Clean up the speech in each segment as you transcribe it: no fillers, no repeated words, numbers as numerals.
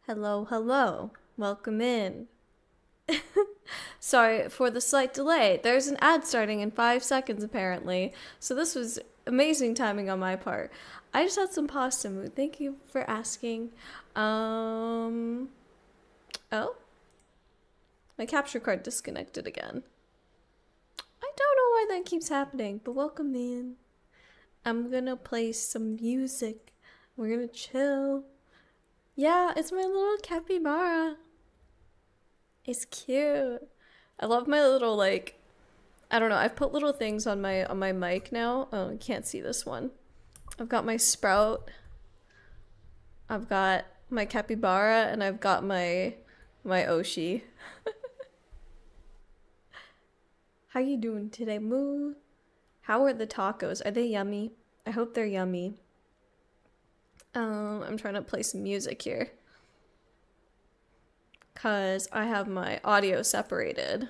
Hello, hello. Welcome in. Sorry for the slight delay. There's an ad starting in 5 seconds, apparently. So this was amazing timing on my part. I just had some pasta mood. Thank you for asking. Oh, my capture card disconnected again. I don't know why that keeps happening, but welcome in. I'm gonna play some music. We're gonna chill. Yeah, it's my little capybara. It's cute. I love my little I don't know, I've put little things on my mic now. Oh, you can't see this one. I've got my sprout. I've got my capybara and I've got my Oshi. How you doing today, Moo? How are the tacos? Are they yummy? I hope they're yummy. I'm trying to play some music here. Cause I have my audio separated.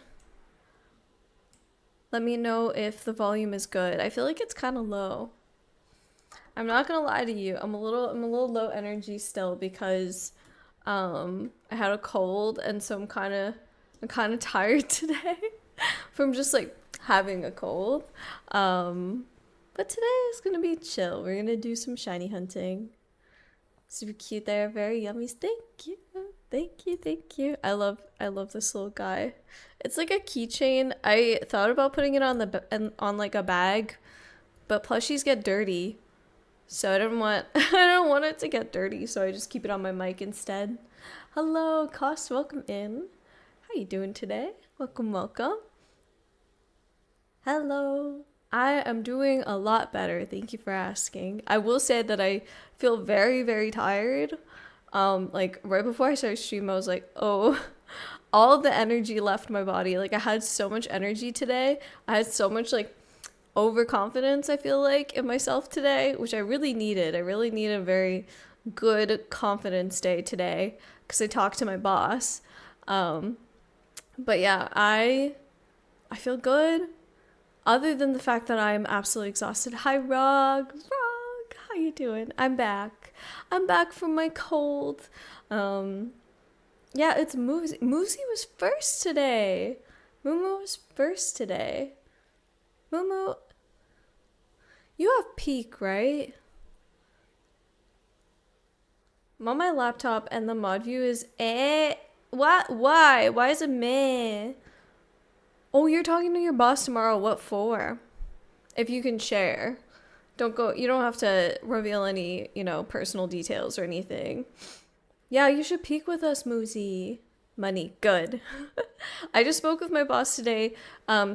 Let me know if the volume is good. I feel like it's kind of low. I'm not gonna lie to you. I'm a little low energy still because I had a cold and so I'm kind of tired today from just like having a cold. But today is gonna be chill. We're gonna do some shiny hunting. Super cute there, very yummy. Thank you. Thank you, thank you. I love this little guy. It's like a keychain. I thought about putting it on like a bag, but plushies get dirty. So I don't want I don't want it to get dirty, so I just keep it on my mic instead. Hello, Cost, welcome in. How you doing today? Welcome, welcome. Hello. I am doing a lot better. Thank you for asking. I will say that I feel very, very tired. Like right before I started stream, I was like, oh, all of the energy left my body. Like I had so much energy today. I had so much like overconfidence, I feel like, in myself today, which I really needed. I really needed a very good confidence day today because I talked to my boss. But yeah, I feel good. Other than the fact that I am absolutely exhausted. Hi, Rog. Rog, how you doing? I'm back. I'm back from my cold. Yeah, it's Moosey. Moosey was first today. Moo was first today. Moo, you have peak, right? I'm on my laptop and the mod view is What? Why? Why is it meh? Oh, you're talking to your boss tomorrow. What for? If you can share. You don't have to reveal any, personal details or anything. Yeah, you should peek with us, Moosey. Money, good. I just spoke with my boss today.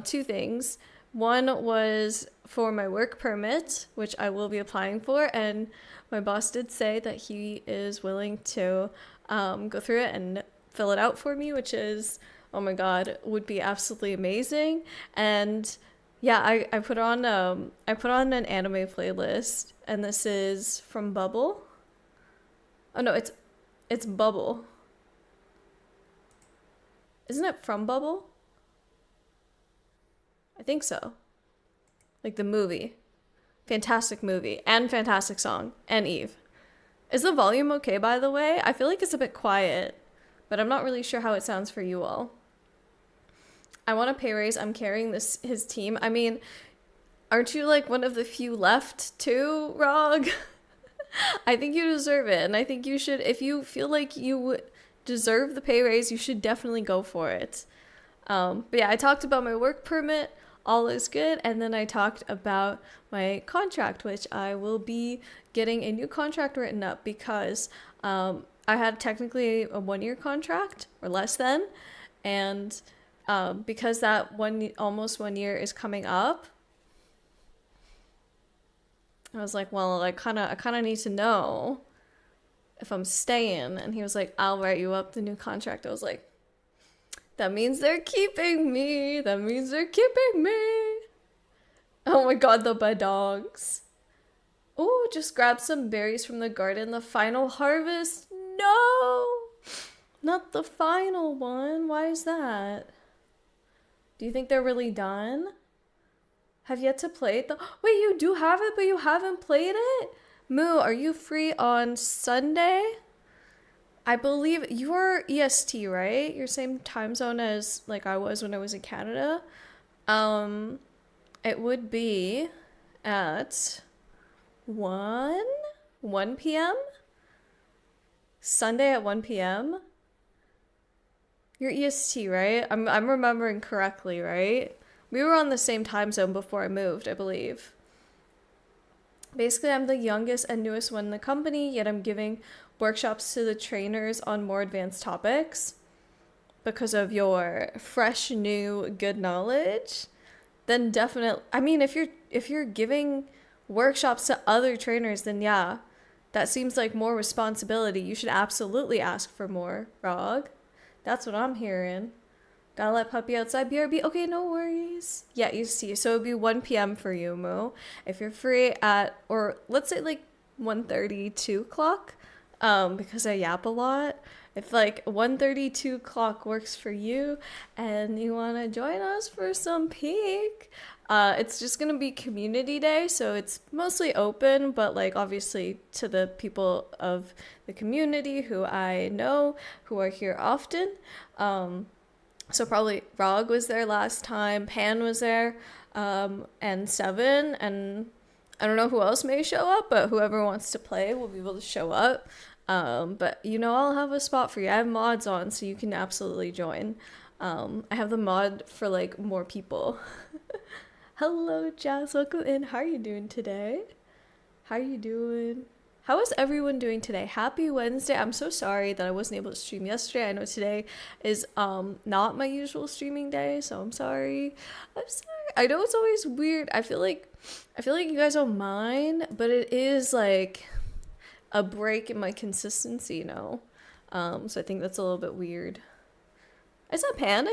Two things. One was for my work permit, which I will be applying for, and my boss did say that he is willing to go through it and fill it out for me, which is, oh my god, would be absolutely amazing. And yeah, I put on an anime playlist, and this is from Bubble. Oh no, it's Bubble. Isn't it from Bubble? I think so. Like the movie. Fantastic movie and fantastic song and Eve. Is the volume okay, by the way? I feel like it's a bit quiet, but I'm not really sure how it sounds for you all. I want a pay raise. I'm carrying his team. I mean, aren't you like one of the few left too, Rog? I think you deserve it, and I think you should, if you feel like you deserve the pay raise, you should definitely go for it. But yeah, I talked about my work permit. All is good. And then I talked about my contract, which I will be getting a new contract written up because I had technically a 1-year contract or less than. And because that almost 1 year is coming up, I was like, well, I kind of need to know if I'm staying. And he was like, I'll write you up the new contract. I was like, that means they're keeping me. That means they're keeping me. Oh my god, the bad dogs. Oh, just grab some berries from the garden. The final harvest. No, not the final one. Why is that? Do you think they're really done? Have yet to play it? Wait, you do have it, but you haven't played it? Moo, are you free on Sunday? I believe you're EST, right? You're same time zone as like I was when I was in Canada. Um, it would be at 1 1 p.m. Sunday at 1 p.m. You're EST, right? I'm remembering correctly, right? We were on the same time zone before I moved, I believe. Basically, I'm the youngest and newest one in the company, yet I'm giving workshops to the trainers on more advanced topics because of your fresh, new, good knowledge. Then definitely, I mean, if you're giving workshops to other trainers, then yeah, that seems like more responsibility. You should absolutely ask for more, Rog. That's what I'm hearing. Gotta let puppy outside. BRB. Okay, no worries. Yeah, you see. So it'd be 1 p.m. for you, Mo. If you're free at, or let's say like 1:30, 2 o'clock, because I yap a lot. If like 1:30, 2 o'clock works for you and you want to join us for some peak, it's just going to be community day. So it's mostly open, but like obviously to the people of the community who I know who are here often. So probably Rog was there last time, Pan was there, and Seven, and I don't know who else may show up, but whoever wants to play will be able to show up. But you know, I'll have a spot for you. I have mods on, so you can absolutely join. I have the mod for like more people. Hello, Jazz. Welcome in. How are you doing today? How are you doing? How is everyone doing today? Happy Wednesday. I'm so sorry that I wasn't able to stream yesterday. I know today is not my usual streaming day, so I'm sorry. I'm sorry. I know it's always weird. I feel like you guys don't mind, but it is like a break in my consistency, you know. So I think that's a little bit weird. I said Pan.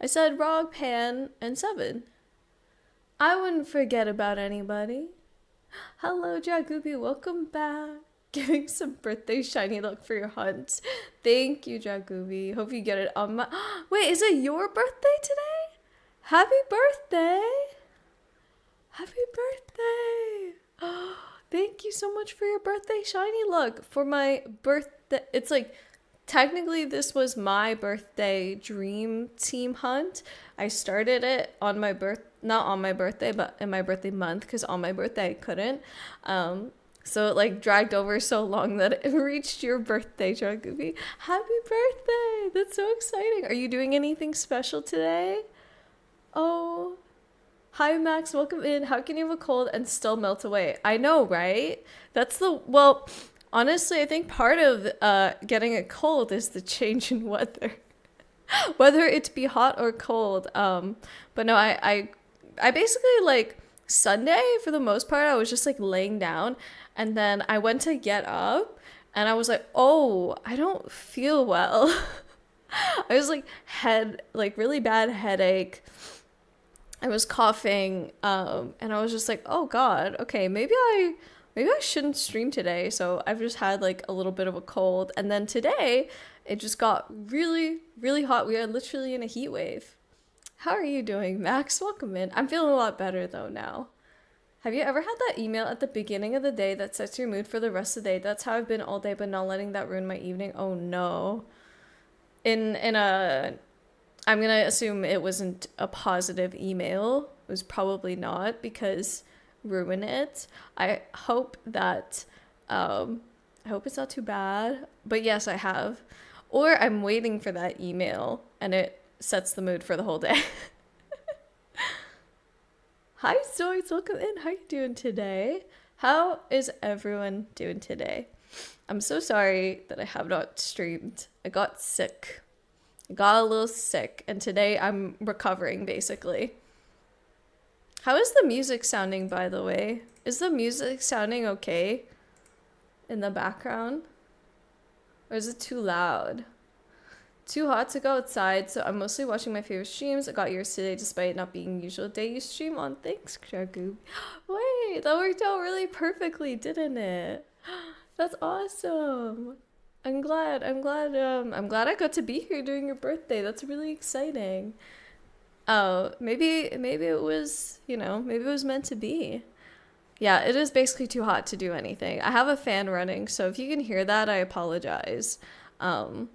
I said Rog, Pan, and Seven. I wouldn't forget about anybody. Hello, Jagubi. Welcome back. Giving some birthday shiny luck for your hunt. Thank you, Jagubi. Hope you get it on my... Wait, is it your birthday today? Happy birthday. Happy birthday. Thank you so much for your birthday shiny luck. For my birthday... It's like... Technically, this was my birthday dream team hunt. I started it on my not on my birthday, but in my birthday month, because on my birthday I couldn't. So it like dragged over so long that it reached your birthday, Dragoopy. Happy birthday! That's so exciting. Are you doing anything special today? Oh, hi Max, welcome in. How can you have a cold and still melt away? I know, right? Well, honestly, I think part of getting a cold is the change in weather. Whether it be hot or cold. But no, I basically like Sunday for the most part, I was just like laying down, and then I went to get up and I was like, oh, I don't feel well. I was like really bad headache. I was coughing, and I was just like, oh God, okay, maybe I shouldn't stream today. So I've just had like a little bit of a cold. And then today it just got really, really hot. We are literally in a heat wave. How are you doing, Max? Welcome in. I'm feeling a lot better though now. Have you ever had that email at the beginning of the day that sets your mood for the rest of the day? That's how I've been all day, but not letting that ruin my evening. Oh no. I'm going to assume it wasn't a positive email. It was probably not, because ruin it. I hope that I hope it's not too bad, but yes, I have. Or I'm waiting for that email and it sets the mood for the whole day. Hi Zoids, welcome in. How are you doing today? How is everyone doing today? I'm so sorry that I have not streamed. I got sick. I got a little sick, and today I'm recovering basically. How is the music sounding, by the way? Is the music sounding okay in the background? Or is it too loud? Too hot to go outside, so I'm mostly watching my favorite streams. I got yours today despite it not being usual day you stream on. Thanks, Kragoob. Wait, that worked out really perfectly, didn't it? That's awesome. I'm glad I got to be here during your birthday. That's really exciting. Oh, maybe it was, maybe it was meant to be. Yeah, it is basically too hot to do anything. I have a fan running, so if you can hear that, I apologize. Um,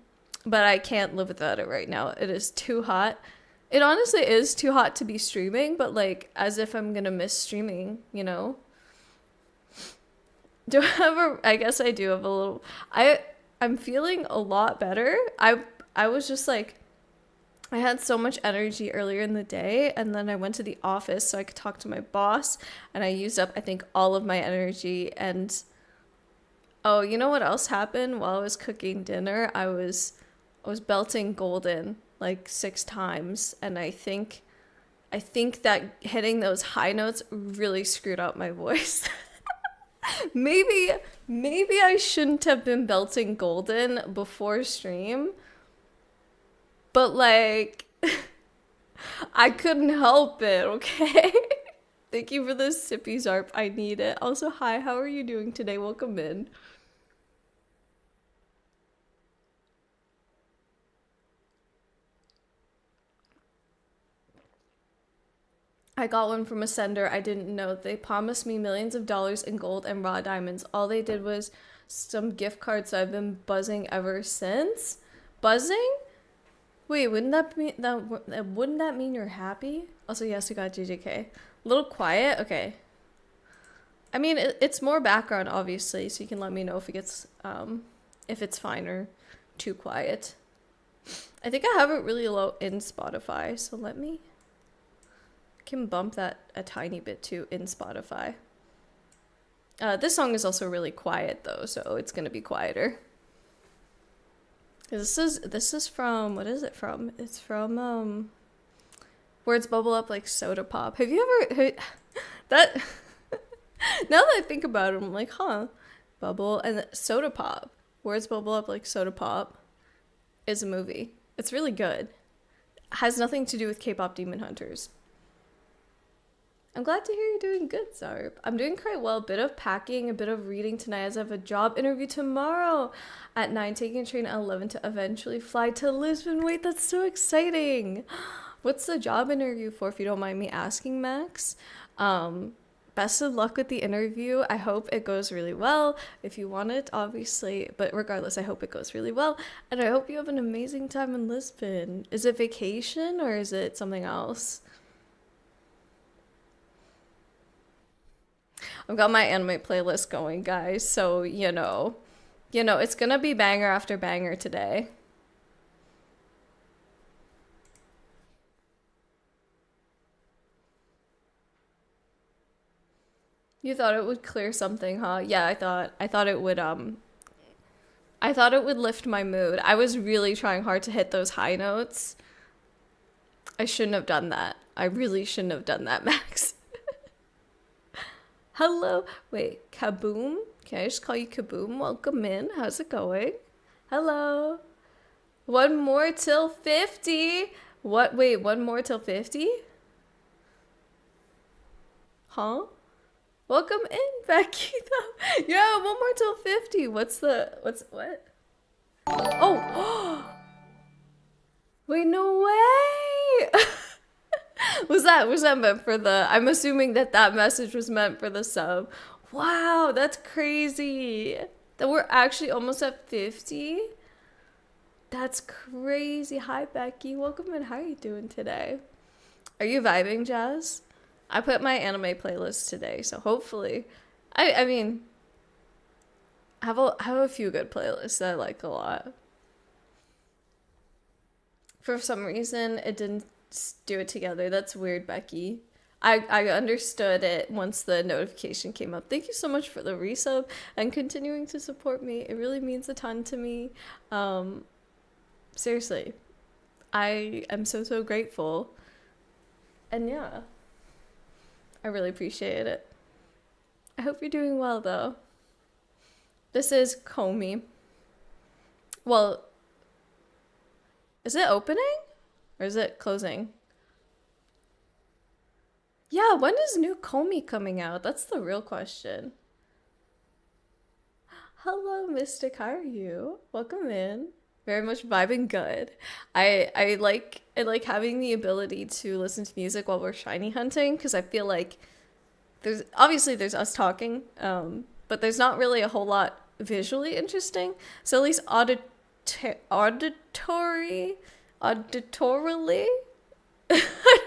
but I can't live without it right now. It is too hot. It honestly is too hot to be streaming, but like as if I'm gonna miss streaming, you know? Do I have a I guess I do have a little I'm feeling a lot better. I was just like I had so much energy earlier in the day, and then I went to the office so I could talk to my boss, and I used up, I think, all of my energy. And oh, you know what else happened while I was cooking dinner? I was belting golden like 6 times, and I think that hitting those high notes really screwed up my voice. maybe maybe I shouldn't have been belting golden before stream, but like I couldn't help it, okay? Thank you for the sippy zarp. I need it. Also, hi, how are you doing today? Welcome in. I got one from a sender I didn't know. They promised me millions of dollars in gold and raw diamonds. All they did was some gift cards, so I've been buzzing ever since. Buzzing? Wait, wouldn't that mean you're happy? Also, yes, we got JJK. A little quiet? Okay. I mean, it's more background, obviously, so you can let me know if it's fine or too quiet. I think I have it really low in Spotify, so let me can bump that a tiny bit too in Spotify. This song is also really quiet though, so it's gonna be quieter. This is from, what is it from? It's from Words Bubble Up Like Soda Pop. Have you ever heard that? Now that I think about it, I'm like, huh, bubble and soda pop. Words Bubble Up Like Soda Pop is a movie. It's really good. Has nothing to do with K-pop Demon Hunters. I'm glad to hear you're doing good, Zarb. I'm doing quite well. A bit of packing, a bit of reading tonight as I have a job interview tomorrow at 9, taking a train at 11 to eventually fly to Lisbon. Wait, that's so exciting. What's the job interview for, if you don't mind me asking, Max? Best of luck with the interview. I hope it goes really well. If you want it, obviously. But regardless, I hope it goes really well. And I hope you have an amazing time in Lisbon. Is it vacation or is it something else? I've got my anime playlist going, guys. So, it's gonna be banger after banger today. You thought it would clear something, huh? Yeah, I thought it would lift my mood. I was really trying hard to hit those high notes. I shouldn't have done that. I really shouldn't have done that, Max. Hello. Wait, Kaboom? Can I just call you Kaboom? Welcome in. How's it going? Hello. One more till 50. What? Wait, one more till 50? Huh? Welcome in, Becky. Yeah, one more till 50. What? Oh, wait, no way. Was that meant for the, I'm assuming that message was meant for the sub. Wow, that's crazy. That we're actually almost at 50. That's crazy. Hi, Becky. Welcome in. How are you doing today? Are you vibing, Jazz? I put my anime playlist today, so hopefully, I mean, I have a few good playlists that I like a lot. For some reason, it didn't do it together. That's weird, Becky. I understood it once the notification came up. Thank you so much for the resub and continuing to support me. It really means a ton to me. Seriously, I am so, so grateful. And yeah, I really appreciate it. I hope you're doing well, though. This is Comey. Well, is it opening? Or is it closing? Yeah, when is new Comey coming out? That's the real question. Hello, Mystic. How are you? Welcome in. Very much vibing good. I like having the ability to listen to music while we're shiny hunting because I feel like there's us talking, but there's not really a whole lot visually interesting. So at least auditorily, I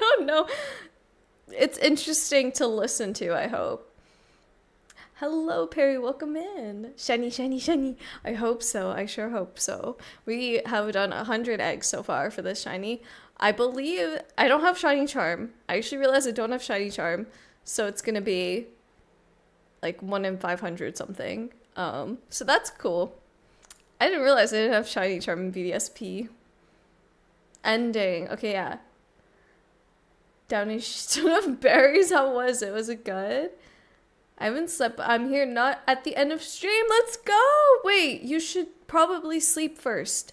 don't know. It's interesting to listen to, I hope. Hello, Perry. Welcome in. Shiny, shiny, shiny. I hope so. I sure hope so. We have done 100 eggs so far for this shiny. I believe I don't have shiny charm. I actually realized I don't have shiny charm. So it's going to be like 1 in 500 something. So that's cool. I didn't realize I didn't have shiny charm in BDSP. Ending. Okay, yeah. Downy stood of berries. How was it? Was it good? I haven't slept. I'm here not at the end of stream. Let's go. Wait, you should probably sleep first.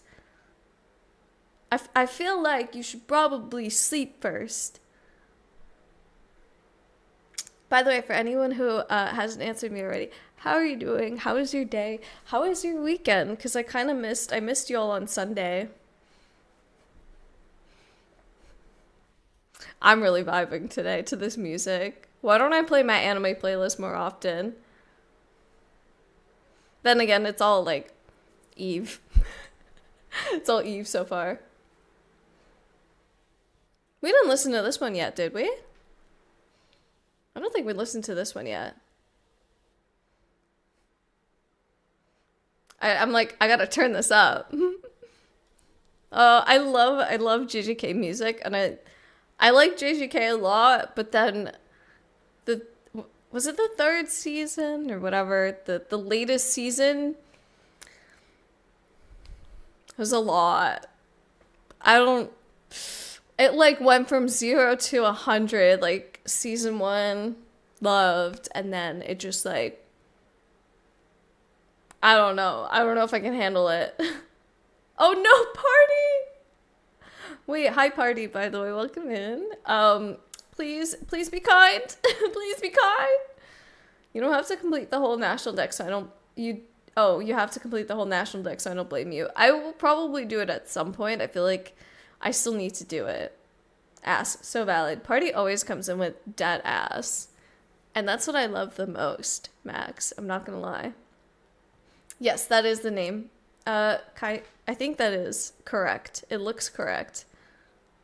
I feel like you should probably sleep first. By the way, for anyone who hasn't answered me already, how are you doing? How was your day? How was your weekend? Because I missed you all on Sunday. I'm really vibing today to this music. Why don't I play my anime playlist more often? Then again, it's all like Eve. It's all Eve so far. We didn't listen to this one yet, did we? I don't think we listened to this one yet. I'm like, I gotta turn this up. I love JJK music, and I like JJK a lot, but then was it the 3rd season or whatever? The latest season was a lot. It like went from 0 to 100, like season 1 loved, and then it just like, I don't know if I can handle it. Oh no, party! Wait, hi party, by the way, welcome in. Please be kind. Please be kind. You don't have to complete the whole national deck, so I don't, you have to complete the whole national deck, so I don't blame you. I will probably do it at some point. I feel like I still need to do it. Ass, so valid. Party always comes in with dead ass. And that's what I love the most, Max. I'm not gonna lie. Yes, that is the name. Kai, I think that is correct. It looks correct.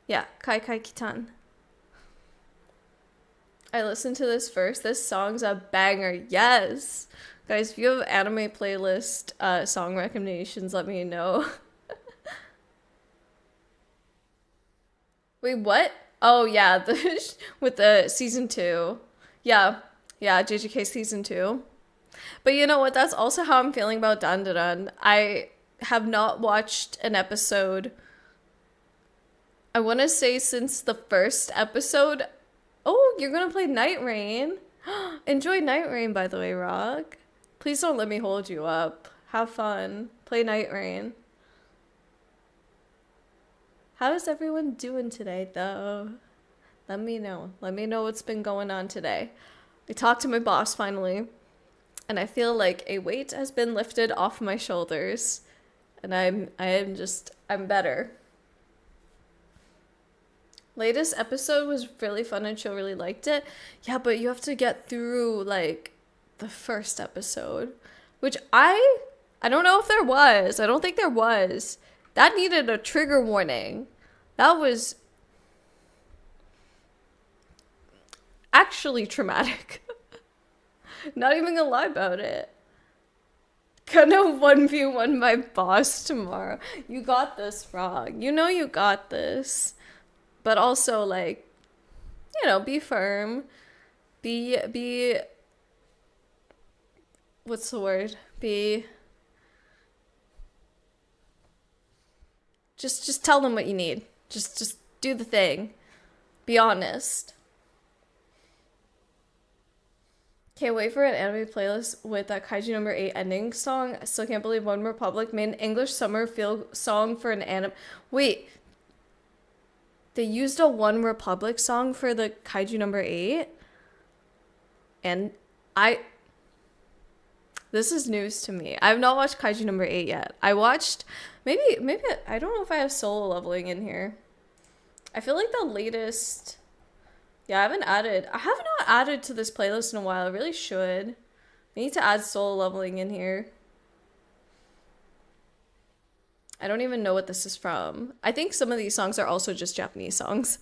Yeah, Kai Kitan. I listened to this first. This song's a banger. Yes! Guys, if you have anime playlist song recommendations, let me know. Wait, what? Oh, yeah, with the season 2. Yeah, JJK season 2. But you know what? That's also how I'm feeling about Dandadan. I have not watched an episode, I want to say since the first episode. Oh, you're going to play Night Rain. Enjoy Night Rain, by the way, Rock. Please don't let me hold you up. Have fun. Play Night Rain. How is everyone doing today, though? Let me know. Let me know what's been going on today. I talked to my boss finally, and I feel like a weight has been lifted off my shoulders, and I'm better. Latest episode was really fun and Chill really liked it. Yeah, but you have to get through like the first episode, which I don't know if there was. I don't think there was. That needed a trigger warning. That was actually traumatic. Not even gonna lie about it. Gonna 1v1 my boss tomorrow. You got this, Frog. You know you got this. But also, like, you know, be firm. Be what's the word? Just tell them what you need. Just do the thing. Be honest. Can't wait for an anime playlist with that Kaiju number 8 ending song. I still can't believe One Republic made an English summer feel song for an anime. Wait. They used a One Republic song for the Kaiju number 8? And this is news to me. I have not watched Kaiju number 8 yet. I watched, maybe, I don't know if I have solo leveling in here. I feel like the latest Yeah, I have not added to this playlist in a while. I really should. I need to add Soul Leveling in here. I don't even know what this is from. I think some of these songs are also just Japanese songs.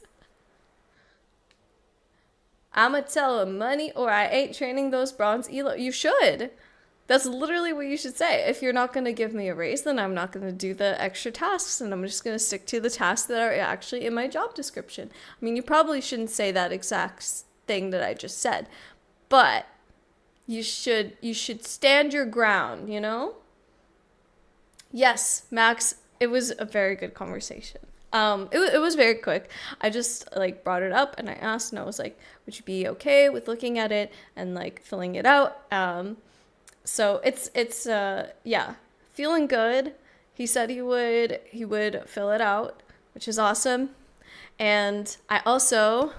I'ma tell him money or I ain't training those bronze elo. You should. That's literally what you should say. If you're not going to give me a raise, then I'm not going to do the extra tasks and I'm just going to stick to the tasks that are actually in my job description. I mean, you probably shouldn't say that exact thing that I just said, but you should stand your ground, you know? Yes, Max, it was a very good conversation. It was very quick. I just like brought it up and I asked and I was like, would you be okay with looking at it and like filling it out? So it's yeah, feeling good. He said he would fill it out, which is awesome. And I also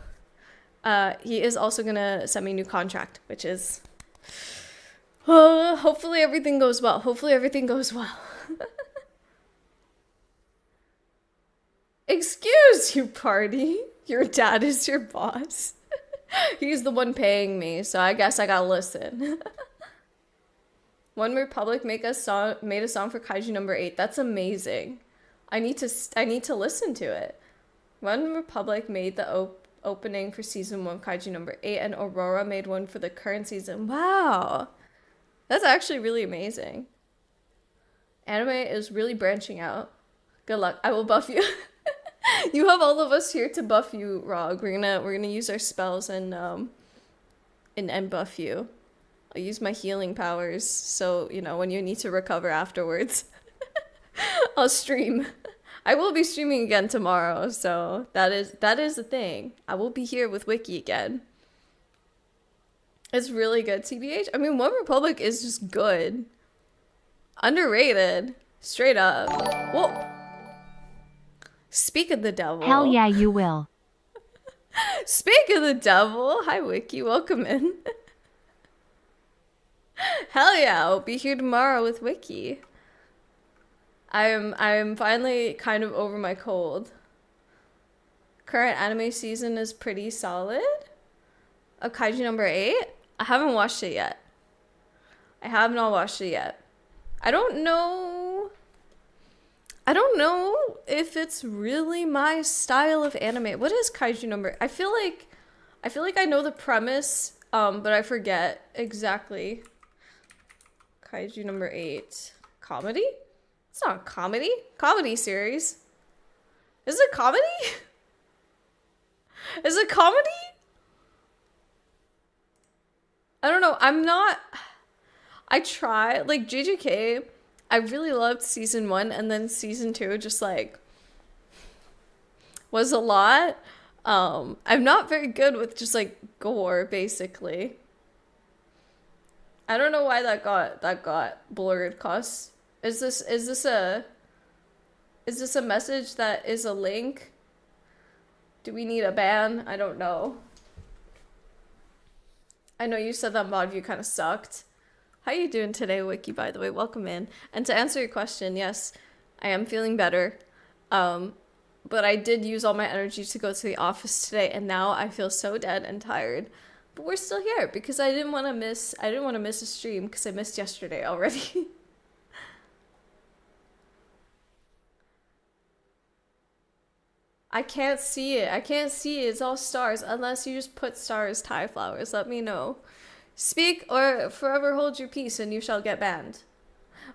he is also gonna send me a new contract, which is hopefully everything goes well. Hopefully everything goes well. Excuse you, party. Your dad is your boss. He's the one paying me, so I guess I gotta listen. One Republic made a song for Kaiju number 8. That's amazing. I need to listen to it. One Republic made the opening for season 1 Kaiju number 8 and Aurora made one for the current season. Wow. That's actually really amazing. Anime is really branching out. Good luck. I will buff you. You have all of us here to buff you, Rog. We're gonna use our spells and buff you. I'll use my healing powers, so you know when you need to recover afterwards. I'll stream. I will be streaming again tomorrow, so that is the thing. I will be here with Wiki again. It's really good, TBH. I mean, One Republic is just good. Underrated. Straight up. Whoa. Speak of the devil. Hell yeah, you will. Speak of the devil. Hi, Wiki. Welcome in. Hell yeah, I'll be here tomorrow with Wiki. I'm finally kind of over my cold. Current anime season is pretty solid. Of Kaiju number 8? I haven't watched it yet. I have not watched it yet. I don't know if it's really my style of anime. What is Kaiju number? I feel like I know the premise, but I forget exactly. Kaiju number 8. Comedy? It's not a comedy. Comedy series. Is it comedy? Is it comedy? I don't know. I try. Like, JJK, I really loved season 1, and then season 2 just, like, was a lot. I'm not very good with just, like, gore, basically. I don't know why that got blurred, cause is this a message that is a link? Do we need a ban? I don't know. I know you said that mod view kind of sucked. How you doing today, Wiki, by the way? Welcome in. And to answer your question, yes, I am feeling better. But I did use all my energy to go to the office today, and now I feel so dead and tired. But we're still here because I didn't want to miss a stream because I missed yesterday already. I can't see it. I can't see it. It's all stars unless you just put stars, Thai flowers. Let me know. Speak or forever hold your peace and you shall get banned.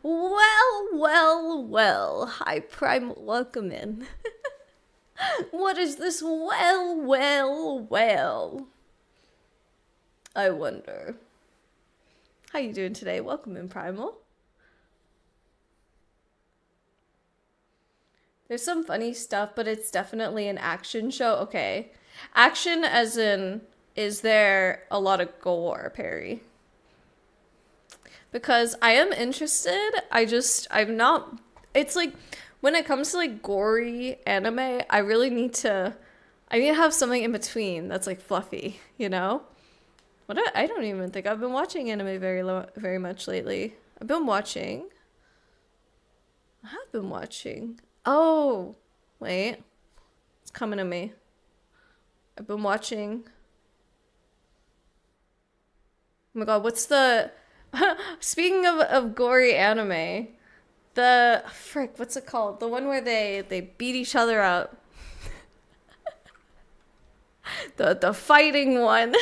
Well, well, well. Hi, Prime. Welcome in. What is this? Well, well, well. I wonder. How you doing today? Welcome in, Primal. There's some funny stuff, but it's definitely an action show. Okay. Action as in, is there a lot of gore, Perry? Because I am interested. I'm not, it's like, when it comes to like gory anime, I need to have something in between that's like fluffy, you know? I don't even think I've been watching anime very much lately. I have been watching. Oh, wait. It's coming to me. I've been watching Oh my god, what's the speaking of gory anime, the frick, what's it called? The one where they beat each other up. The fighting one.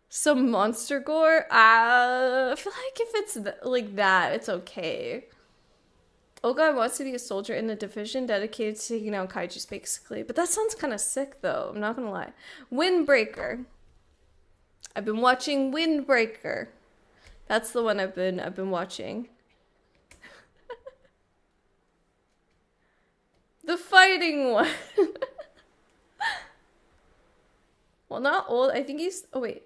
Some monster gore. I feel like if it's like that, it's okay. Oga wants to be a soldier in a division dedicated to taking out kaijus, basically. But that sounds kind of sick, though. I'm not gonna lie. Windbreaker. I've been watching Windbreaker. That's the one I've been watching. The fighting one. Well, not old. I think he's. Oh wait,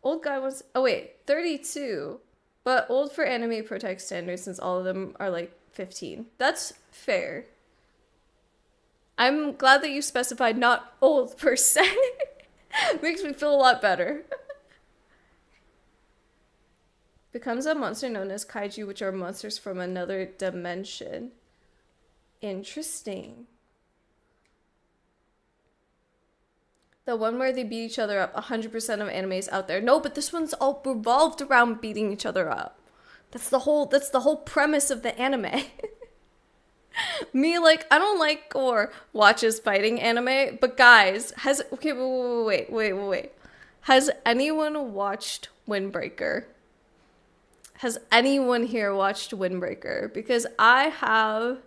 old guy was. Oh wait, 32. But old for anime protect standards since all of them are like 15. That's fair. I'm glad that you specified not old per se. Makes me feel a lot better. Becomes a monster known as kaiju, which are monsters from another dimension. Interesting. The one where they beat each other up, 100% of animes out there. No, but this one's all revolved around beating each other up. That's the whole premise of the anime. Me, like, I don't like or watches fighting anime, but guys, okay, wait. Has anyone watched Windbreaker? Has anyone here watched Windbreaker? Because I have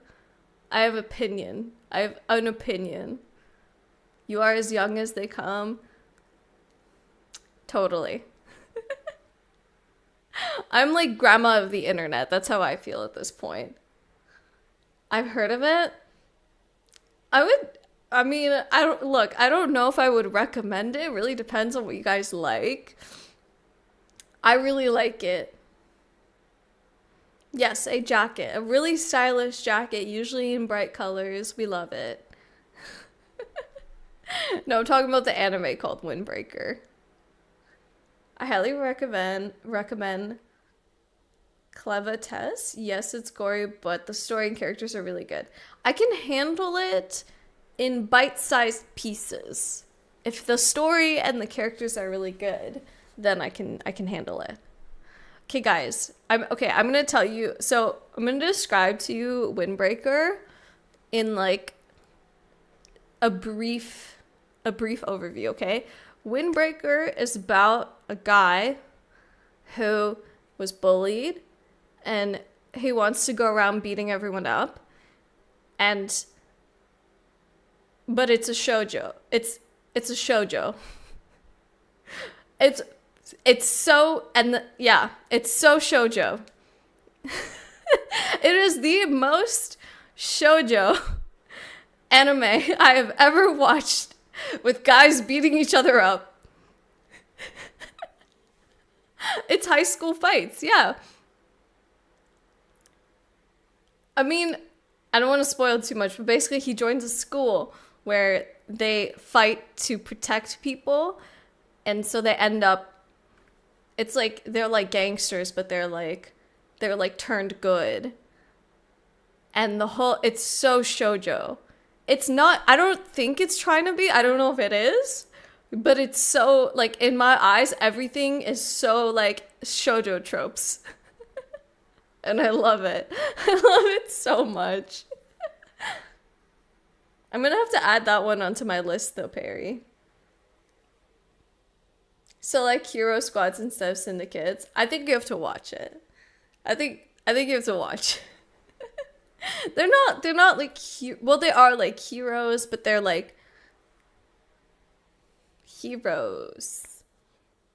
opinion. I have an opinion. You are as young as they come. Totally. I'm like grandma of the internet. That's how I feel at this point. I've heard of it. I don't know if I would recommend it. It really depends on what you guys like. I really like it. Yes, a jacket. A really stylish jacket, usually in bright colors. We love it. No, I'm talking about the anime called Windbreaker. I highly recommend Cleva Tess. Yes, it's gory, but the story and characters are really good. I can handle it in bite-sized pieces. If the story and the characters are really good, then I can handle it. Okay, guys. I'm gonna tell you. So I'm gonna describe to you Windbreaker in like a brief overview. Okay, Windbreaker is about a guy who was bullied and he wants to go around beating everyone up, but it's a shoujo. It's a shoujo. It's so shoujo. It is the most shoujo anime I have ever watched, with guys beating each other up. It's high school fights, yeah. I mean, I don't want to spoil too much, but basically he joins a school where they fight to protect people, and so they end up, it's like they're like gangsters, but they're like turned good. And it's so shoujo. It's not, I don't think it's trying to be, I don't know if it is, but it's so, like, in my eyes, everything is so, like, shoujo tropes. And I love it. I love it so much. I'm gonna have to add that one onto my list, though, Perry. So, like, hero squads instead of syndicates. I think you have to watch it. I think you have to watch. They're not like, well, they are like heroes, but they're like heroes.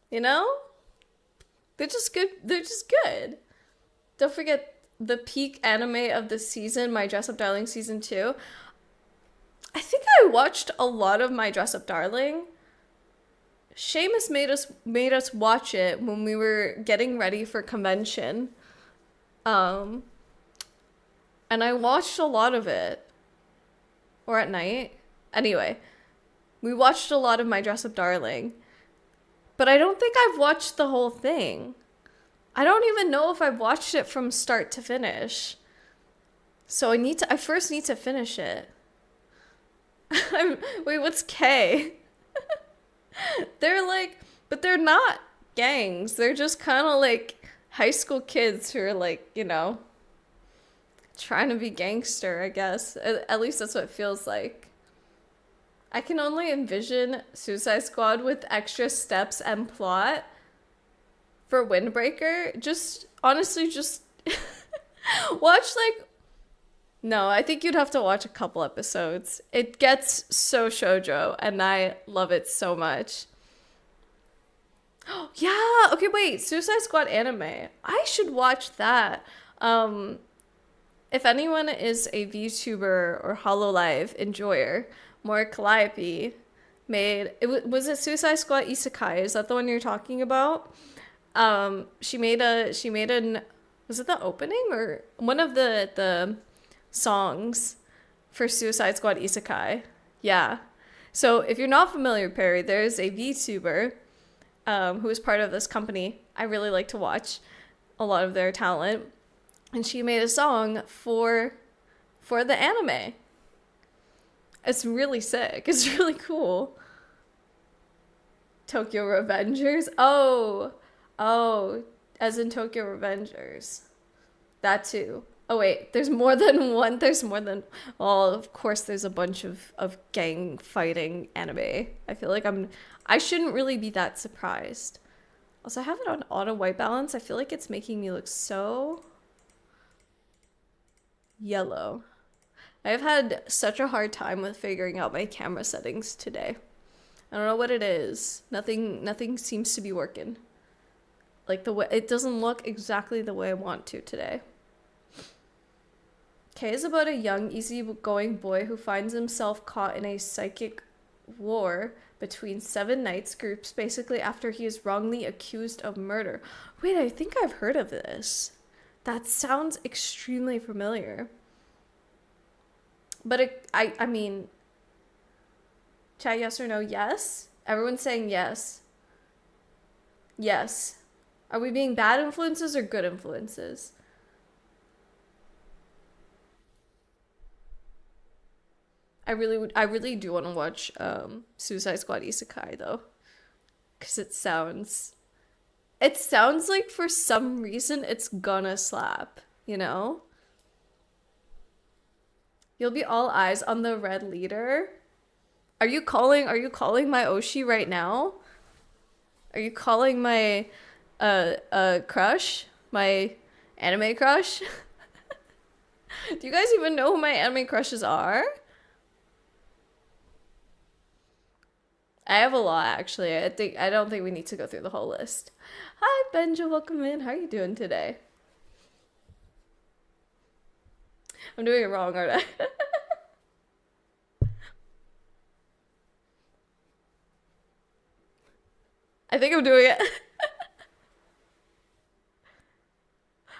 You know? They're just good. Don't forget the peak anime of the season, My Dress Up Darling season 2. I think I watched a lot of My Dress Up Darling. Seamus made us watch it when we were getting ready for convention. And I watched a lot of it. Or at night. Anyway, we watched a lot of My Dress Up Darling. But I don't think I've watched the whole thing. I don't even know if I've watched it from start to finish. So I first need to finish it. Wait, what's K? They're like But they're not gangs. They're just kind of like high school kids who are like, trying to be gangster, I guess. At least that's what it feels like. I can only envision Suicide Squad with extra steps and plot for Windbreaker. Just, honestly, just watch like. No, I think you'd have to watch a couple episodes. It gets so shoujo, and I love it so much. Yeah, okay, wait. Suicide Squad anime. I should watch that. Um, if anyone is a VTuber or Hololive enjoyer, more Calliope made it was it Suicide Squad Isekai? Is that the one you're talking about? She made an was it the opening or one of the songs for Suicide Squad Isekai? Yeah. So if you're not familiar, Perry, there's a VTuber who is part of this company. I really like to watch a lot of their talent, and she made a song for the anime. It's really sick. It's really cool. Tokyo Revengers. Oh, as in Tokyo Revengers. That too. Oh wait, there's more than one. There's more than. Well, of course, there's a bunch of gang fighting anime. I feel like I shouldn't really be that surprised. Also, I have it on auto white balance. I feel like it's making me look so yellow. I've had such a hard time with figuring out my camera settings today. I don't know what it is. Nothing seems to be working. Like the way it doesn't look exactly the way I want to today. Kay is about a young, easygoing boy who finds himself caught in a psychic war between 7 knights groups basically after he is wrongly accused of murder. Wait, I think I've heard of this. That sounds extremely familiar. But I mean, chat yes or no? Yes? Everyone's saying yes. Yes. Are we being bad influences or good influences? I really do want to watch Suicide Squad Isekai though, because it sounds like for some reason it's gonna slap, you know? You'll be all eyes on the red leader. Are you calling my Oshi right now? Are you calling my crush? My anime crush? Do you guys even know who my anime crushes are? I have a lot actually. I don't think we need to go through the whole list. Hi Benja, welcome in. How are you doing today? I'm doing it wrong, aren't I? I think I'm doing it.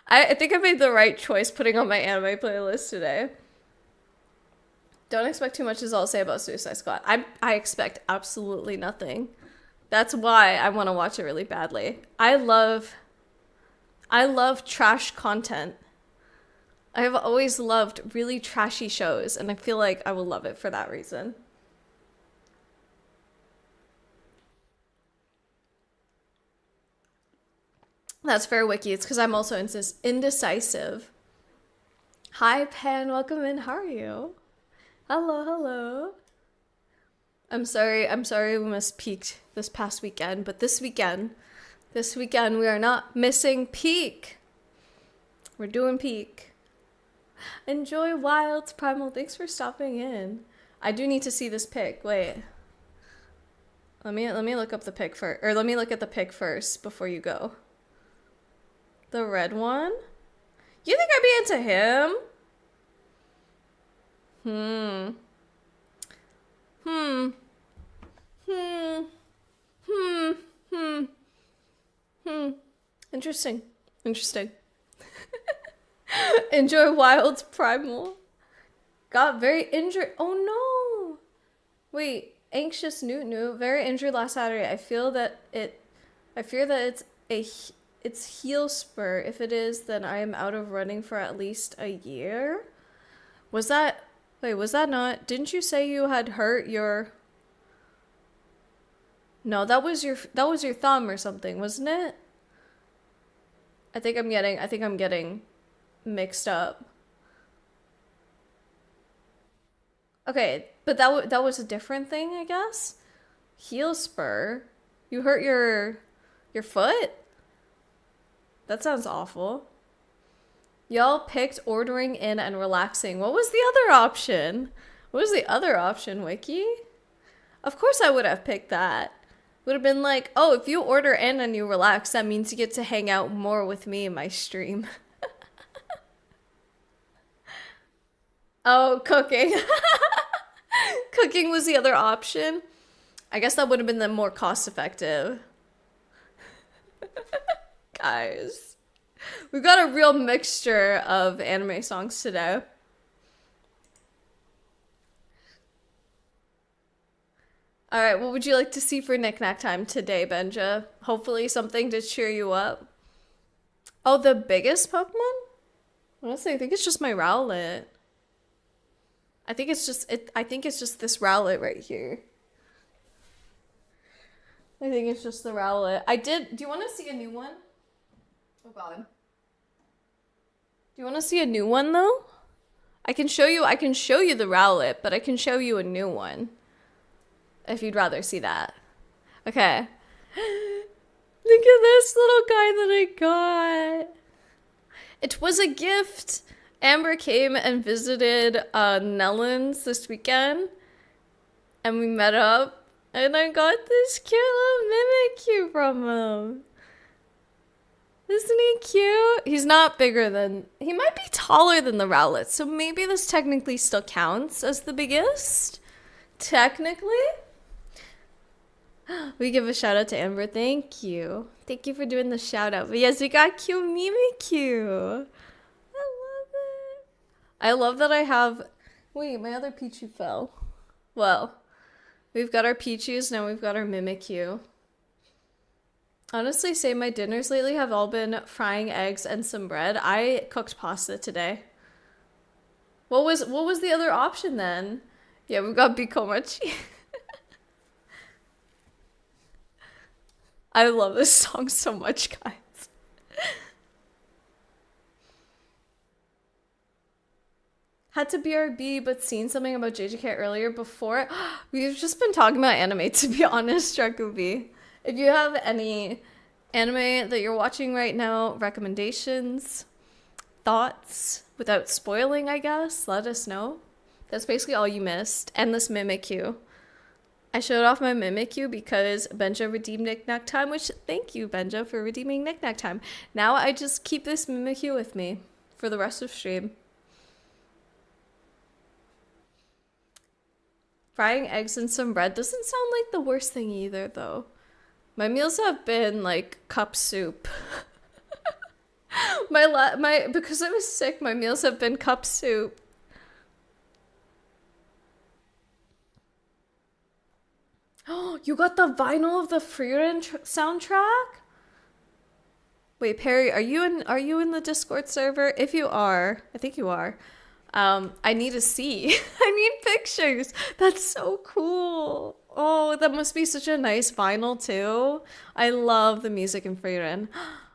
I think I made the right choice putting on my anime playlist today. Don't expect too much is all I'll say about Suicide Squad. I expect absolutely nothing. That's why I want to watch it really badly. I love trash content. I have always loved really trashy shows, and I feel like I will love it for that reason. That's fair, Wiki. It's because I'm also indecisive. Hi, Pan. Welcome in. How are you? Hello, hello. I'm sorry we missed Peak this past weekend, but this weekend we are not missing Peak. We're doing Peak. Enjoy Wilds Primal. Thanks for stopping in. I do need to see this pic. Wait. Let me look up the pic first, or let me look at the pic first before you go. The red one? You think I'd be into him? Hmm. Hmm. Hmm. Hmm. Hmm. Hmm. Interesting. Interesting. Enjoy Wild's Primal. Got very injured. Oh no. Wait. Anxious Newt Newt. Very injured last Saturday. I fear that it's heel spur. If it is, then I am out of running for at least a year. Was that Wait, was that not? Didn't you say you had hurt your No, that was your thumb or something, wasn't it? I think I'm getting mixed up. Okay, but that was a different thing, I guess. Heel spur. You hurt your foot? That sounds awful. Y'all picked ordering in and relaxing. What was the other option? What was the other option, Wiki? Of course I would have picked that. Would have been like, oh, if you order in and you relax, that means you get to hang out more with me in my stream. Oh, cooking. Cooking was the other option. I guess that would have been the more cost effective. Guys, we've got a real mixture of anime songs today. All right, what would you like to see for knick-knack time today, Benja? Hopefully something to cheer you up. Oh, the biggest Pokemon? Honestly, I think it's just my Rowlet. I think it's just this Rowlet right here. I think it's just the Rowlet. Do you want to see a new one? Oh god. Do you want to see a new one though? I can show you the Rowlet, but I can show you a new one. If you'd rather see that. Okay. Look at this little guy that I got. It was a gift. Amber came and visited Nellens this weekend. And we met up. And I got this cute little Mimikyu from him. Isn't he cute? He's not bigger than... He might be taller than the Rowlet. So maybe this technically still counts as the biggest. Technically. We give a shout out to Amber. Thank you. Thank you for doing the shout out. But yes, we got cute Mimikyu. I love it. I love that I have... Wait, my other Pichu fell. Well, we've got our Pichus, now we've got our Mimikyu. Honestly, say my dinners lately have all been frying eggs and some bread. I cooked pasta today. What was the other option then? Yeah, we've got Bikomachi. I love this song so much, guys. Had to BRB, but seen something about JJK earlier before. We've just been talking about anime, to be honest, Drakubi. If you have any anime that you're watching right now, recommendations, thoughts, without spoiling, I guess, let us know. That's basically all you missed. And this Mimikyu. I showed off my Mimikyu because Benja redeemed Knick-Knack Time, which thank you, Benja, for redeeming Knick-Knack Time. Now I just keep this Mimikyu with me for the rest of stream. Frying eggs and some bread doesn't sound like the worst thing either, though. My meals have been like cup soup. Because I was sick, my meals have been cup soup. Oh, you got the vinyl of the Frieren soundtrack? Wait, Perry, are you in the Discord server? If you are, I think you are. I need to see. I need pictures. That's so cool. Oh, that must be such a nice vinyl too. I love the music in Frieren.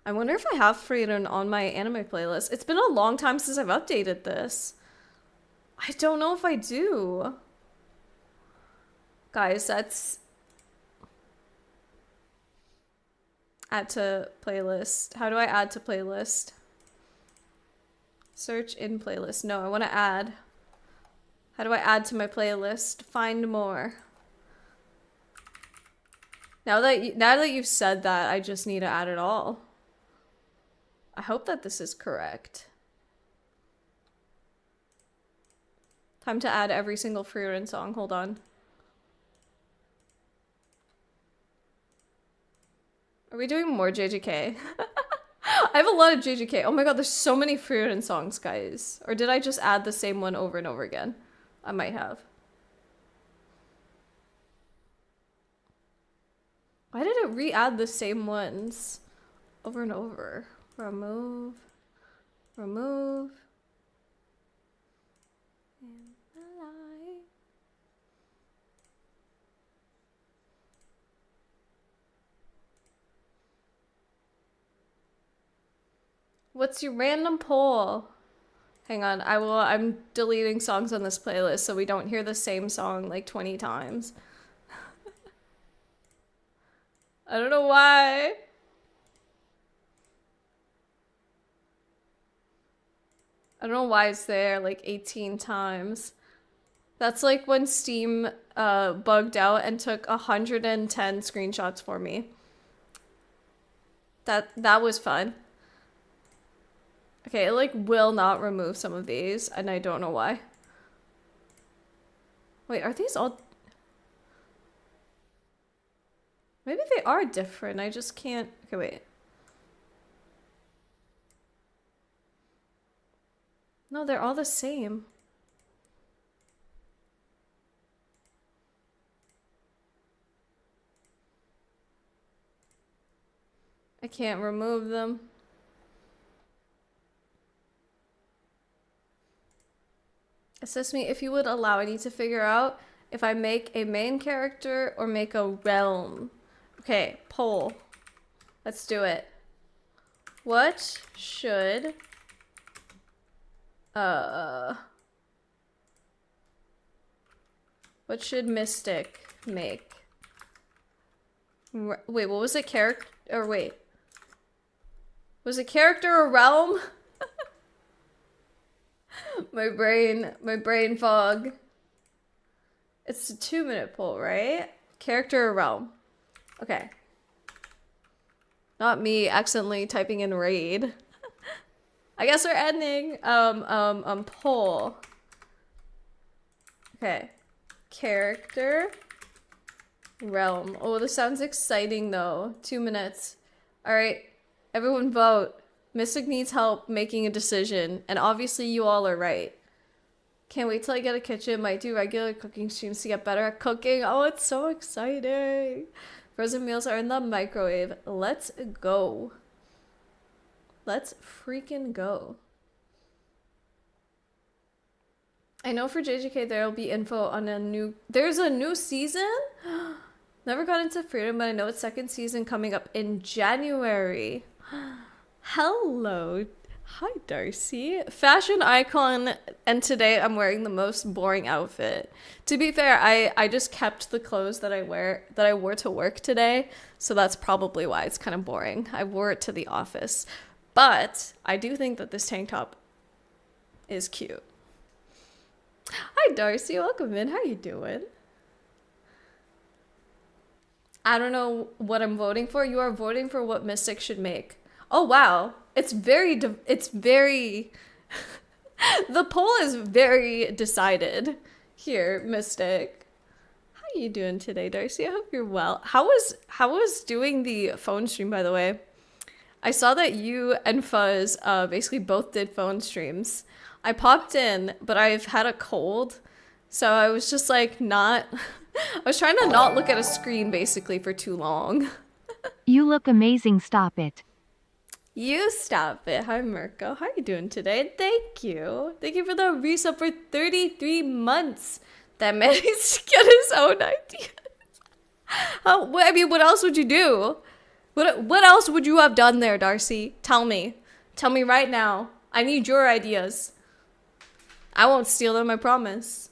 I wonder if I have Frieren on my anime playlist. It's been a long time since I've updated this. I don't know if I do. Guys, that's... Add to playlist. How do I add to playlist? Search in playlist. No, I want to add. How do I add to my playlist? Find more. Now that you've said that, I just need to add it all. I hope that this is correct. Time to add every single Frieren song. Hold on. Are we doing more JJK? I have a lot of JJK. Oh my god, there's so many Frieren songs, guys. Or did I just add the same one over and over again? I might have. Why did it re-add the same ones over and over? Remove. Remove. In the light. What's your random poll? Hang on, I'm deleting songs on this playlist so we don't hear the same song like 20 times. I don't know why. I don't know why it's there like 18 times. That's like when Steam bugged out and took 110 screenshots for me. That was fun. Okay, it like will not remove some of these, and I don't know why. Wait, are these all... Maybe they are different, I just can't... Okay, wait. No, they're all the same. I can't remove them. Assist me if you would allow. I need to figure out if I make a main character or make a realm. Okay, poll. Let's do it. What should Mystic make? Wait, what was it? Character or wait. Was it character or realm? my brain fog. It's a 2-minute poll, right? Character or realm? Okay. Not me accidentally typing in raid. I guess we're ending poll. Okay. Character. Realm. Oh, this sounds exciting though. 2 minutes. Alright. Everyone vote. Mystic needs help making a decision, and obviously you all are right. Can't wait till I get a kitchen. Might do regular cooking streams to get better at cooking. Oh, it's so exciting. Frozen meals are in the microwave. Let's go. Let's freaking go. I know for JJK there will be info on there's a new season? Never got into Freedom, but I know it's second season coming up in January. Hello. Hi, Darcy. Fashion icon, and today I'm wearing the most boring outfit. To be fair, I just kept the clothes that I wore to work today, so that's probably why it's kind of boring. I wore it to the office. But I do think that this tank top is cute. Hi, Darcy. Welcome in. How you doing? I don't know what I'm voting for. You are voting for what Mystic should make. Oh, wow. It's very... the poll is very decided here, Mystic. How you doing today, Darcy? I hope you're well. How was doing the phone stream, by the way? I saw that you and Fuzz basically both did phone streams. I popped in, but I've had a cold, so I was just like not... I was trying to not look at a screen basically for too long. You look amazing, stop it. You stop it. Hi, Mirko. How you doing today? Thank you. Thank you for the resub for 33 months. That man needs to get his own ideas. I mean, what else would you do? What else would you have done there, Darcy? Tell me. Tell me right now. I need your ideas. I won't steal them, I promise.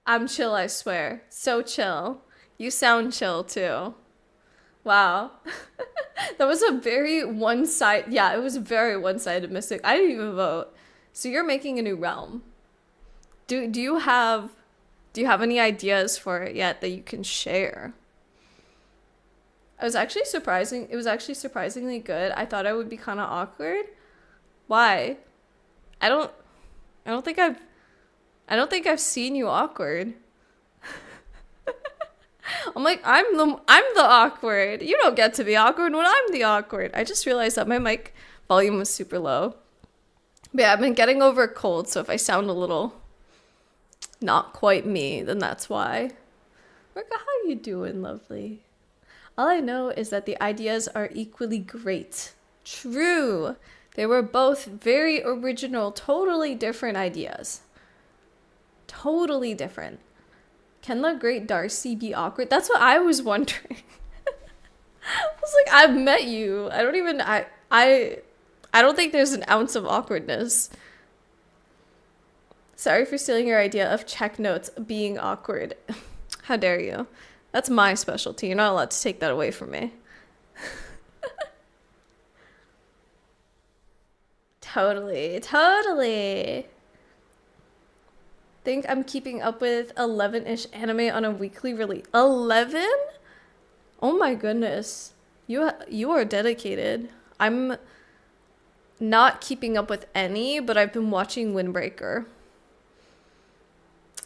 I'm chill, I swear. So chill. You sound chill, too. Wow. That was a very one-sided... Yeah, it was a very one-sided Mystic. I didn't even vote. So you're making a new realm. Do you have any ideas for it yet that you can share? It was actually surprisingly good. I thought I would be kind of awkward. Why? I don't think I've seen you awkward. I'm like, I'm the awkward. You don't get to be awkward when I'm the awkward. I just realized that my mic volume was super low. But yeah, I've been getting over a cold, so if I sound a little not quite me, then that's why. Mirka, how you doing, lovely? All I know is that the ideas are equally great. True. They were both very original, totally different ideas. Totally different. Can the great Darcy be awkward? That's what I was wondering. I was like, I've met you. I don't think there's an ounce of awkwardness. Sorry for stealing your idea of check notes being awkward. How dare you? That's my specialty. You're not allowed to take that away from me. Totally, totally. Think I'm keeping up with 11-ish anime on a weekly release. 11? Oh my goodness. You are dedicated. I'm not keeping up with any, but I've been watching Windbreaker.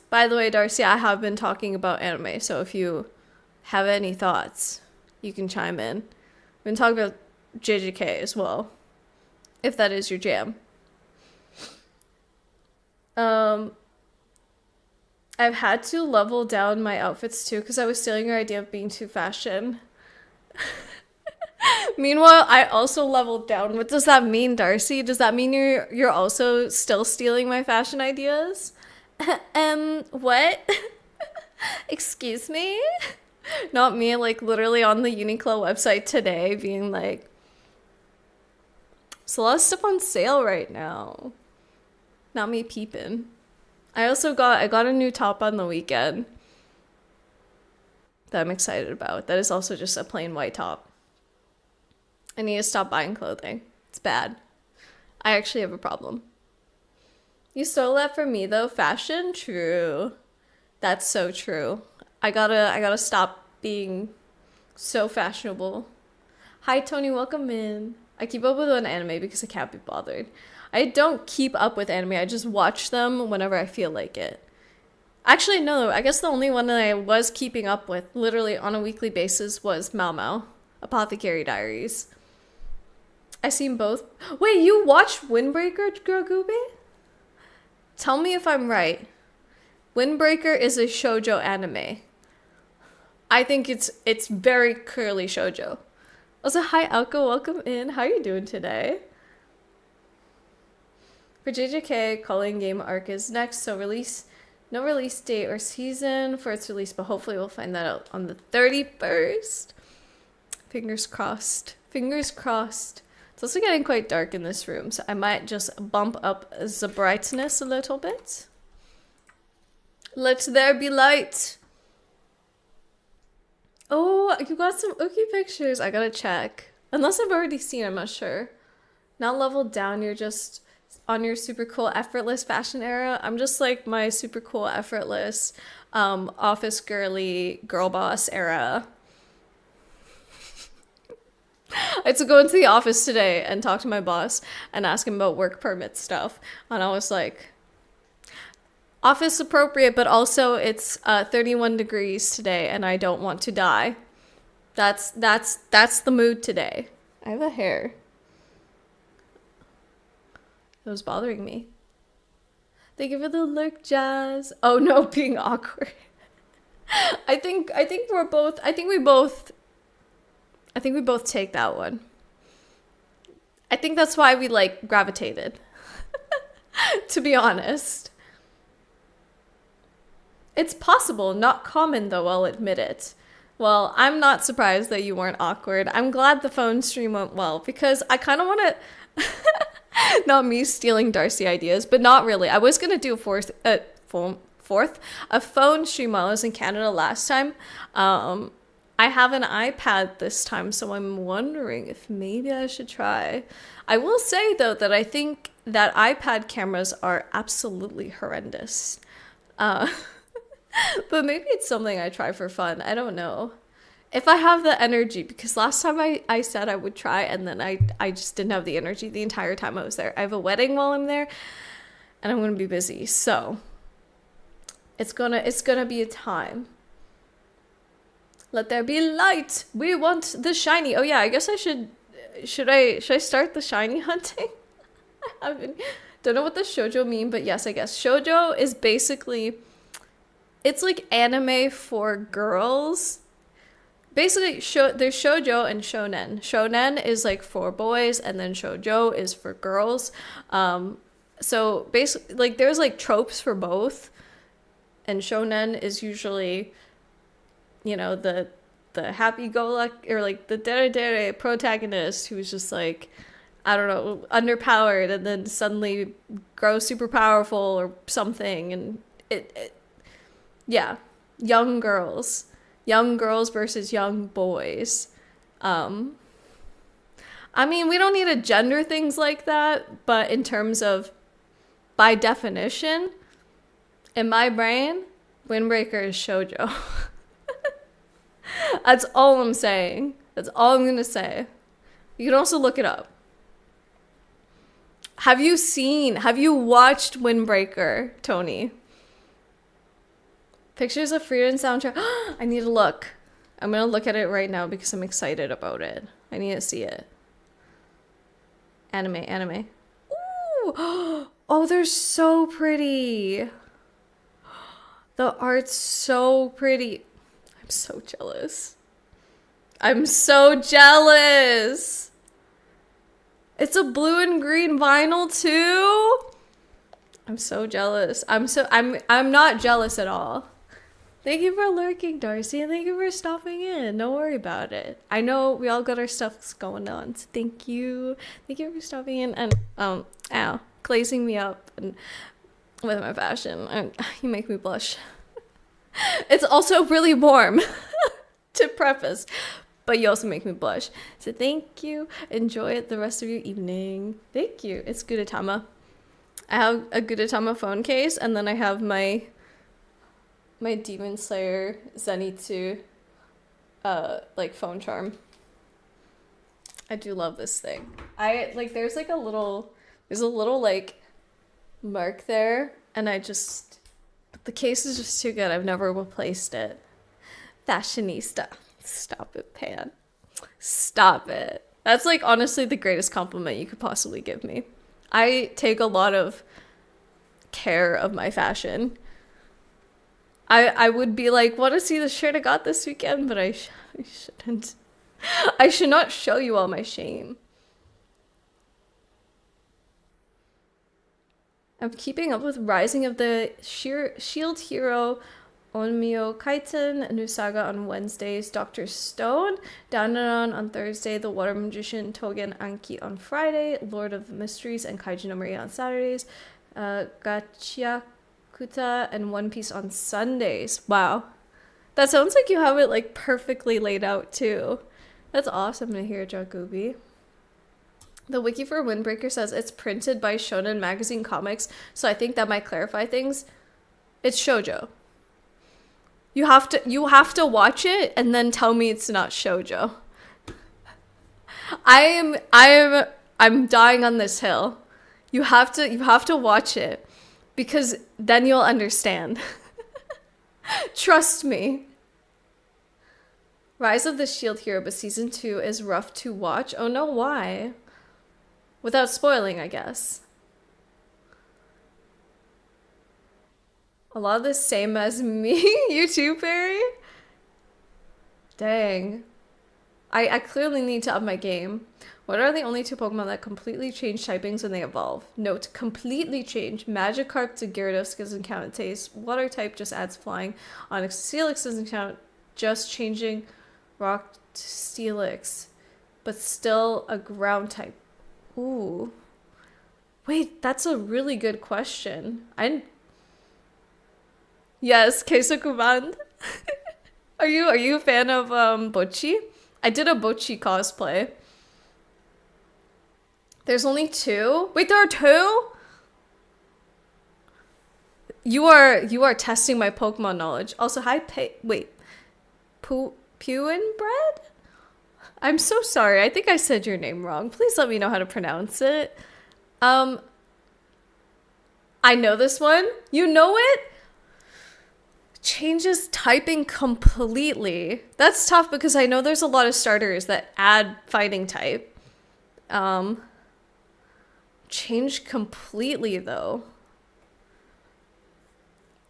By the way, Darcy, I have been talking about anime, so if you have any thoughts, you can chime in. We've been talking about JJK as well, if that is your jam. I've had to level down my outfits too because I was stealing your idea of being too fashion. Meanwhile, I also leveled down. What does that mean, Darcy? Does that mean you're also still stealing my fashion ideas? What? Excuse me? Not me, like literally on the Uniqlo website today being like, there's a lot of stuff on sale right now. Not me peeping. I got a new top on the weekend that I'm excited about. That is also just a plain white top. I need to stop buying clothing. It's bad. I actually have a problem. You stole that from me though. Fashion? True. That's so true. I gotta stop being so fashionable. Hi Tony, welcome in. I keep up with an anime because I can't be bothered. I don't keep up with anime. I just watch them whenever I feel like it. Actually, no. I guess the only one that I was keeping up with, literally on a weekly basis, was Mau Mau, Apothecary Diaries. I seen both. Wait, you watched Windbreaker, Gragube? Tell me if I'm right. Windbreaker is a shoujo anime. I think it's very clearly shoujo. Also, hi Alko, welcome in. How are you doing today? For JJK, calling game arc is next, so no release date or season for its release, but hopefully we'll find that out on the 31st. Fingers crossed. Fingers crossed. It's also getting quite dark in this room, so I might just bump up the brightness a little bit. Let there be light. Oh, you got some Ookie pictures. I gotta check. Unless I've already seen, I'm not sure. Not leveled down, you're just on your super cool effortless fashion era. I'm just like my super cool effortless office girly girl boss era. I had to go into the office today and talk to my boss and ask him about work permit stuff, and I was like, office appropriate, but also it's 31 degrees today and I don't want to die. That's the mood today. I have a hair. It was bothering me. Thank you for the lurk, Jazz. Oh no, being awkward. I think we both take that one. I think that's why we like gravitated. To be honest. It's possible, not common though, I'll admit it. Well, I'm not surprised that you weren't awkward. I'm glad the phone stream went well because I kind of want to not me stealing Darcy ideas, but not really. I was going to do a phone stream while I was in Canada last time. I have an iPad this time, so I'm wondering if maybe I should try. I will say, though, that I think that iPad cameras are absolutely horrendous. But maybe it's something I try for fun. I don't know. If I have the energy, because last time I said I would try, and then I just didn't have the energy the entire time I was there. I have a wedding while I'm there, and I'm going to be busy. So it's gonna be a time. Let there be light. We want the shiny. Oh yeah, I guess I should I start the shiny hunting? Don't know what the shoujo mean, but yes, I guess shoujo is basically, it's like anime for girls. Basically, there's shoujo and shonen. Shonen is like for boys, and then shoujo is for girls. So basically, like there's like tropes for both, and shonen is usually, you know, the the happy-go-lucky, or like the dere protagonist who's just like, I don't know, underpowered and then suddenly grows super powerful or something. And yeah, young girls, versus young boys. I mean, we don't need to gender things like that, but in terms of, by definition, in my brain, Windbreaker is shoujo. That's all I'm saying. That's all I'm gonna say. You can also look it up. Have you watched Windbreaker, Tony? Pictures of Frida and soundtrack. I need to look. I'm gonna look at it right now because I'm excited about it. I need to see it. Anime. Ooh! Oh, they're so pretty. The art's so pretty. I'm so jealous. It's a blue and green vinyl too. I'm so jealous. I'm not jealous at all. Thank you for lurking, Darcy, and thank you for stopping in. Don't worry about it. I know we all got our stuff going on, so thank you. Thank you for stopping in and glazing me up and with my fashion. And you make me blush. It's also really warm, to preface, but you also make me blush. So thank you. Enjoy the rest of your evening. Thank you. It's Gudetama. I have a Gudetama phone case, and then I have my Demon Slayer Zenitsu like phone charm. I do love this thing. There's a little like mark there, and the case is just too good. I've never replaced it. Fashionista. Stop it, Pan. Stop it. That's like honestly the greatest compliment you could possibly give me. I take a lot of care of my fashion. I would be like, want to see the shirt I got this weekend, but I shouldn't. I should not show you all my shame. I'm keeping up with Rising of the Shield Hero, Onmyo Kaiten, New Saga on Wednesdays, Dr. Stone, Dandanon on Thursday, The Water Magician, Togen Anki on Friday, Lord of the Mysteries and Kaiju no Maria on Saturdays, Gachiakuta and One Piece on Sundays. Wow. That sounds like you have it like perfectly laid out too. That's awesome to hear, Jacoby. The wiki for Windbreaker says it's printed by Shonen Magazine Comics, so I think that might clarify things. It's shoujo. You have to watch it and then tell me it's not shoujo. I'm dying on this hill. You have to watch it because then you'll understand. Trust me. Rise of the Shield Hero, but season 2 is rough to watch. Oh no, why? Without spoiling, I guess. A lot of the same as me. You too, Perry? Dang. I clearly need to up my game. What are the only two Pokemon that completely change typings when they evolve? Note, completely change. Magikarp to Gyarados doesn't count. It says water type just adds flying. Onyx to Steelix doesn't count. Just changing rock to Steelix. But still a ground type. Ooh. Wait, that's a really good question. Yes, Keisokuman. Are you a fan of Bocchi? I did a Bocchi cosplay. There's only 2? Wait, there are 2? You are testing my Pokemon knowledge. Also, hi, Puinbread? I'm so sorry. I think I said your name wrong. Please let me know how to pronounce it. I know this one. You know it? Changes typing completely. That's tough because I know there's a lot of starters that add fighting type. Change completely though.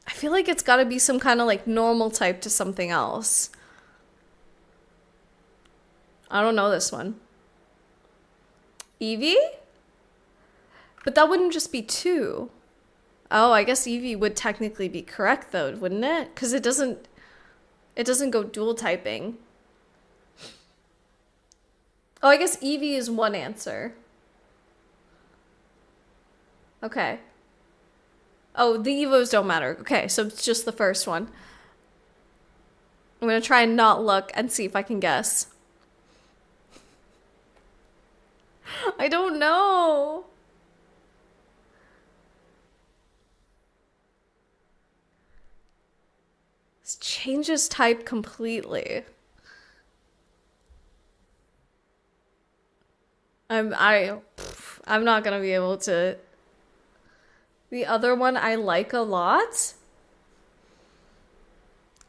I feel like it's gotta be some kind of like normal type to something else. I don't know this one. Eevee? But that wouldn't just be 2. Oh, I guess Eevee would technically be correct though, wouldn't it? Because it doesn't go dual typing. Oh, I guess Eevee is one answer. Okay. Oh, the Evos don't matter. Okay, so it's just the first one. I'm gonna try and not look and see if I can guess. I don't know. This changes type completely. I'm not gonna be able to. The other one I like a lot.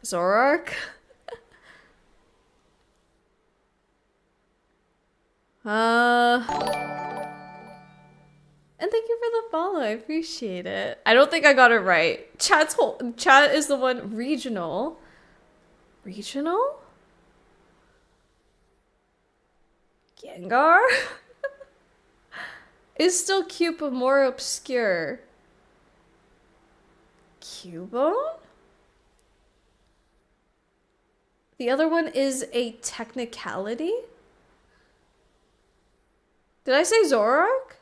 Zoroark. Uh and thank you for the follow. I appreciate it. I don't think I got it right. Chat is the one regional. Regional? Gengar? Is still cute but more obscure. Cubone? The other one is a technicality? Did I say Zoroark?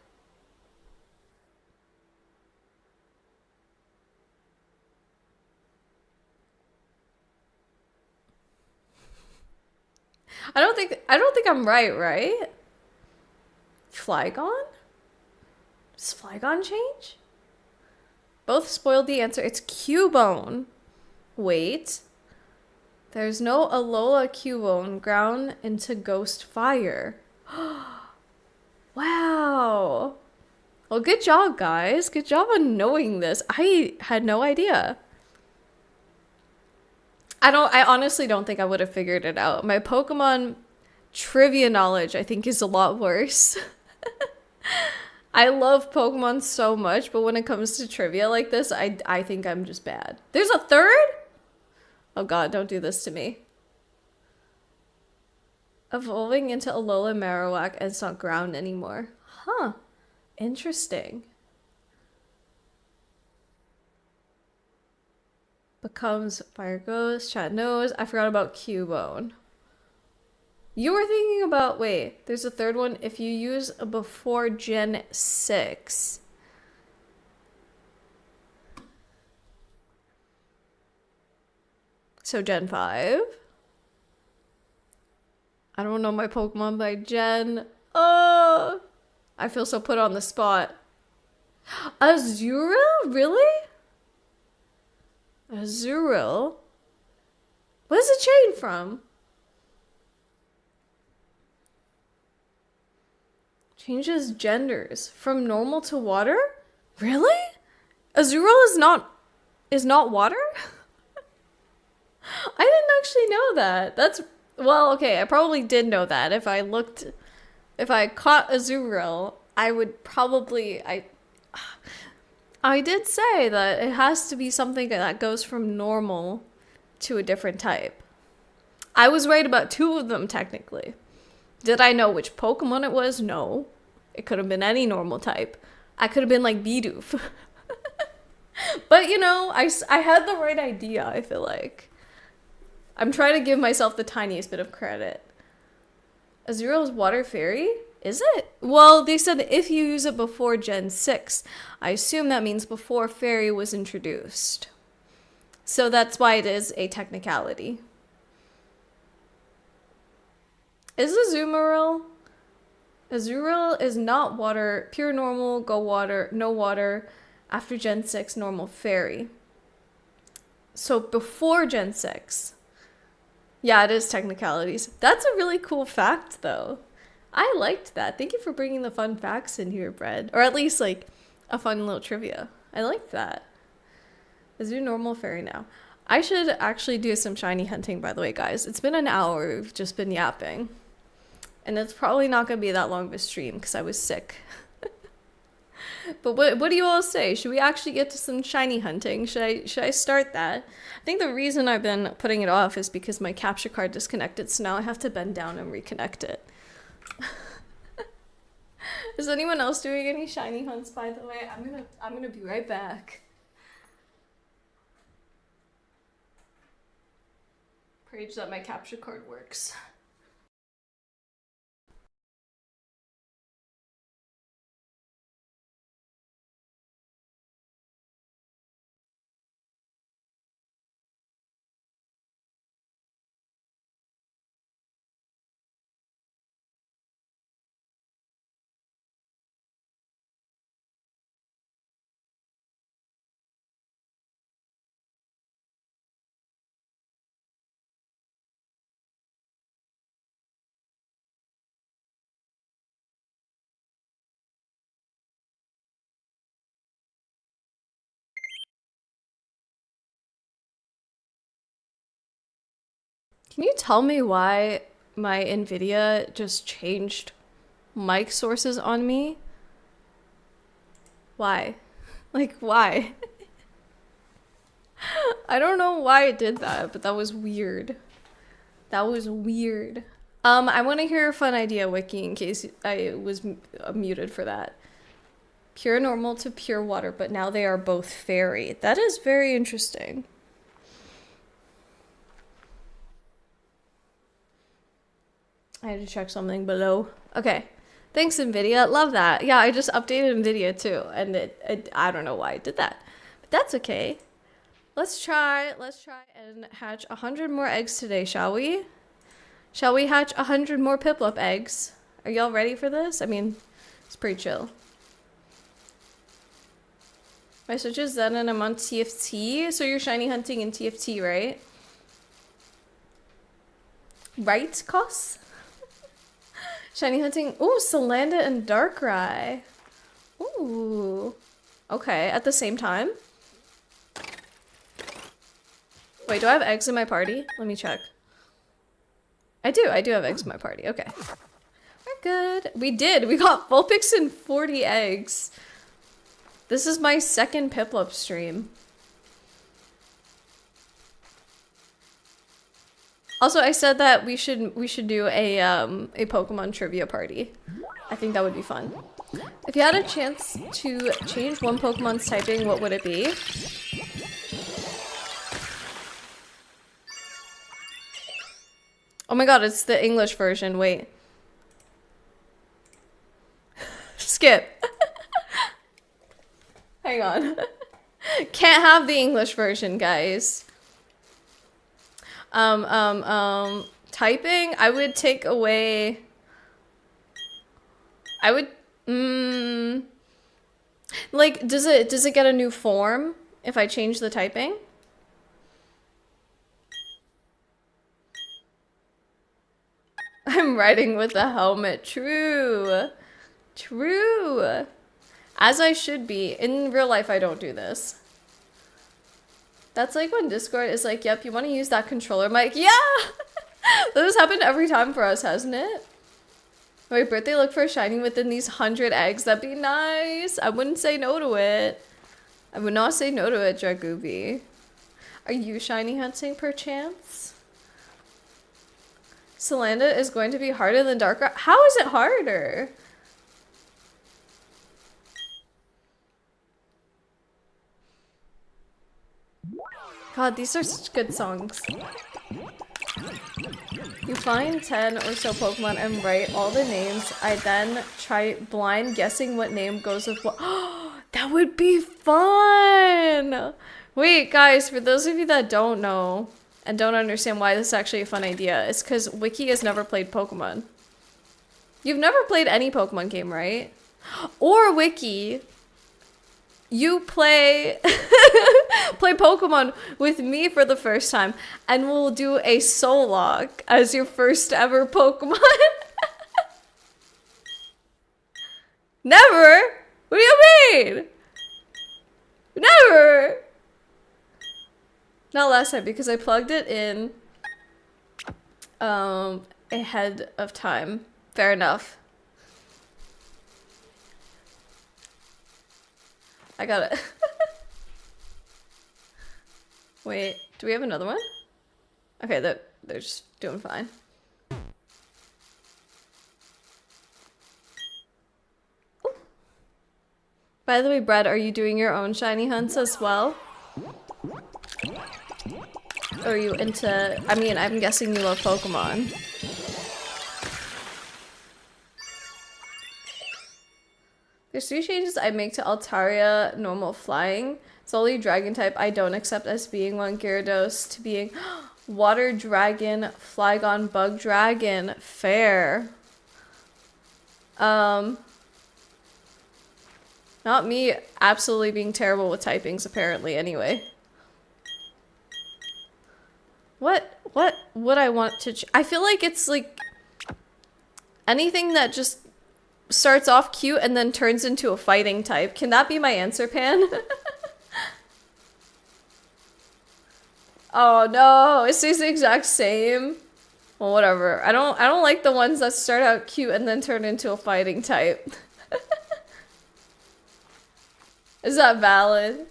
I don't think I'm right? Flygon? Does Flygon change? Both spoiled the answer. It's Cubone. Wait. There's no Alola Cubone ground into Ghost Fire. Wow. Well, good job, guys. Good job on knowing this. I had no idea. I honestly don't think I would have figured it out. My Pokemon trivia knowledge, I think, is a lot worse. I love Pokemon so much, but when it comes to trivia like this, I think I'm just bad. There's a third? Oh god, don't do this to me. Evolving into Alola Marowak and it's not ground anymore. Huh. Interesting. Becomes Fire Ghost, Chat knows. I forgot about Cubone. You were thinking about, wait, there's a third one. If you use a before Gen 6. So Gen 5. I don't know my Pokemon by Gen. Oh, I feel so put on the spot. Azura? Really? Azurill? What is it chained from? Changes genders from normal to water? Really? Azurill is not water? I didn't actually know that. That's well, okay, I probably did know that. If I caught Azurill, I would probably I did say that it has to be something that goes from normal to a different type. I was right about two of them, technically. Did I know which Pokemon it was? No. It could have been any normal type. I could have been like Bidoof. But, you know, I had the right idea, I feel like. I'm trying to give myself the tiniest bit of credit. Azurill's Water Fairy? Is it? Well, they said if you use it before Gen 6. I assume that means before Fairy was introduced. So that's why it is a technicality. Is Azumarill? Azurill is not water. Pure normal, go water, no water. After Gen 6, normal Fairy. So before Gen 6. Yeah, it is technicalities. That's a really cool fact, though. I liked that. Thank you for bringing the fun facts in here, Bread. Or at least, like, a fun little trivia. I liked that. Let's do normal fairy now. I should actually do some shiny hunting, by the way, guys. It's been an hour. We've just been yapping. And it's probably not going to be that long of a stream because I was sick. But what do you all say? Should we actually get to some shiny hunting? Should I start that? I think the reason I've been putting it off is because my capture card disconnected, so now I have to bend down and reconnect it. Is anyone else doing any shiny hunts, by the way? I'm gonna be right back. Pray that my capture card works. Can you tell me why my NVIDIA just changed mic sources on me? Why? Like, why? I don't know why it did that, but that was weird. That was weird. I want to hear a fun idea, Wiki, in case I was muted for that. Pure normal to pure water, but now they are both fairy. That is very interesting. I had to check something below. Okay. Thanks, NVIDIA. Love that. Yeah, I just updated NVIDIA too, and I don't know why it did that. But that's okay. Let's try and hatch 100 more eggs today, shall we? Shall we hatch 100 more Piplup eggs? Are y'all ready for this? I mean, it's pretty chill. My switch is Zen and I'm on TFT. So you're shiny hunting in TFT, right? Right, Cos? Shiny hunting. Ooh, Salanda and Darkrai. Ooh. Okay, at the same time. Wait, do I have eggs in my party? Let me check. I do have eggs in my party. Okay. We're good. We did. We got Vulpix and 40 eggs. This is my second Piplup stream. Also, I said that we should do a Pokemon trivia party. I think that would be fun. If you had a chance to change one Pokemon's typing, what would it be? Oh my god, it's the English version. Wait. Skip. Hang on. Can't have the English version, guys. Typing, I would take away... I would... like, does it get a new form if I change the typing? I'm riding with a helmet. True. True. As I should be. In real life, I don't do this. That's like when Discord is like, yep, you want to use that controller mic? Yeah! That has happened every time for us, hasn't it? My birthday, look for a shiny within these 100 eggs. That'd be nice. I wouldn't say no to it. I would not say no to it, Dragoobie. Are you shiny hunting perchance? Salanda is going to be harder than Darkrai. How is it harder? God, these are such good songs. You find 10 or so Pokemon and write all the names. I then try blind guessing what name goes with what. That would be fun! Wait, guys, for those of you that don't know and don't understand why this is actually a fun idea, it's because Wiki has never played Pokemon. You've never played any Pokemon game, right? Or Wiki, you play play Pokemon with me for the first time, and we'll do a Solok as your first ever Pokemon. Never? What do you mean? Never. Not last time because I plugged it in ahead of time. Fair enough. I got it. Wait, do we have another one? Okay, they're just doing fine. Ooh. By the way, Brad, are you doing your own shiny hunts as well? Or are you into... I mean, I'm guessing you love Pokemon. There's 3 changes I make to Altaria normal flying. Solely dragon type I don't accept as being one. Gyarados to being water dragon, Flygon bug dragon. Fair. Not me absolutely being terrible with typings apparently anyway. What would I want to I feel like it's like anything that just starts off cute and then turns into a fighting type. Can that be my answer, Pan? Oh no, it stays the exact same. Well, whatever. I don't like the ones that start out cute and then turn into a fighting type. Is that valid?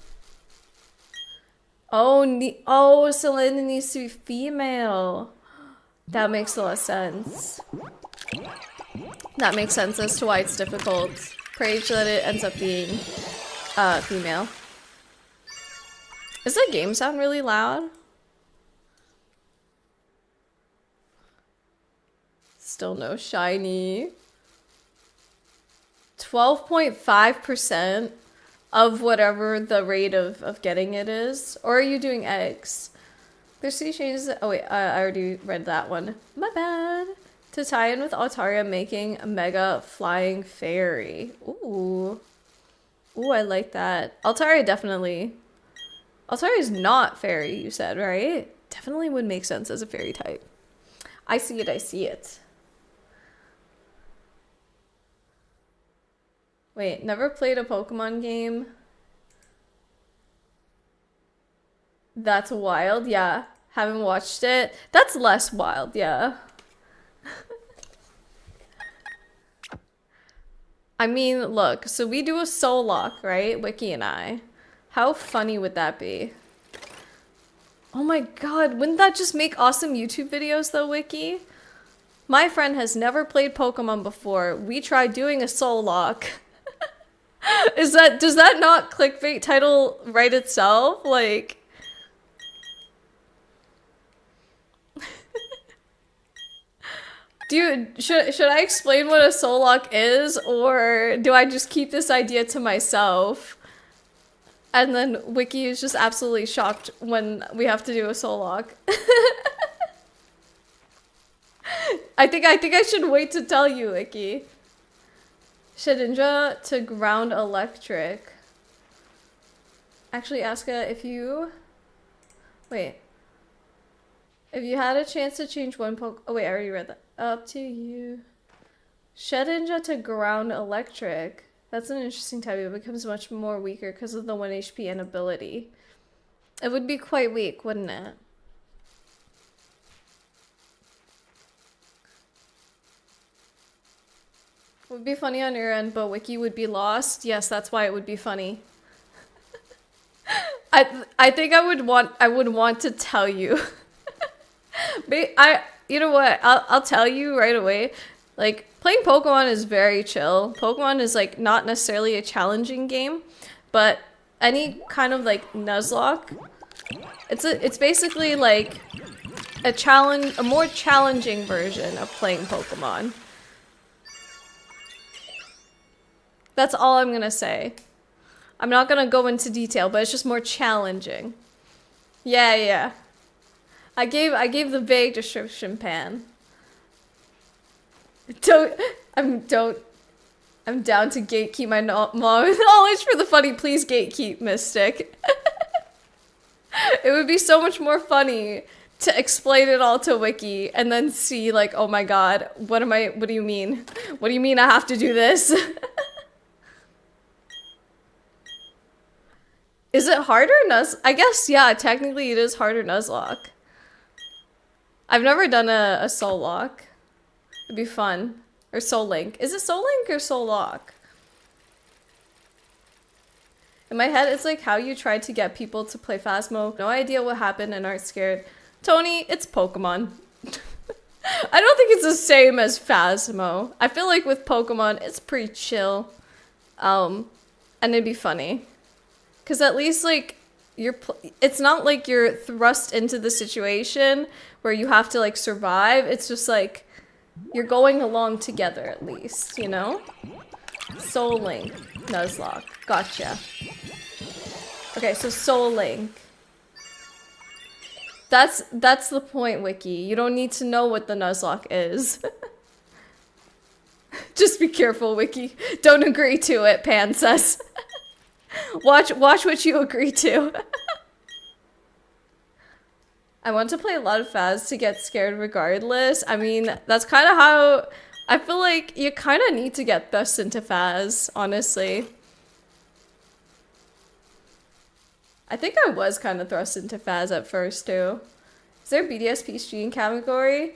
Oh, oh, Selena needs to be female. That makes a lot of sense. That makes sense as to why it's difficult. Pray that it ends up being female. Does the game sound really loud? Still no shiny. 12.5% of whatever the rate of getting it is. Or are you doing eggs? There's sea changes. Oh wait, I already read that one. My bad. To tie in with Altaria making a mega flying fairy. Ooh. Ooh, I like that. Altaria definitely. Altaria is not fairy, you said, right? Definitely would make sense as a fairy type. I see it, I see it. Wait, never played a Pokemon game? That's wild, yeah. Haven't watched it. That's less wild, yeah. I mean, look, so we do a soul lock, right? Wiki and I. How funny would that be? Oh my god, wouldn't that just make awesome YouTube videos though, Wiki? My friend has never played Pokemon before. We tried doing a soul lock. Does that not clickbait title write itself? Like... Dude, should I explain what a soul lock is, or do I just keep this idea to myself? And then Wiki is just absolutely shocked when we have to do a soul lock. I think I should wait to tell you, Wiki. Shedinja to ground electric. Actually, Asuka, if you... Wait. If you had a chance to change one Oh wait, I already read that. Up to you. Shedinja to ground electric. That's an interesting type. It becomes much more weaker because of the 1 HP and ability. It would be quite weak, wouldn't it? Would be funny on your end, but Wiki would be lost. Yes, that's why it would be funny. I think I would want to tell you. You know what? I'll tell you right away. Like, playing Pokemon is very chill. Pokemon is like not necessarily a challenging game, but any kind of like Nuzlocke, it's basically like a more challenging version of playing Pokemon. That's all I'm gonna say. I'm not gonna go into detail, but it's just more challenging. Yeah. I gave the vague description, Pan. I'm down to gatekeep my knowledge for the funny. Please gatekeep, Mystic. It would be so much more funny to explain it all to Wiki and then see like, oh my god, what do you mean? What do you mean I have to do this? Is it harder I guess, yeah, technically it is harder Nuzlocke. I've never done a Soul Lock. It'd be fun. Or Soul Link. Is it Soul Link or Soul Lock? In my head, it's like how you tried to get people to play Phasmo. No idea what happened and aren't scared. Tony, it's Pokemon. I don't think it's the same as Phasmo. I feel like with Pokemon, it's pretty chill. And it'd be funny. Because at least, like, it's not like you're thrust into the situation where you have to, like, survive. It's just, like, you're going along together, at least, you know? Soul Link. Nuzlocke. Gotcha. Okay, so Soul Link. That's the point, Wiki. You don't need to know what the Nuzlocke is. Just be careful, Wiki. Don't agree to it, Pan says. Watch what you agree to. I want to play a lot of Phas to get scared regardless. I mean, that's kind of how... I feel like you kind of need to get thrust into Phas, honestly. I think I was kind of thrust into Faz at first too. Is there a BDSP stream category?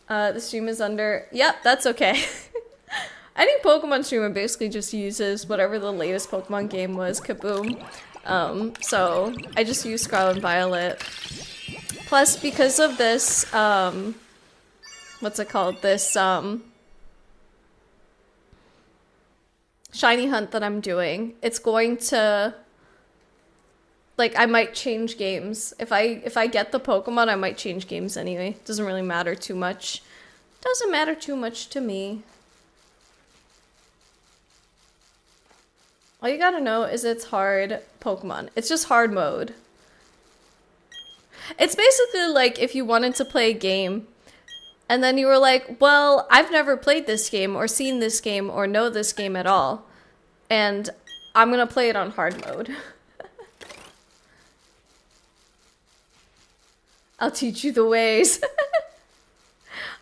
The stream is under... Yep, that's okay. Any Pokemon streamer basically just uses whatever the latest Pokemon game was, Kaboom. So I just use Scarlet and Violet. Plus, because of this, what's it called? This, shiny hunt that I'm doing, it's going to... Like, I might change games. If I get the Pokemon, I might change games anyway. Doesn't really matter too much. Doesn't matter too much to me. All you gotta know is it's hard Pokemon. It's just hard mode. It's basically like if you wanted to play a game and then you were like, well, I've never played this game or seen this game or know this game at all. And I'm gonna play it on hard mode. I'll teach you the ways.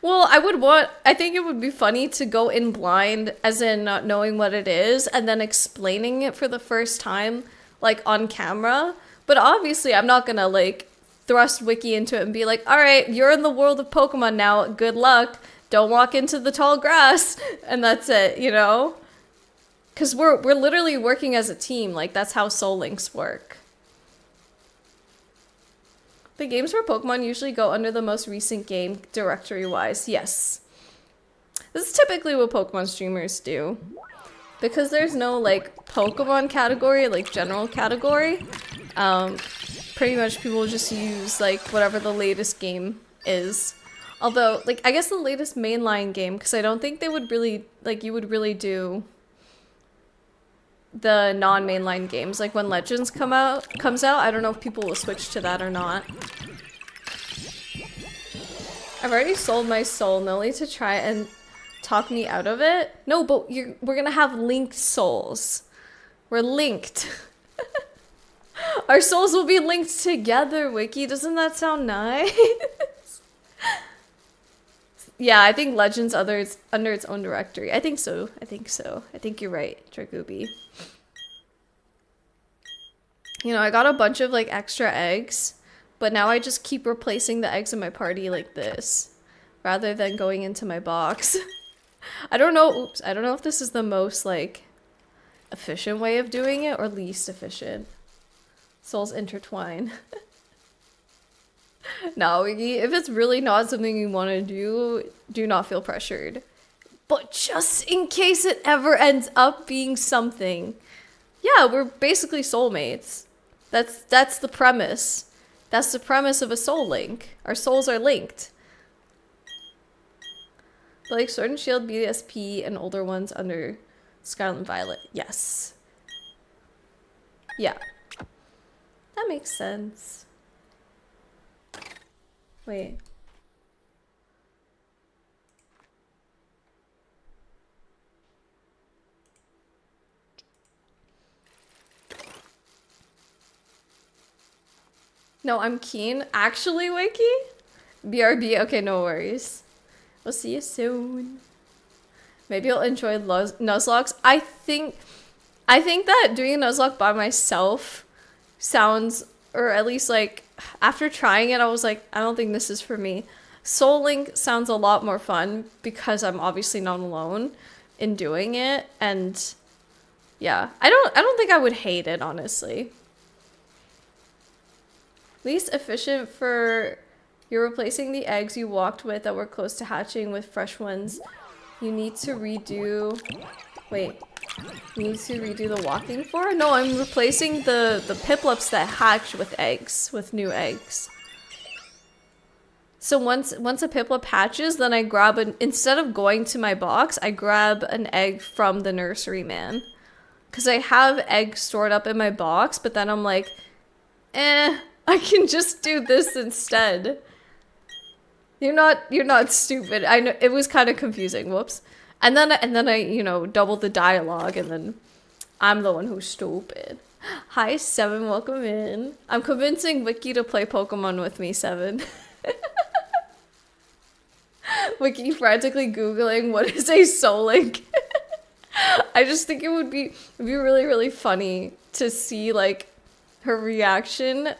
Well, I think it would be funny to go in blind, as in not knowing what it is, and then explaining it for the first time, like, on camera. But obviously, I'm not gonna, like, thrust Wiki into it and be like, alright, you're in the world of Pokemon now, good luck, don't walk into the tall grass, and that's it, you know? Because we're literally working as a team, like, that's how Soul Links work. The games for Pokemon usually go under the most recent game, directory-wise. Yes. This is typically what Pokemon streamers do. Because there's no, like, Pokemon category, like, general category, pretty much people just use, like, whatever the latest game is. Although, like, I guess the latest mainline game, because I don't think they would really, like, you would really do the non-mainline games. Like when Legends comes out, I don't know if people will switch to that or not. I've already sold my soul, Noli, to try and talk me out of it. No, but we're gonna have linked souls. We're linked. Our souls will be linked together, Wiki. Doesn't that sound nice? Yeah, I think Legends under its own directory. I think so. I think you're right, Dragoobie. You know, I got a bunch of, like, extra eggs, but now I just keep replacing the eggs in my party like this, rather than going into my box. I don't know if this is the most, like, efficient way of doing it, or least efficient. Souls intertwine. No, if it's really not something you want to do not feel pressured. But just in case it ever ends up being something. Yeah, we're basically soulmates. That's the premise. That's the premise of a soul link. Our souls are linked. But like Sword and Shield, BDSP, and older ones under Scarlet and Violet. Yes. Yeah. That makes sense. Wait. No, I'm keen. Actually, Wiki? BRB, okay, no worries. We'll see you soon. Maybe you'll enjoy Nuzlocke. I think that doing a Nuzlocke by myself sounds, or at least like, after trying it, I was like, I don't think this is for me. Soul Link sounds a lot more fun because I'm obviously not alone in doing it, and yeah, I don't think I would hate it, honestly. Least efficient for you're replacing the eggs you walked with that were close to hatching with fresh ones. You need to redo. Wait. You need to redo the walking for? No, I'm replacing the Piplups that hatch with eggs, with new eggs. So once a Piplup hatches, then I grab instead of going to my box, I grab an egg from the nursery man. Cause I have eggs stored up in my box, but then I'm like, I can just do this instead. You're not stupid. I know it was kind of confusing. Whoops. And then I, you know, doubled the dialogue, and then I'm the one who's stupid. Hi, Seven. Welcome in. I'm convincing Wiki to play Pokemon with me, Seven. Wiki frantically Googling what is a Soul Link. I just think it would be really, really funny to see, like, her reaction.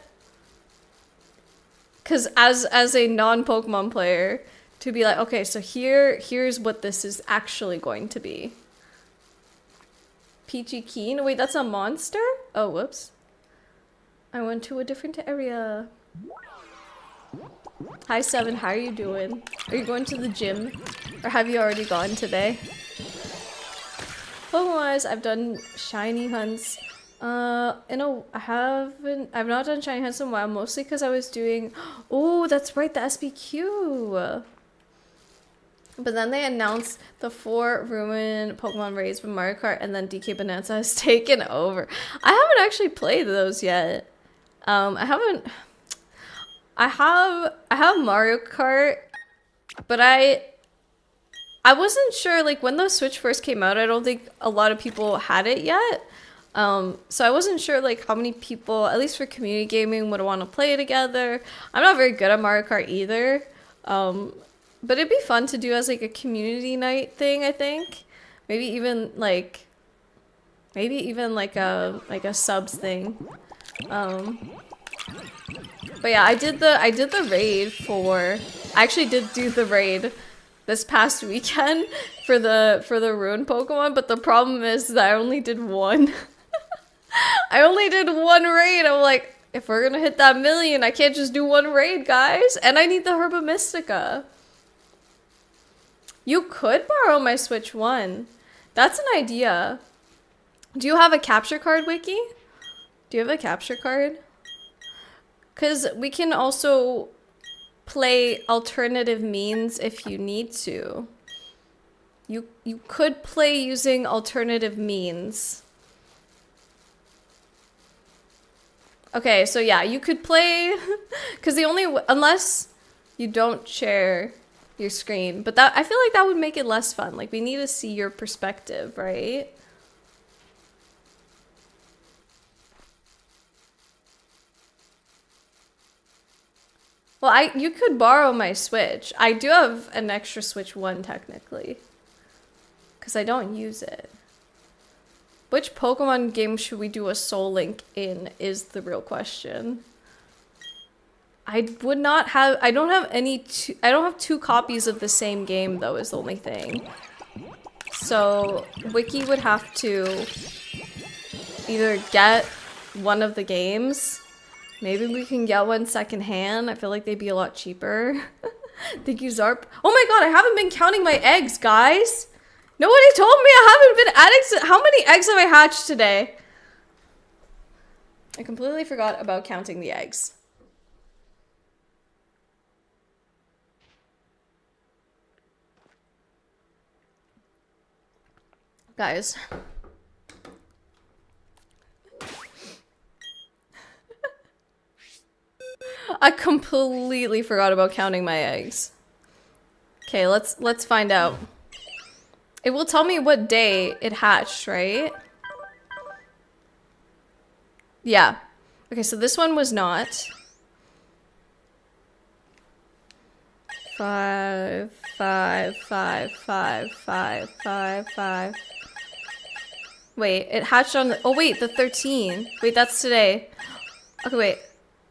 Because as a non-Pokemon player, to be like, okay, so here's what this is actually going to be. Peachy Keen? Wait, that's a monster? Oh, whoops. I went to a different area. Hi, Seven. How are you doing? Are you going to the gym? Or have you already gone today? Pokemon-wise, I've done shiny hunts. I've not done shiny hunts in a while, mostly because I was doing, oh, that's right, the SBQ. But then they announced the 4 Ruin Pokemon raids from Mario Kart, and then DK Bonanza has taken over. I haven't actually played those yet. I have Mario Kart, but I wasn't sure, like, when the Switch first came out, I don't think a lot of people had it yet. So I wasn't sure, like, how many people, at least for community gaming, would want to play together. I'm not very good at Mario Kart either. But it'd be fun to do as, like, a community night thing, I think. Maybe even like a subs thing. But yeah, I did the raid for, I actually did do the raid this past weekend for the Ruin Pokemon, but the problem is that I only did one. I only did one raid. I'm like, if we're gonna hit that 1,000,000, I can't just do one raid, guys. And I need the Herba Mystica. You could borrow my Switch 1. That's an idea. Do you have a capture card, Wiki? Do you have a capture card? Because we can also play alternative means if you need to. You could play using alternative means. Okay, so yeah, you could play, because unless you don't share your screen, but that, I feel like that would make it less fun. Like, we need to see your perspective, right? Well, you could borrow my Switch. I do have an extra Switch 1 technically, because I don't use it. Which Pokemon game should we do a Soul Link in is the real question. I don't have 2 copies of the same game though, is the only thing. So Wiki would have to either get one of the games. Maybe we can get one secondhand. I feel like they'd be a lot cheaper. Thank you, Zarp. Oh my god, I haven't been counting my eggs, guys. Nobody told me I haven't been adding. How many eggs have I hatched today? I completely forgot about counting the eggs. Guys. I completely forgot about counting my eggs. Okay, let's find out. It will tell me what day it hatched, right? Yeah. Okay, so this one was not. 5, 5, 5, 5, 5, 5, 5. Wait, it hatched on the, oh wait, the 13. Wait, that's today. Okay, wait.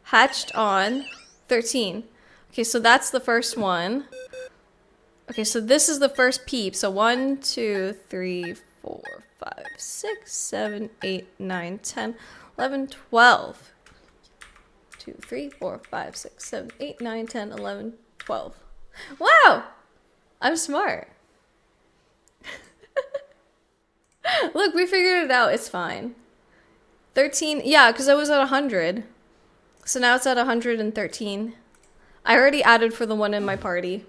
Hatched on 13. Okay, so that's the first one. Okay, so this is the first peep. So 1, 2, 3, 4, 5, 6, 7, 8, 9, 10, 11, 12. 2, 3, 4, 5, 6, 7, 8, 9, 10, 11, 12. Wow! I'm smart. Look, we figured it out. It's fine. 13. Yeah, because I was at 100. So now it's at 113. I already added for the one in my party.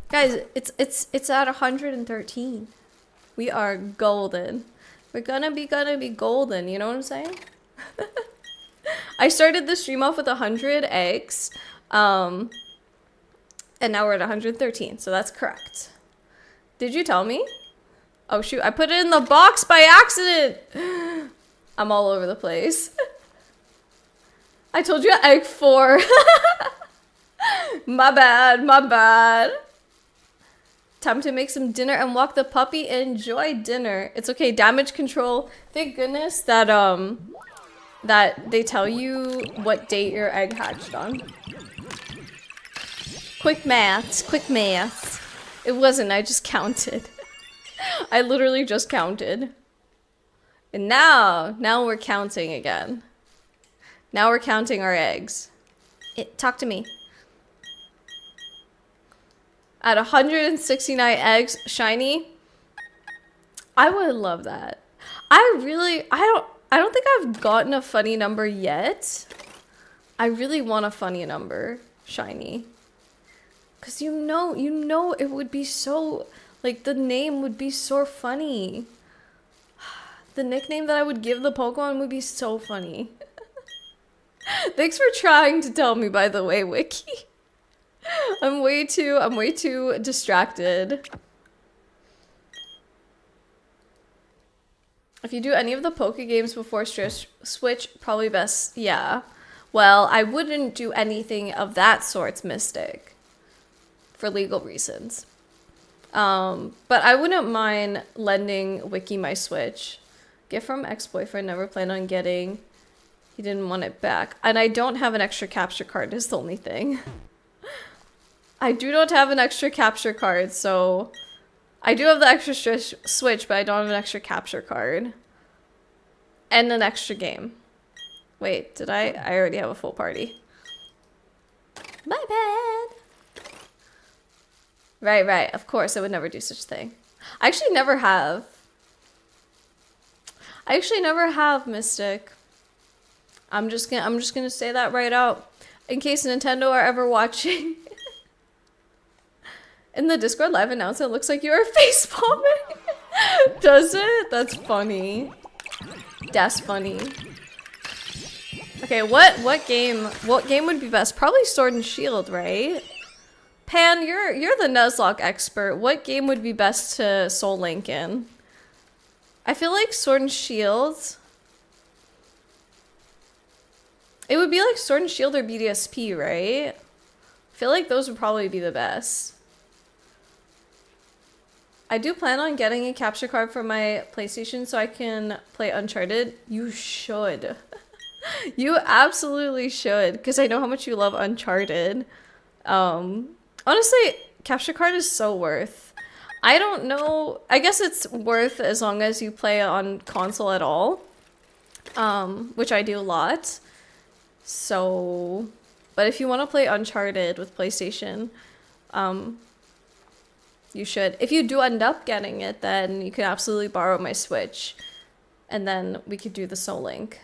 Guys, it's at 113. We are golden. We're gonna be golden, you know what I'm saying? I started the stream off with 100 eggs. And now we're at 113, so that's correct. Did you tell me? Oh shoot, I put it in the box by accident! I'm all over the place. I told you egg 4. My bad, my bad. Time to make some dinner and walk the puppy. Enjoy dinner. It's okay, damage control. Thank goodness that that they tell you what date your egg hatched on. Quick maths, quick maths. It wasn't, I just counted. I literally just counted. And now we're counting again. Now we're counting our eggs. Talk to me. At 169 eggs, shiny. I would love that. I don't think I've gotten a funny number yet. I really want a funny number, shiny. Cause you know it would be so, like, the name would be so funny. The nickname that I would give the Pokemon would be so funny. Thanks for trying to tell me, by the way, Wiki. I'm way too distracted. If you do any of the Poke games before Switch, probably best, yeah. Well, I wouldn't do anything of that sort, Mystic. For legal reasons. But I wouldn't mind lending Wiki my Switch. Gift from ex-boyfriend, never planned on getting. He didn't want it back. And I don't have an extra capture card, is the only thing. I do not have an extra capture card, so... I do have the extra Switch, but I don't have an extra capture card. And an extra game. Wait, did I? I already have a full party. My bad! Right, of course, I would never do such a thing. I actually never have. Mystic. I'm just gonna say that right out. In case Nintendo are ever watching. In the Discord live announcement, it looks like you are face palming. Does it? That's funny. That's funny. Okay, what game would be best? Probably Sword and Shield, right? Pan, you're the Nuzlocke expert. What game would be best to Soul Link in? I feel like Sword and Shield. It would be like Sword and Shield or BDSP, right? I feel like those would probably be the best. I do plan on getting a capture card for my PlayStation so I can play Uncharted. You should. You absolutely should, because I know how much you love Uncharted. Honestly, capture card is so worth. I don't know. I guess it's worth as long as you play on console at all. Which I do a lot. So, but if you want to play Uncharted with PlayStation, you should. If you do end up getting it, then you can absolutely borrow my Switch. And then we could do the Soul Link.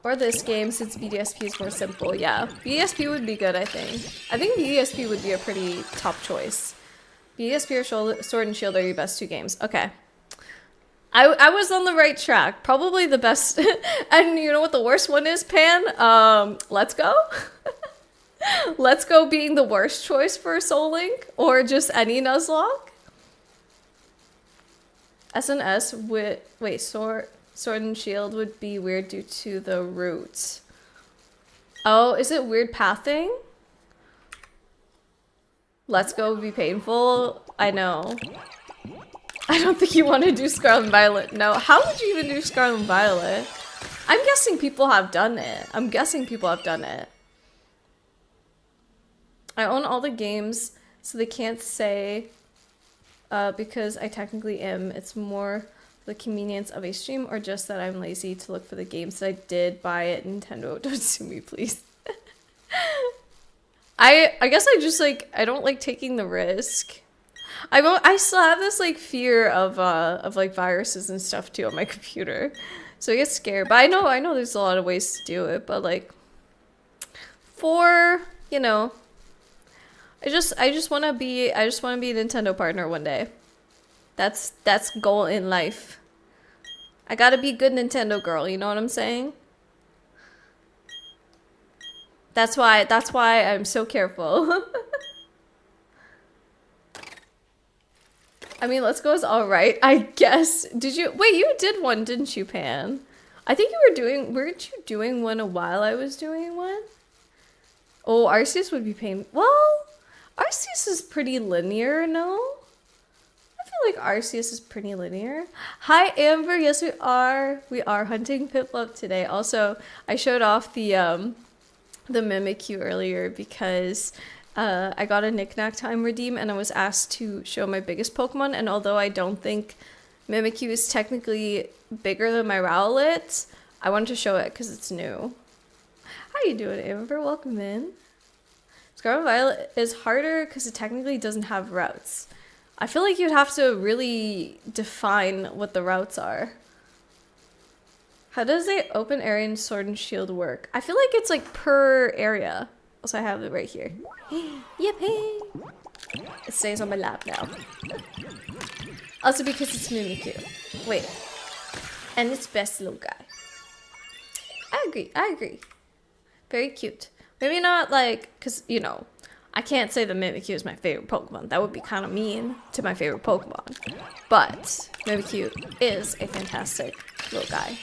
Or this game, since BDSP is more simple. Yeah, BDSP would be good, I think. I think BDSP would be a pretty top choice. BDSP or Sword and Shield are your best two games. Okay. I was on the right track. Probably the best. And you know what the worst one is, Pan? Let's Go? Let's Go being the worst choice for Soul Link? Or just any Nuzlocke? SNS with... Wait, Sword and Shield would be weird due to the roots. Oh, is it weird pathing? Let's Go would be painful. I know. I don't think you want to do Scarlet and Violet. No, how would you even do Scarlet and Violet? I'm guessing people have done it. I own all the games, so they can't say because I technically am. It's more the convenience of a stream or just that I'm lazy to look for the games that I did buy at Nintendo. Don't sue me, please. I guess I just I don't like taking the risk. I still have this fear of viruses and stuff too on my computer. So I get scared. But I know there's a lot of ways to do it, but for, you know, I just want to be a Nintendo partner one day. That's goal in life. I got to be a good Nintendo girl, you know what I'm saying? That's why I'm so careful. I mean, Let's Go is alright, I guess. Wait, you did one, didn't you, Pan? I think weren't you doing one while I was doing one? Oh, Arceus would be pain. Well, Arceus is pretty linear, no? I feel feel like Arceus is pretty linear. Hi, Amber. Yes, we are. We are hunting Piplup today. Also, I showed off the Mimikyu earlier because I got a Knick-Knack Time redeem and I was asked to show my biggest Pokemon. And although I don't think Mimikyu is technically bigger than my Rowlet, I wanted to show it because it's new. How you doing, Amber? Welcome in. Scarlet Violet is harder because it technically doesn't have routes. I feel like you'd have to really define what the routes are. How does the open area in Sword and Shield work? I feel like it's like per area. Also, I have it right here. Yippee! It stays on my lap now. Also because it's Mimikyu. Wait. And it's best little guy. I agree. I agree. Very cute. Maybe not like, because, you know, I can't say that Mimikyu is my favorite Pokemon. That would be kind of mean to my favorite Pokemon. But Mimikyu is a fantastic little guy.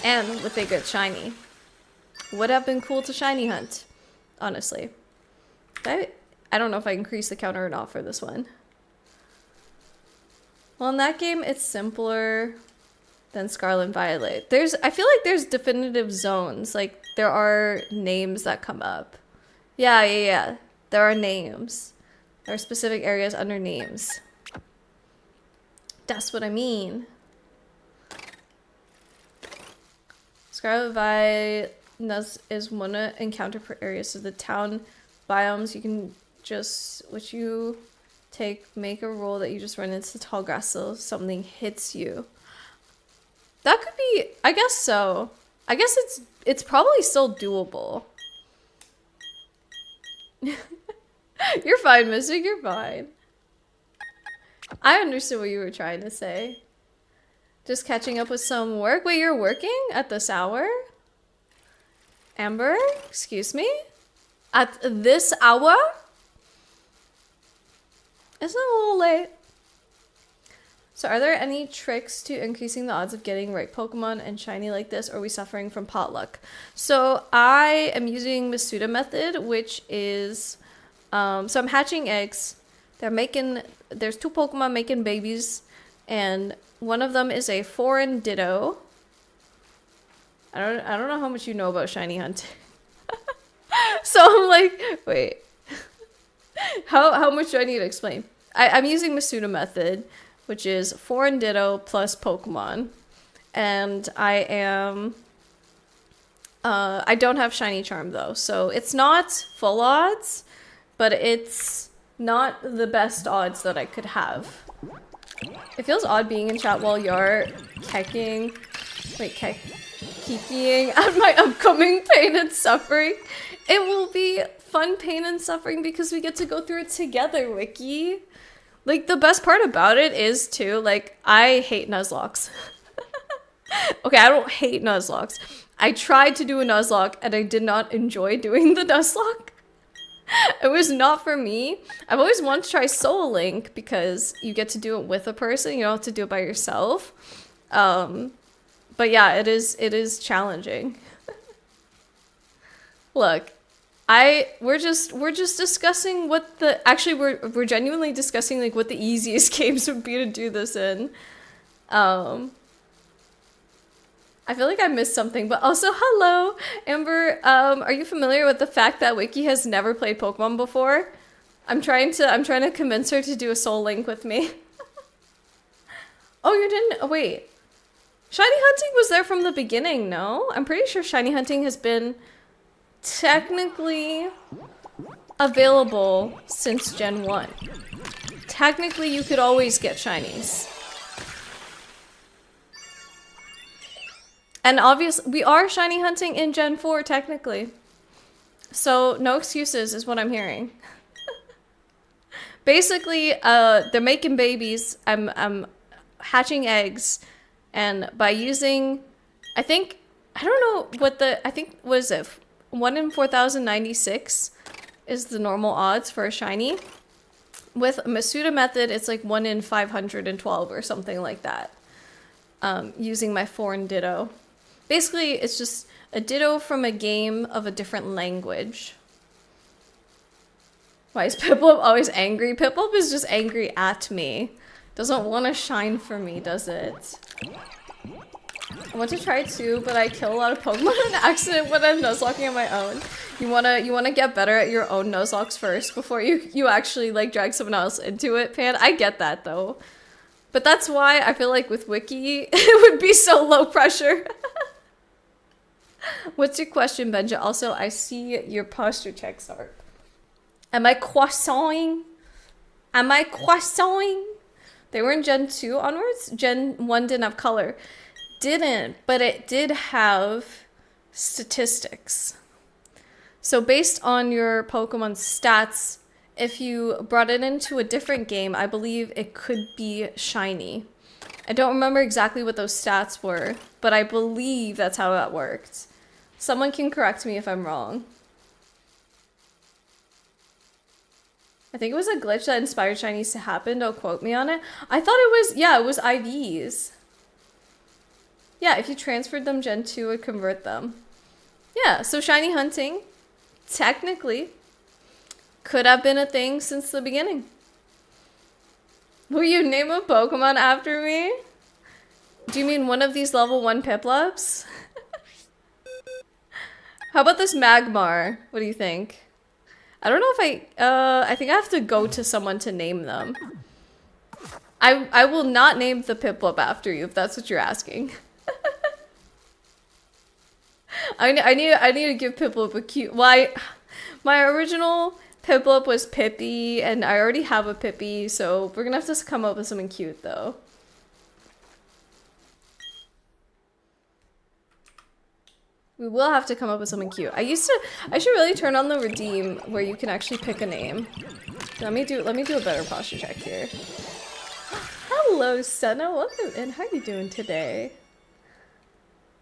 And with a good shiny. Would have been cool to shiny hunt, honestly. I don't know if I increase the counter or not for this one. Well, in that game, it's simpler than Scarlet and Violet. I feel like there's definitive zones. Like, there are names that come up. Yeah. There are names. There are specific areas under names. That's what I mean. Scarlet Violet is one encounter per area. So the town biomes, you can just, what you make a roll that you just run into the tall grass till something hits you. That could be, I guess so. I guess it's probably still doable. You're fine, Mystic, you're fine. I understood what you were trying to say. Just catching up with some work. Wait, you're working at this hour? Amber, excuse me? At this hour? Isn't it a little late? So are there any tricks to increasing the odds of getting right Pokemon and shiny like this, or are we suffering from potluck? So I am using Masuda method, which is, so I'm hatching eggs. There's 2 Pokemon making babies, and one of them is a foreign Ditto. I don't know how much you know about shiny hunting. So I'm like, wait. How much do I need to explain? I'm using Masuda method, which is foreign Ditto plus Pokemon. And I don't have shiny charm though. So it's not full odds, but it's not the best odds that I could have. It feels odd being in chat while you're kikiing at my upcoming pain and suffering. It will be fun pain and suffering because we get to go through it together, Wiki. Like, the best part about it is, too, like, I hate Nuzlocks. Okay, I don't hate Nuzlocks. I tried to do a Nuzlocke, and I did not enjoy doing the Nuzlocke. It was not for me. I've always wanted to try Soul Link, because you get to do it with a person. You don't have to do it by yourself. But yeah, it is challenging. Look. We're just discussing what we're genuinely discussing like what the easiest games would be to do this in. I feel like I missed something, but also hello, Amber. Are you familiar with the fact that Wiki has never played Pokemon before? I'm trying to convince her to do a Soul Link with me. Oh, you didn't? Oh, wait. Shiny hunting was there from the beginning, no? I'm pretty sure shiny hunting has been technically available since Gen 1. Technically, you could always get shinies. And obviously, we are shiny hunting in Gen 4, technically. So, no excuses is what I'm hearing. Basically, they're making babies. I'm hatching eggs. And by using, I think, was it? 1 in 4,096 is the normal odds for a shiny. With Masuda method, it's like 1 in 512 or something like that. Using my foreign Ditto. Basically, it's just a Ditto from a game of a different language. Why is Piplup always angry? Piplup is just angry at me. Doesn't want to shine for me, does it? I want to try too, but I kill a lot of Pokemon on accident when I'm nuzlocking on my own. You wanna get better at your own nuzlocks first before you actually like drag someone else into it, Pan. I get that though. But that's why I feel like with Wiki, it would be so low pressure. What's your question, Benja? Also, I see your posture checks are. Am I croissanting? Am I croissanting? They were in Gen 2 onwards. Gen 1 didn't have color. Didn't, but it did have statistics. So based on your Pokemon stats, if you brought it into a different game, I believe it could be shiny. I don't remember exactly what those stats were, but I believe that's how that worked. Someone can correct me if I'm wrong. I think it was a glitch that inspired shinies to happen. Don't quote me on it. I thought it was, yeah, it was IVs. Yeah, if you transferred them, Gen 2 would convert them. Yeah, so shiny hunting, technically, could have been a thing since the beginning. Will you name a Pokemon after me? Do you mean one of these level 1 Piplups? How about this Magmar? What do you think? I don't know if I think I have to go to someone to name them. I will not name the Piplup after you if that's what you're asking. I need to give Piplup a cute. Why? My original Piplup was Pippi, and I already have a Pippi, so we're gonna have to come up with something cute though. We will have to come up with something cute. I should really turn on the redeem where you can actually pick a name. Let me do a better posture check here. Hello, Senna. Welcome in. How are you doing today?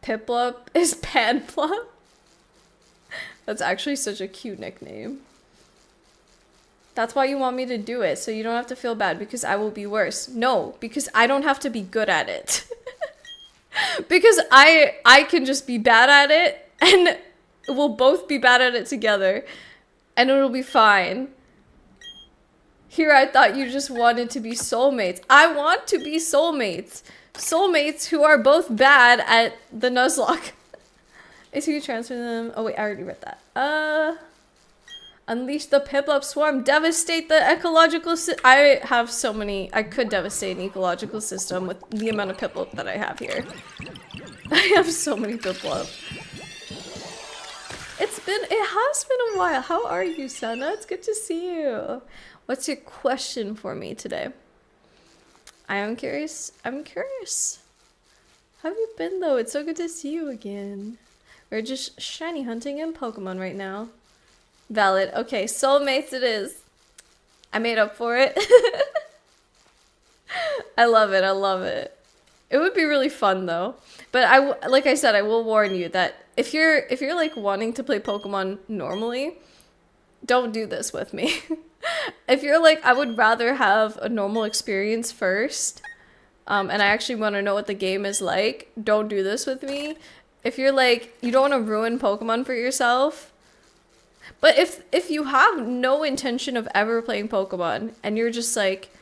Piplup is Panplup. That's actually such a cute nickname. That's why you want me to do it, so you don't have to feel bad because I will be worse. No, because I don't have to be good at it. Because I can just be bad at it, and we'll both be bad at it together, and it'll be fine. Here I thought you just wanted to be soulmates. I want to be soulmates. Soulmates who are both bad at the Nuzlocke. Is you transfer them? Oh wait, I already read that. Unleash the Piplup swarm. Devastate the ecological I have so many. I could devastate an ecological system with the amount of Piplup that I have here. I have so many Piplup. It has been a while. How are you, Senna? It's good to see you. What's your question for me today? I am curious. I'm curious. How have you been though? It's so good to see you again. We're just shiny hunting in Pokemon right now. Valid. Okay, soulmates it is. I made up for it. I love it. I love it. It would be really fun though. But like I said, I will warn you that if you're like wanting to play Pokemon normally, don't do this with me. If you're like, I would rather have a normal experience first, and I actually want to know what the game is like, don't do this with me. If you're like, you don't want to ruin Pokemon for yourself, but if you have no intention of ever playing Pokemon and you're just like,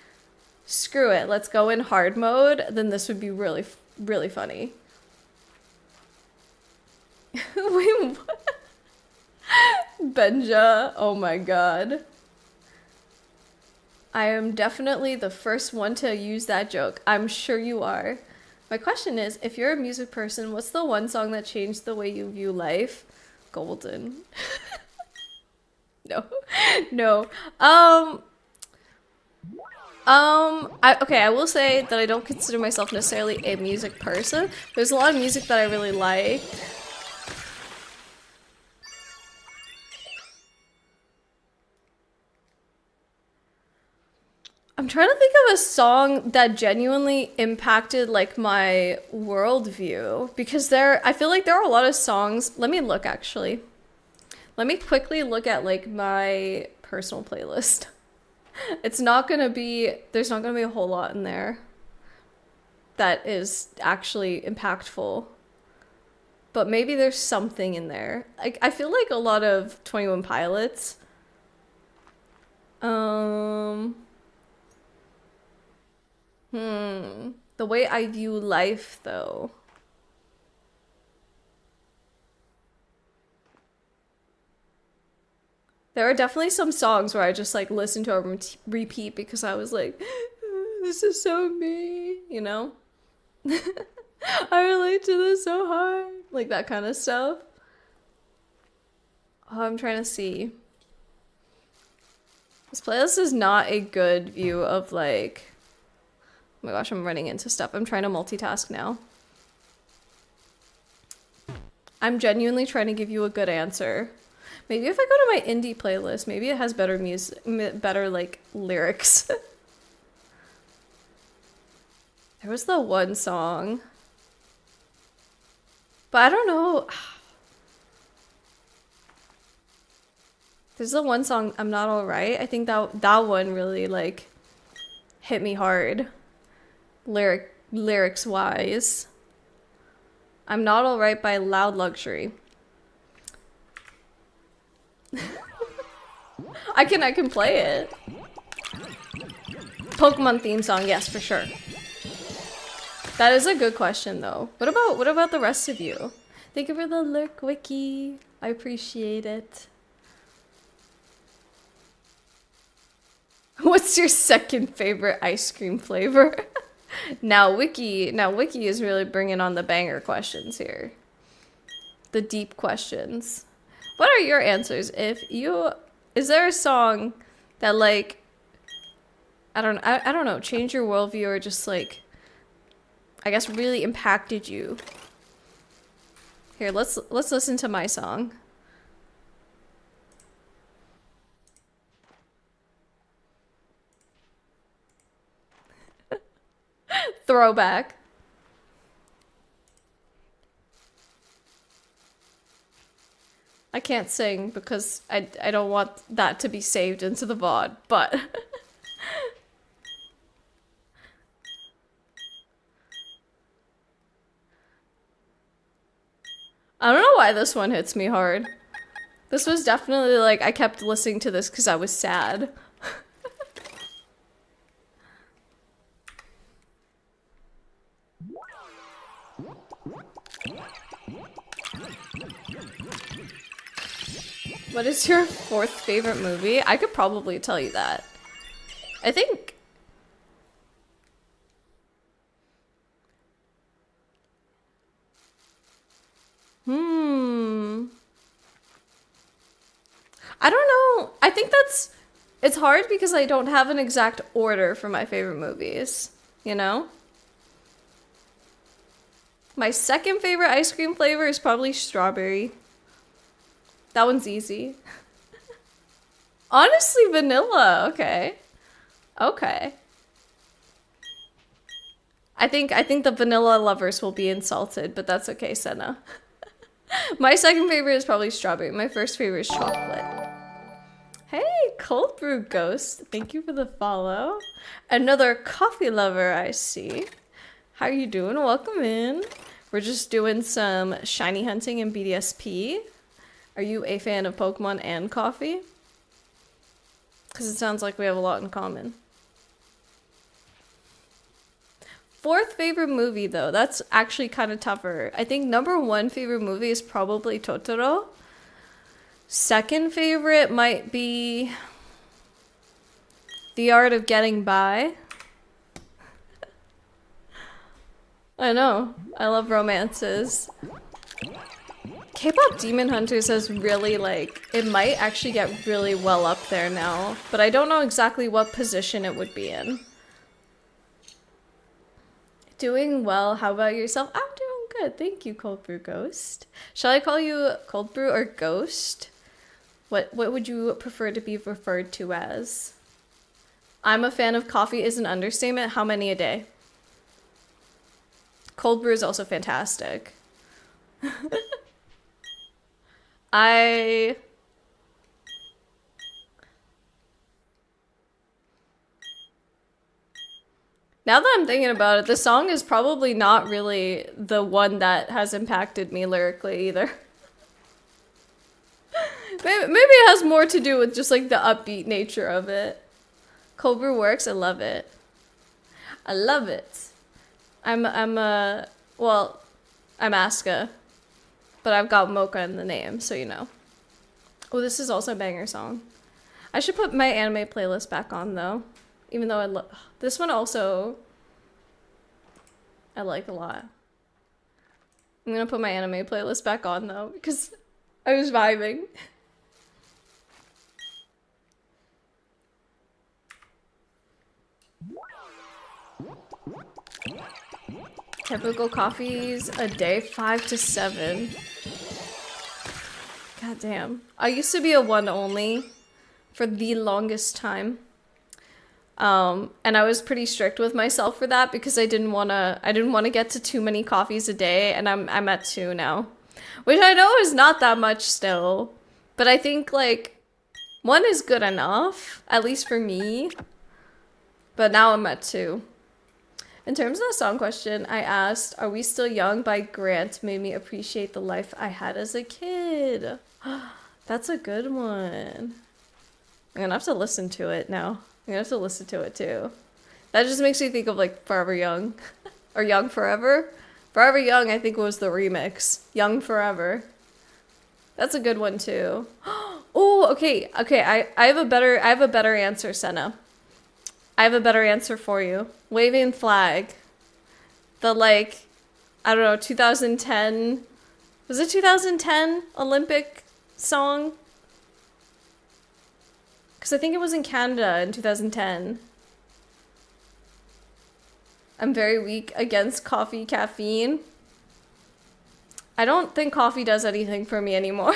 screw it, let's go in hard mode, then this would be really, really funny. Wait, what? Benja, oh my god. I am definitely the first one to use that joke. I'm sure you are. My question is, if you're a music person, what's the one song that changed the way you view life? Golden. No. No. Okay, I will say that I don't consider myself necessarily a music person. There's a lot of music that I really like. I'm trying to think of a song that genuinely impacted like my worldview, because I feel like there are a lot of songs. Let me look actually. Let me quickly look at like my personal playlist. There's not gonna be a whole lot in there that is actually impactful. But maybe there's something in there. Like I feel like a lot of 21 Pilots. The way I view life, though. There are definitely some songs where I just like listen to a repeat because I was like, this is so me, you know? I relate to this so hard. Like that kind of stuff. Oh, I'm trying to see. This playlist is not a good view of like... Oh my gosh, I'm running into stuff. I'm trying to multitask now. I'm genuinely trying to give you a good answer. Maybe if I go to my indie playlist, maybe it has better music, better like lyrics. There was the one song. But I don't know. There's the one song, I'm Not Alright. I think that one really like hit me hard. Lyrics wise. I'm Not Alright by Loud Luxury. I can play it. Pokemon theme song, yes, for sure. That is a good question though. What about the rest of you? Thank you for the lurk wiki. I appreciate it. What's your second favorite ice cream flavor? Now Wiki is really bringing on the banger questions here. The deep questions. What are your answers? Is there a song that like I don't know, change your worldview or just like I guess really impacted you? Here, let's listen to my song. Throwback. I can't sing because I don't want that to be saved into the VOD, but I don't know why this one hits me hard. This was definitely like I kept listening to this because I was sad. What is your fourth favorite movie? I could probably tell you that. I think... I don't know. I think that's... It's hard because I don't have an exact order for my favorite movies. You know? My second favorite ice cream flavor is probably strawberry. That one's easy. Honestly, vanilla. Okay. Okay. I think the vanilla lovers will be insulted, but that's okay, Senna. My second favorite is probably strawberry. My first favorite is chocolate. Hey, Cold Brew Ghost. Thank you for the follow. Another coffee lover, I see. How you doing? Welcome in. We're just doing some shiny hunting in BDSP. Are you a fan of Pokemon and coffee? Because it sounds like we have a lot in common. Fourth favorite movie, though. That's actually kind of tougher. I think number one favorite movie is probably Totoro. Second favorite might be The Art of Getting By. I know. I love romances. K-pop Demon Hunters has really, like, it might actually get really well up there now, but I don't know exactly what position it would be in. Doing well. How about yourself? I'm doing good. Thank you, Cold Brew Ghost. Shall I call you Cold Brew or Ghost? What would you prefer to be referred to as? I'm a fan of coffee is an understatement. How many a day? Cold brew is also fantastic. Now that I'm thinking about it, the song is probably not really the one that has impacted me lyrically either. Maybe it has more to do with just like the upbeat nature of it. Cold brew works. I love it. I love it. Well, I'm Asuka, but I've got Mocha in the name, so you know. Oh, this is also a banger song. I should put my anime playlist back on though, even though I love this one also. I like a lot. I'm gonna put my anime playlist back on though because I was vibing. Typical coffees a day, 5 to 7. God damn. I used to be a one only for the longest time. And I was pretty strict with myself for that because I didn't want to get to too many coffees a day, and I'm at 2 now. Which I know is not that much still, but I think like 1 is good enough, at least for me. But now I'm at 2. In terms of the song question, I asked, "Are We Still Young" by Grant made me appreciate the life I had as a kid. That's a good one. I'm gonna have to listen to it now. I'm gonna have to listen to it too. That just makes me think of like Forever Young. Or Young Forever. Forever Young, I think was the remix. Young Forever. That's a good one too. Oh, okay. I have a better answer, Senna. I have a better answer for you. Waving Flag. The like, I don't know, 2010. Was it 2010 Olympic song? Because I think it was in Canada in 2010. I'm very weak against coffee caffeine. I don't think coffee does anything for me anymore.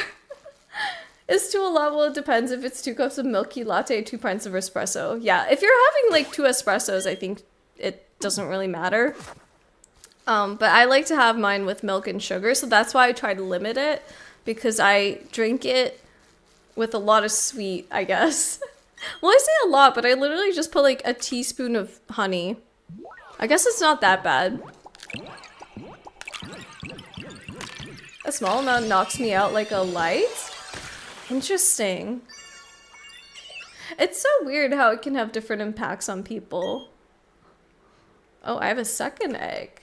It's to a level, it depends if it's 2 cups of milky latte, 2 pints of espresso. Yeah, if you're having like 2 espressos, I think it doesn't really matter. But I like to have mine with milk and sugar, so that's why I try to limit it, because I drink it with a lot of sweet, I guess. Well, I say a lot, but I literally just put like a teaspoon of honey. I guess it's not that bad. A small amount knocks me out like a light? Interesting. It's so weird how it can have different impacts on people. Oh, I have a second egg.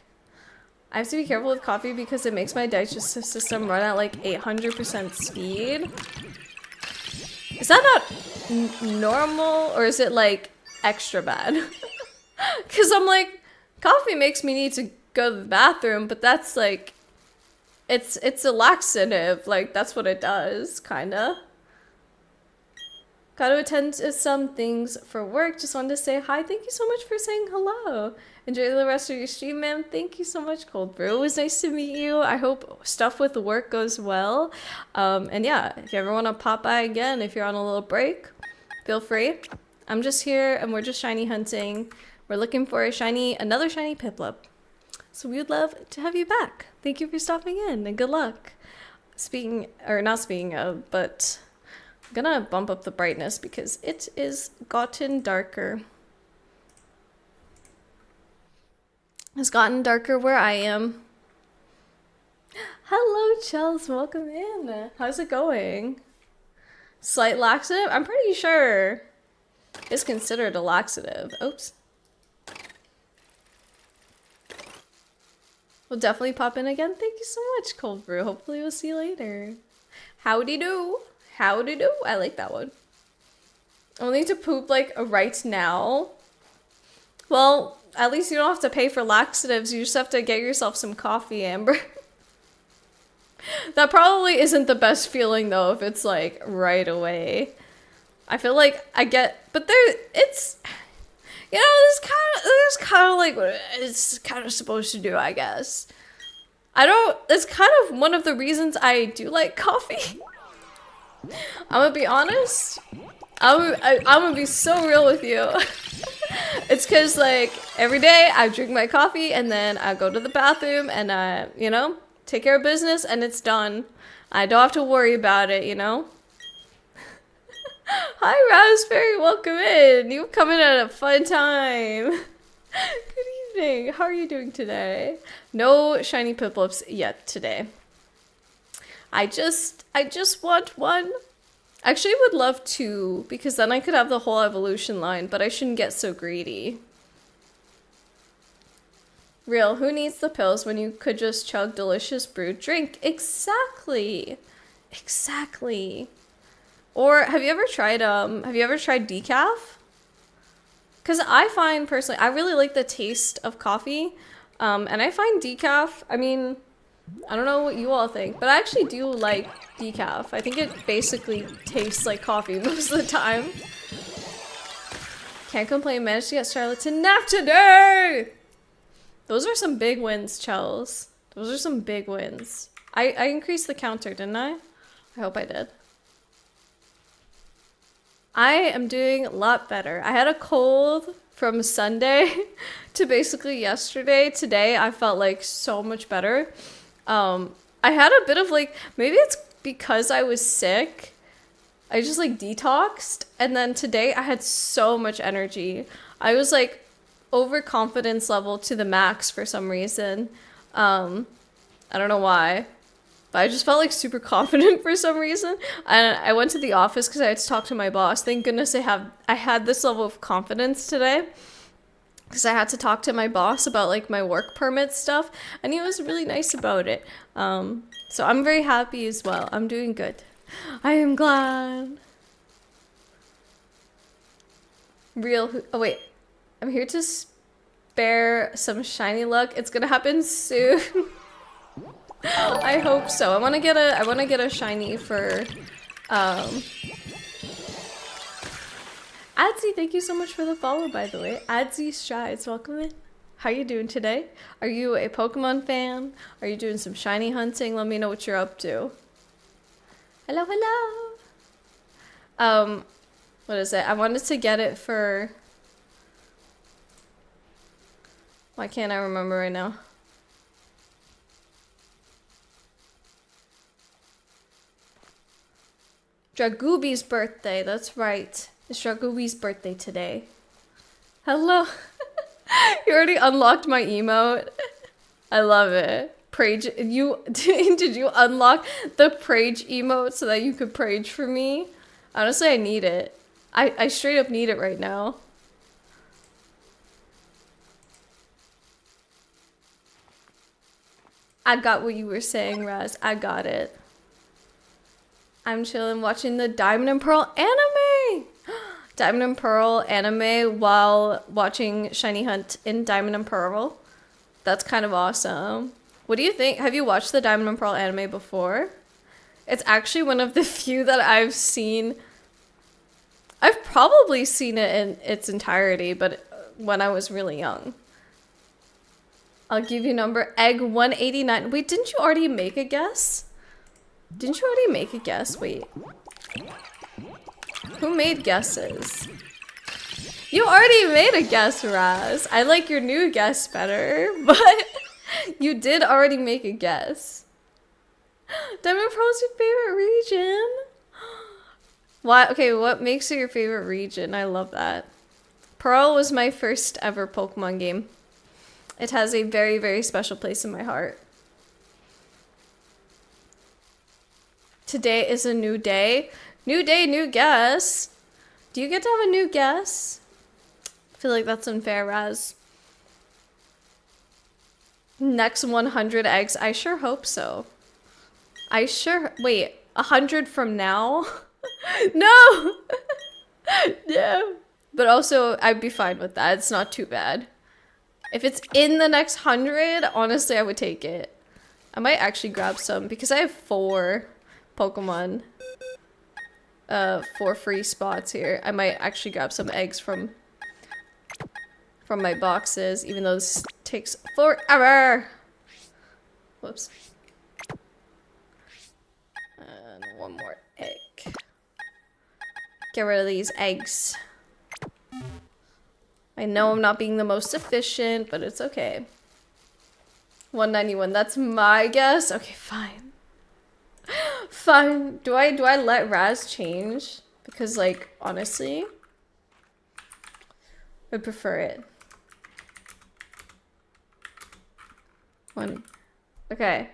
I have to be careful with coffee because it makes my digestive system run at like 800% speed. Is that not normal, or is it like extra bad? Because I'm like, coffee makes me need to go to the bathroom, but that's like, it's a laxative, like that's what it does, kinda. Got to attend to some things for work. Just wanted to say hi. Thank you so much for saying hello. Enjoy the rest of your stream, ma'am. Thank you so much, Cold Brew. It was nice to meet you. I hope stuff with the work goes well. And yeah, if you ever want to pop by again, if you're on a little break, feel free. I'm just here and we're just shiny hunting. We're looking for another shiny Piplup. So we would love to have you back. Thank you for stopping in and good luck. Not speaking of, but I'm gonna bump up the brightness because it is gotten darker. It's gotten darker where I am. Hello, Chels. Welcome in. How's it going? Slight laxative? I'm pretty sure it's considered a laxative. Oops. We'll definitely pop in again. Thank you so much, Cold Brew. Hopefully we'll see you later. Howdy do. Howdy do. I like that one. Only to poop like right now. Well, at least you don't have to pay for laxatives. You just have to get yourself some coffee, Amber. That probably isn't the best feeling though if it's like right away. I feel like but it's, you know, this kind of like what it's kind of supposed to do, I guess. It's kind of one of the reasons I do like coffee. I'm gonna be honest. I'm gonna be so real with you. It's because like every day I drink my coffee and then I go to the bathroom and I, you know, take care of business and it's done. I don't have to worry about it, you know? Hi, Raspberry. Welcome in. You've come in at a fun time. Good evening. How are you doing today? No shiny Piplups yet today. I just want one. Actually, I would love 2 because then I could have the whole evolution line, but I shouldn't get so greedy. Real, who needs the pills when you could just chug delicious brewed drink? Exactly. Exactly. Or have you ever tried decaf? Because I find personally, I really like the taste of coffee. And I find decaf, I mean, I don't know what you all think, but I actually do like decaf. I think it basically tastes like coffee most of the time. Can't complain, managed to get Charlotte to nap today! Those are some big wins, Chels. Those are some big wins. I increased the counter, didn't I? I hope I did. I am doing a lot better. I had a cold from Sunday to basically yesterday. Today, I felt like so much better. I had a bit of like, maybe it's because I was sick. I just like detoxed. And then today I had so much energy. I was like overconfidence level to the max for some reason. I don't know why, but I just felt like super confident for some reason. And I went to the office because I had to talk to my boss. Thank goodness I had this level of confidence today because I had to talk to my boss about like my work permit stuff, and he was really nice about it. So I'm very happy as well. I'm doing good. I am glad. Real. Oh wait. I'm here to spare some shiny luck. It's gonna happen soon. I hope so. I want to get a shiny for Adsy, thank you so much for the follow, by the way. Adsy Strides, welcome in. How you doing today? Are you a Pokemon fan? Are you doing some shiny hunting? Let me know what you're up to. Hello, hello. What is it? I wanted to get it for... Why can't I remember right now? Dragooby's birthday, that's right. It's Dragooby's birthday today. Hello. You already unlocked my emote. I love it. Prage, did you unlock the Prage emote so that you could Prage for me? Honestly, I need it. I straight up need it right now. I got what you were saying, Raz. I got it. I'm chilling watching the Diamond and Pearl anime. Diamond and Pearl anime while watching Shiny Hunt in Diamond and Pearl. That's kind of awesome. What do you think? Have you watched the Diamond and Pearl anime before? It's actually one of the few that I've seen. I've probably seen it in its entirety, but when I was really young. I'll give you number egg 189. Wait, didn't you already make a guess? Didn't you already make a guess? Wait. Who made guesses? You already made a guess, Raz. I like your new guess better, but you did already make a guess. Diamond Pearl's your favorite region? Why? Okay, what makes it your favorite region? I love that. Pearl was my first ever Pokemon game. It has a very, very special place in my heart. Today is a new day. New day, new guess. Do you get to have a new guess? I feel like that's unfair, Raz. Next 100 eggs. I sure hope so. Wait, 100 from now? No! No. But also, I'd be fine with that. It's not too bad. If it's in the next 100, honestly, I would take it. I might actually grab some because I have 4 Pokemon. 4 free spots here. I might actually grab some eggs from my boxes, even though this takes forever. Whoops. And one more egg. Get rid of these eggs. I know I'm not being the most efficient, but it's okay. 191, that's my guess? Okay, fine. Fine. Do I let Raz change? Because, like, honestly, I prefer it. Okay.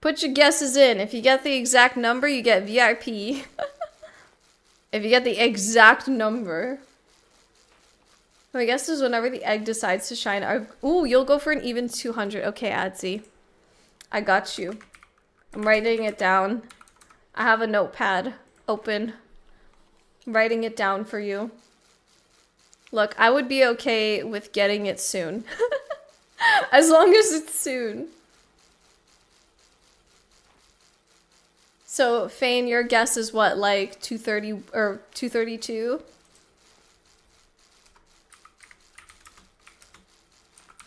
Put your guesses in. If you get the exact number, you get VIP. If you get the exact number. My guess is whenever the egg decides to shine. Ooh, you'll go for an even 200. Okay, Adsy. I got you. I'm writing it down. I have a notepad open. I'm writing it down for you. Look, I would be okay with getting it soon. As long as it's soon. So, Fane, your guess is what, like 230 or 232?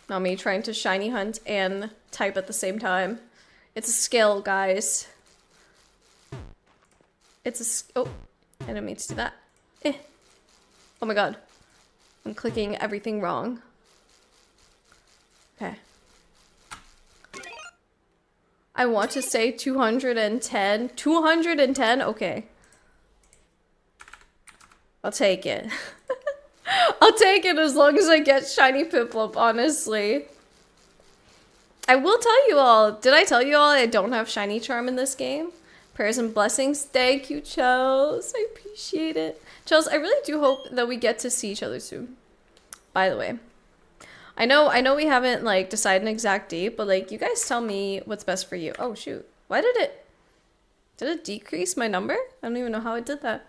Not me trying to shiny hunt and type at the same time. It's a skill, guys. Oh, I didn't mean to do that. Oh my god. I'm clicking everything wrong. Okay. I want to say 210. 210? Okay. I'll take it. I'll take it as long as I get shiny Piplup, honestly. I will tell you all. Did I tell you all I don't have shiny charm in this game? Prayers and blessings. Thank you, Chels. I appreciate it. Chels, I really do hope that we get to see each other soon. By the way. I know we haven't like decided an exact date, but like you guys tell me what's best for you. Oh shoot. Why did it decrease my number? I don't even know how it did that.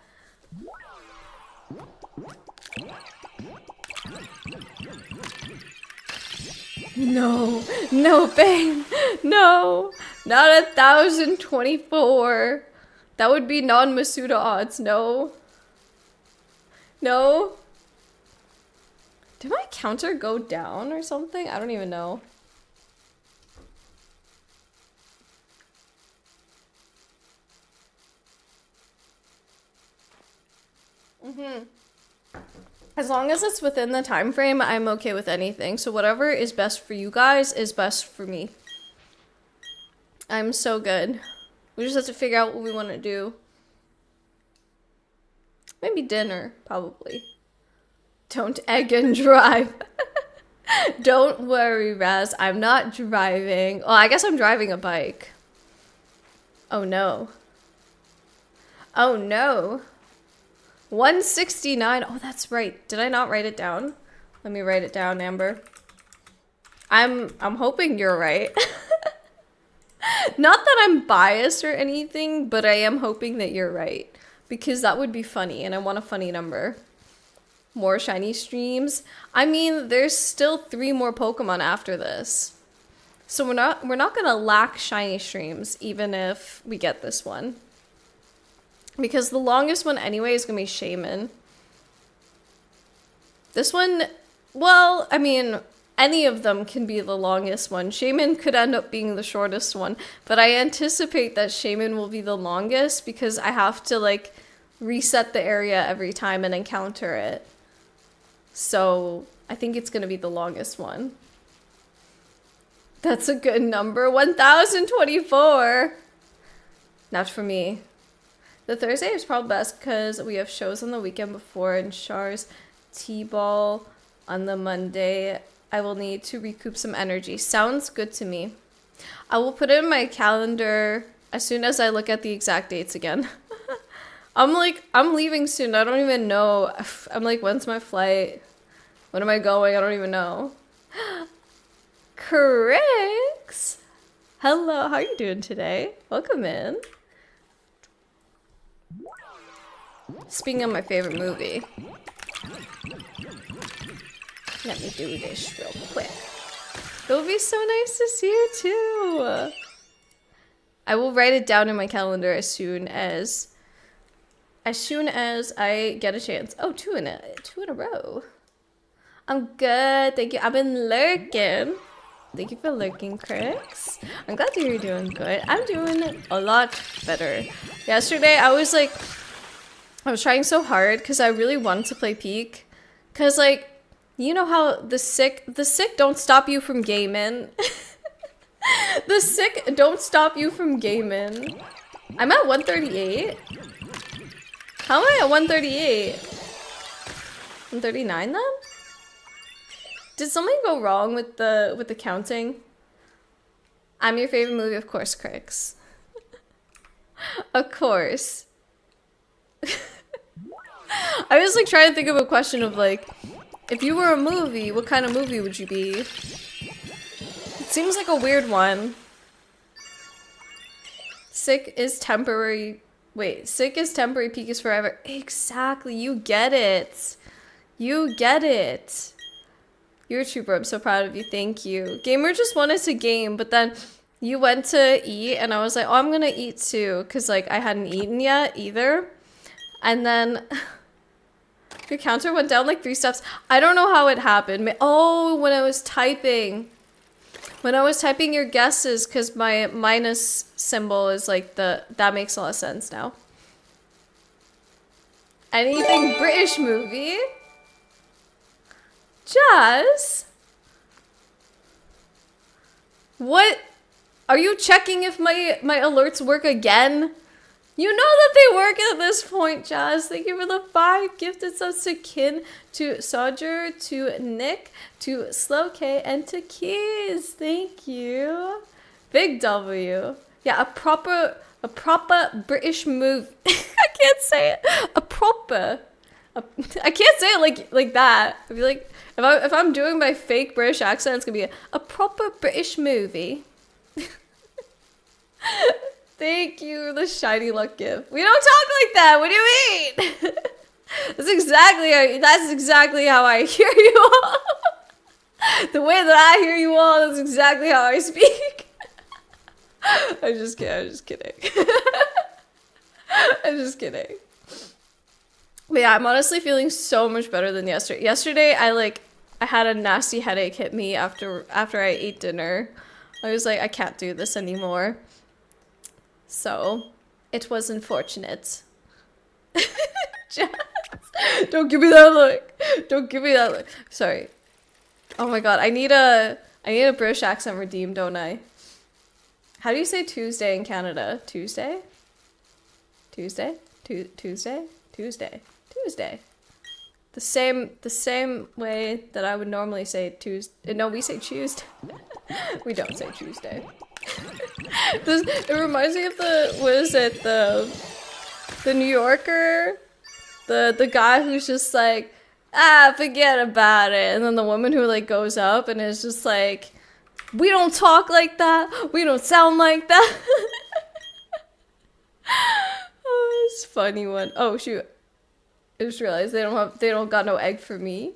No, no, Bane, no, not 1,024. That would be non-Masuda odds. No, no. Did my counter go down or something? I don't even know. As long as it's within the time frame, I'm okay with anything. So whatever is best for you guys is best for me. I'm so good. We just have to figure out what we want to do. Maybe dinner, probably. Don't egg and drive. Don't worry, Raz. I'm not driving. Well, I guess I'm driving a bike. Oh no. Oh no. 169. Oh, that's right. Did I not write it down? Let me write it down, Amber. I'm hoping you're right. Not that I'm biased or anything, but I am hoping that you're right. Because that would be funny, and I want a funny number. More shiny streams. I mean, there's still 3 more Pokemon after this. So we're not gonna lack shiny streams, even if we get this one. Because the longest one anyway is gonna be Shaman. This one, well, I mean, any of them can be the longest one. Shaman could end up being the shortest one, but I anticipate that Shaman will be the longest because I have to like reset the area every time and encounter it. So I think it's gonna be the longest one. That's a good number. 1,024. Not for me. The Thursday is probably best because we have shows on the weekend before and Char's T-ball on the Monday. I will need to recoup some energy. Sounds good to me. I will put it in my calendar as soon as I look at the exact dates again. I'm leaving soon. I don't even know. I'm like, when's my flight? When am I going? I don't even know. Crix! Hello, how are you doing today? Welcome in. Speaking of my favorite movie, let me do this real quick. It would be so nice to see you too. I will write it down in my calendar as soon as I get a chance. Oh, 2 in a row. I'm good, thank you. I've been lurking. Thank you for lurking, Crix. I'm glad to hear you're doing good. I'm doing a lot better. Yesterday, I was trying so hard because I really wanted to play Peak. Because, like, you know how the sick don't stop you from gaming. The sick don't stop you from gaming. I'm at 138. How am I at 138? 139 then? Did something go wrong with the counting? I'm your favorite movie, of course, Crix. Of course. I was like trying to think of a question of like, If you were a movie, what kind of movie would you be? It seems like a weird one. Sick is temporary. Wait, sick is temporary, peak is forever. Exactly, you get it. You get it. You're a trooper, I'm so proud of you, thank you. Gamer just wanted to game, but then you went to eat, and I was like, oh, I'm gonna eat too, because like I hadn't eaten yet either. And then your counter went down like 3 steps. I don't know how it happened. Oh, when I was typing. When I was typing your guesses, because my minus symbol is like the... That makes a lot of sense now. Anything British movie? Jazz? What? Are you checking if my alerts work again? You know that they work at this point, Jazz. Thank you for the 5 gifted subs to Kin, to Sodger, to Nick, to Slow K, and to Keys. Thank you. Big W. Yeah, a proper British move. I can't say it. I can't say it like that. I feel like if I'm doing my fake British accent, it's gonna be a proper British movie. Thank you, the shiny luck gift. We don't talk like that. What do you mean? That's exactly how I hear you all. The way that I hear you all, that's exactly how I speak. I'm just kidding. I'm just kidding. But yeah, I'm honestly feeling so much better than yesterday. Yesterday, I had a nasty headache hit me after I ate dinner. I was like, I can't do this anymore. So, it was unfortunate. Don't give me that look. Don't give me that look. Sorry. Oh my god, I need a British accent redeemed, don't I? How do you say Tuesday in Canada? Tuesday? Tuesday? Tuesday? Tuesday. Tuesday. The same way that I would normally say Tuesday. No, we say Tuesday. We don't say Tuesday. It reminds me of the New Yorker, the guy who's just like, forget about it, and then the woman who like goes up and is just like, we don't talk like that, we don't sound like that. Oh, it's a funny one. Oh shoot, I just realized they don't got no egg for me.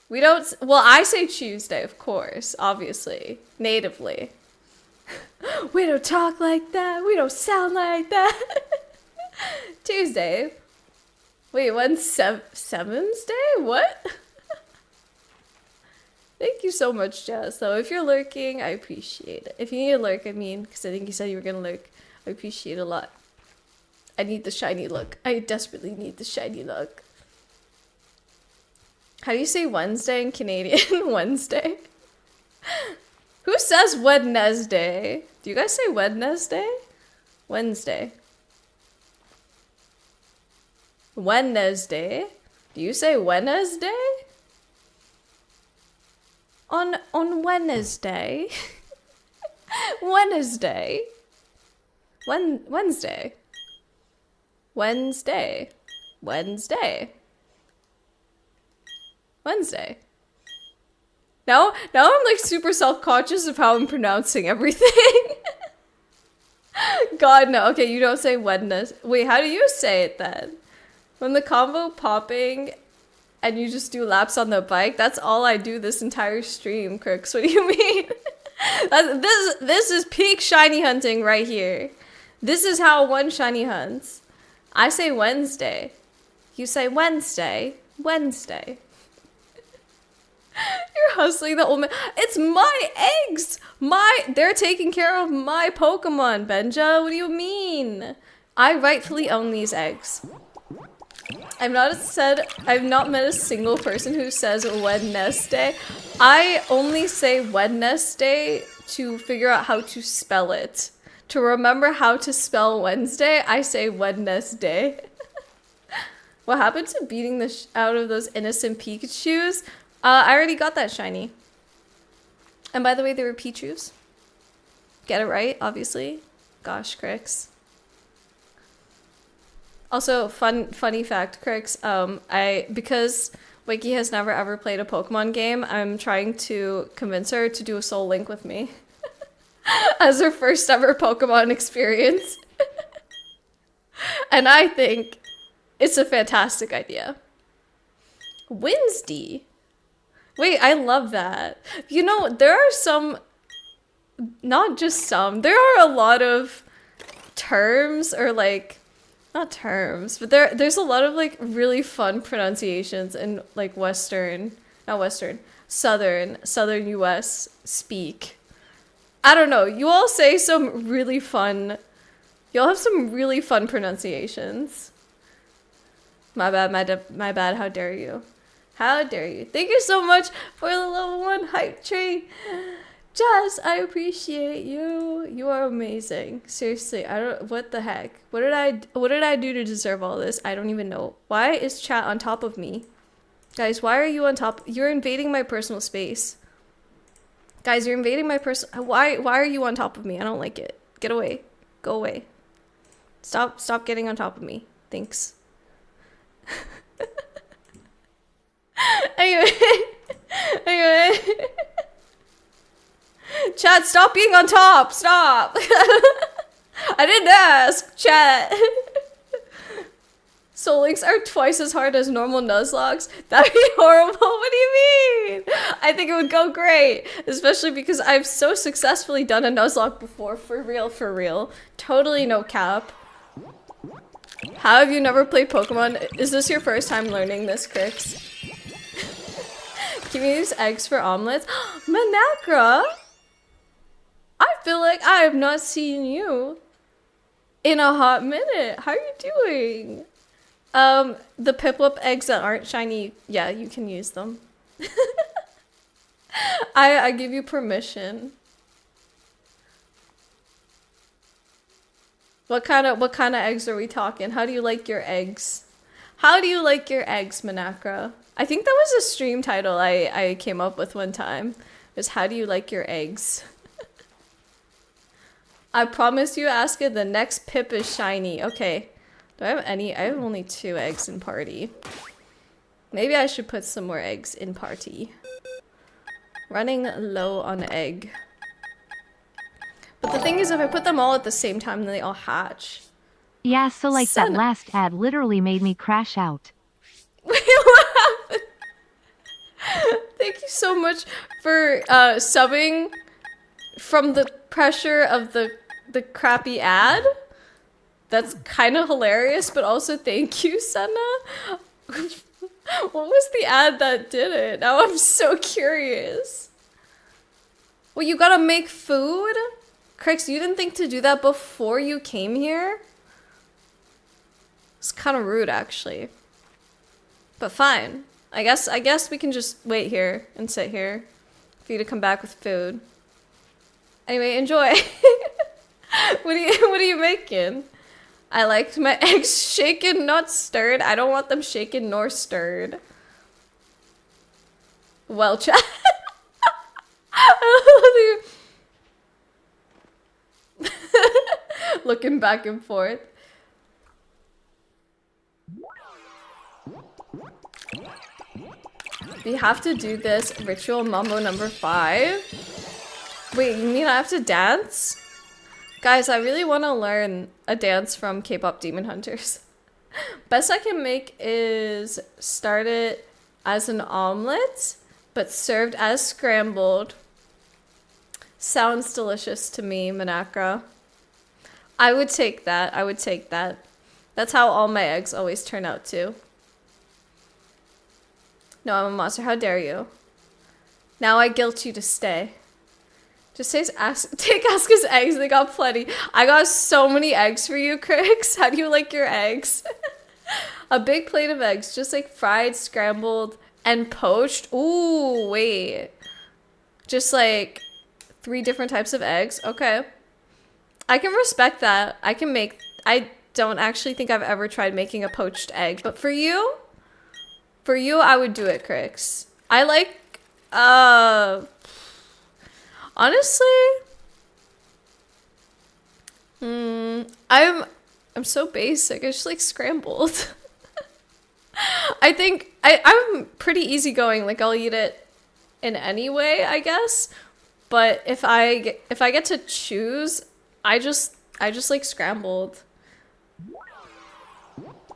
We don't, well, I say Tuesday, of course, obviously, natively. We don't talk like that, we don't sound like that. Tuesday. Wait, when's Seven's Day? What? Thank you so much, Jess. So if you're lurking, I appreciate it. If you need to lurk, I mean, because I think you said you were gonna lurk, I appreciate it a lot. I need the shiny look. I desperately need the shiny look. How do you say Wednesday in Canadian? Wednesday? Who says Wednesday? Do you guys say Wednesday? Wednesday. Wednesday? Do you say Wednesday? On Wednesday? Wednesday? Wednesday? Wednesday? Wednesday? Wednesday. Now I'm like super self-conscious of how I'm pronouncing everything. God, no. Okay, you don't say Wednesday. Wait, how do you say it then? When the combo popping and you just do laps on the bike, that's all I do this entire stream, Crooks. What do you mean? This is peak shiny hunting right here. This is how one shiny hunts. I say Wednesday. You say Wednesday. Wednesday. You're hustling the old man. It's my eggs. They're taking care of my Pokemon, Benja. What do you mean? I rightfully own these eggs. I've not met a single person who says Wednesday. I only say Wednesday to figure out how to spell it. To remember how to spell Wednesday, I say Wednesday. What happened to beating the out of those innocent Pikachus? I already got that shiny. And by the way, they were Pichus. Get it right, obviously. Gosh, Crix. Also, funny fact, Crix. Because Wiki has never ever played a Pokemon game, I'm trying to convince her to do a Soul Link with me as her first ever Pokemon experience. And I think it's a fantastic idea. Wednesday. Wait, I love that. You know, there are some, not just some, there are a lot of terms or like, not terms, but there's a lot of like really fun pronunciations in like Southern US speak. I don't know, you all say some really fun, you'll have some really fun pronunciations. My bad, how dare you? How dare you? Thank you so much for the level 1 hype train. Jazz, I appreciate you. You are amazing. Seriously, I don't, what the heck? What did I do to deserve all this? I don't even know. Why is chat on top of me? Guys, why are you on top? You're invading my personal space. Guys, you're invading my why are you on top of me? I don't like it. Get away. Go away. Stop getting on top of me. Thanks. Anyway. Chat, stop being on top. Stop. I didn't ask, chat. Soul Links are twice as hard as normal Nuzlockes. That'd be horrible. What do you mean? I think it would go great, especially because I've so successfully done a Nuzlocke before. For real. Totally no cap. How have you never played Pokemon? Is this your first time learning this, Crix? Can you use eggs for omelets? Manacra! I feel like I have not seen you in a hot minute. How are you doing? The Piplup eggs that aren't shiny, yeah, you can use them. I give you permission. What kind of eggs are we talking? How do you like your eggs? How do you like your eggs, Manacra? I think that was a stream title I came up with one time. It was how do you like your eggs? I promise you, Aska, the next Pip is shiny. Okay. Do I have any? I have only 2 eggs in party. Maybe I should put some more eggs in party. Running low on egg. But the thing is, if I put them all at the same time, then they all hatch. Yeah, so like that last ad literally made me crash out. Wait, what happened? Thank you so much for subbing from the pressure of the crappy ad. That's kind of hilarious, but also thank you, Senna. What was the ad that did it? Now I'm so curious. Well, you gotta make food? Crix, you didn't think to do that before you came here? It's kind of rude, actually. But fine. I guess we can just wait here and sit here for you to come back with food. Anyway, enjoy. What are you making? I liked my eggs shaken, not stirred. I don't want them shaken nor stirred. Well, chat. Looking back and forth. We have to do this ritual mambo number 5. Wait, you mean I have to dance? Guys, I really want to learn a dance from K-pop Demon Hunters. Best I can make is start it as an omelet, but served as scrambled. Sounds delicious to me, Manacra. I would take that. I would take that. That's how all my eggs always turn out too. No, I'm a monster. How dare you? Now I guilt you to stay. Just take Asuka's eggs. They got plenty. I got so many eggs for you, Crix. How do you like your eggs? A big plate of eggs, just like fried, scrambled, and poached. Ooh, wait. Just like 3 different types of eggs. Okay. I can respect that. I don't actually think I've ever tried making a poached egg, but for you, I would do it, Crix. I like, honestly, I'm so basic. I just like scrambled. I think I'm pretty easygoing. Like I'll eat it in any way, I guess. But if I get to choose, I just like scrambled.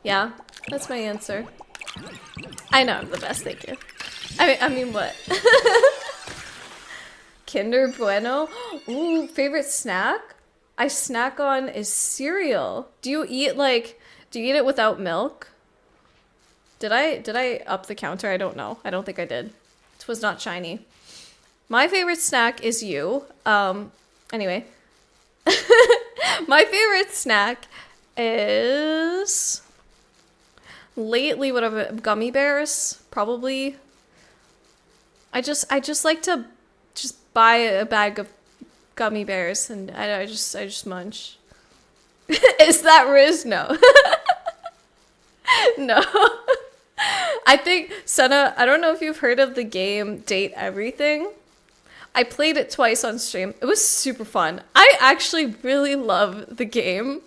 Yeah, that's my answer. I know I'm the best, thank you. I mean what? Kinder Bueno? Ooh, favorite snack? I snack on is cereal. Do you eat it without milk? Did I up the counter? I don't know. I don't think I did. It was not shiny. My favorite snack is you. Anyway. My favorite snack is lately whatever gummy bears, probably. I just like to just buy a bag of gummy bears and I just munch. Is that Riz? No. No. I think, Senna, I don't know if you've heard of the game Date Everything. I played it twice on stream. It was super fun. I actually really love the game.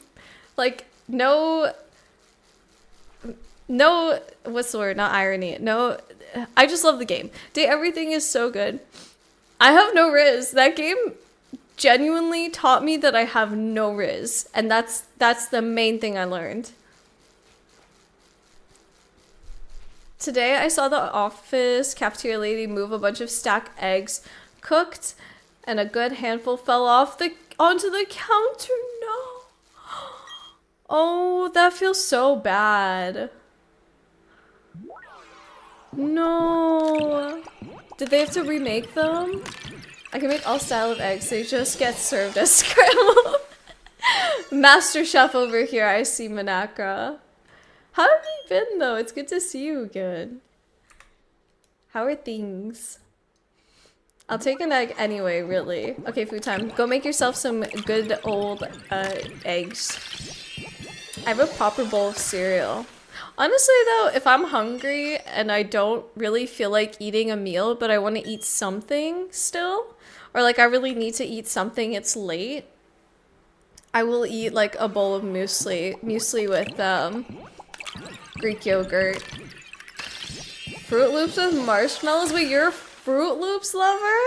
Like, no, what's the word? Not irony. No, I just love the game. Date Everything is so good. I have no Riz. That game genuinely taught me that I have no Riz. And that's the main thing I learned. Today I saw the office cafeteria lady move a bunch of stacked eggs cooked and a good handful fell onto the counter. No. Oh, that feels so bad. No. Did they have to remake them? I can make all style of eggs. They just get served as scrambled. Master Chef over here. I see Manakra. How have you been though? It's good to see you again. How are things? I'll take an egg anyway, really. Okay, food time. Go make yourself some good old eggs. I have a proper bowl of cereal. Honestly though, if I'm hungry and I don't really feel like eating a meal, but I want to eat something still, or like I really need to eat something, it's late, I will eat like a bowl of muesli. Muesli with Greek yogurt. Fruit Loops with marshmallows? Wait, you're a Fruit Loops lover?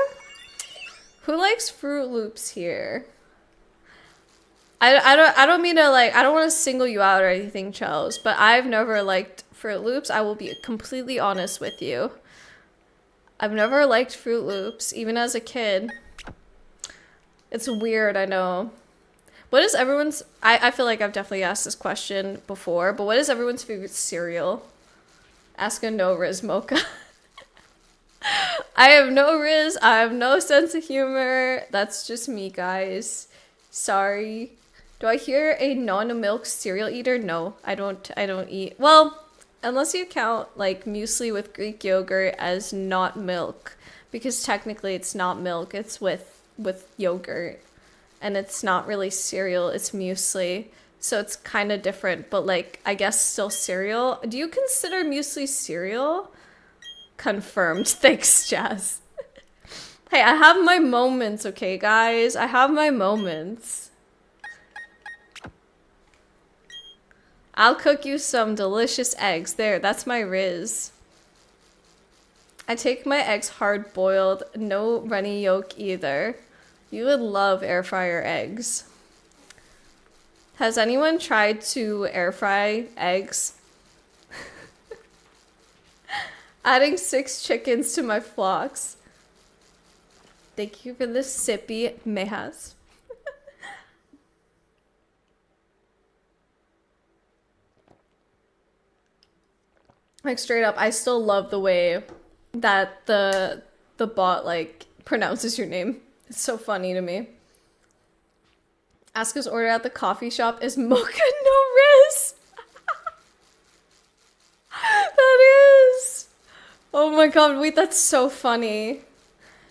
Who likes Fruit Loops here? I don't mean to like, I don't want to single you out or anything, Charles, but I've never liked Fruit Loops. I will be completely honest with you. I've never liked Fruit Loops, even as a kid. It's weird, I know. What is everyone's... I feel like I've definitely asked this question before, but what is everyone's favorite cereal? Ask a no Riz Mocha. I have no Riz. I have no sense of humor. That's just me, guys. Sorry. Do I hear a non-milk cereal eater? No, I don't eat... Well, unless you count like muesli with Greek yogurt as not milk, because technically it's not milk. It's with yogurt. And it's not really cereal, it's muesli. So it's kind of different, but like, I guess still cereal. Do you consider muesli cereal? Confirmed. Thanks, Jazz. Hey, I have my moments, okay, guys? I have my moments. I'll cook you some delicious eggs. There, that's my Riz. I take my eggs hard boiled, no runny yolk either. You would love air fryer eggs. Has anyone tried to air fry eggs? Adding 6 chickens to my flocks. Thank you for the sippy mejas. Like straight up, I still love the way that the bot like pronounces your name. It's so funny to me. Aska's order at the coffee shop is mocha no Riz. That is. Oh my god, wait, that's so funny.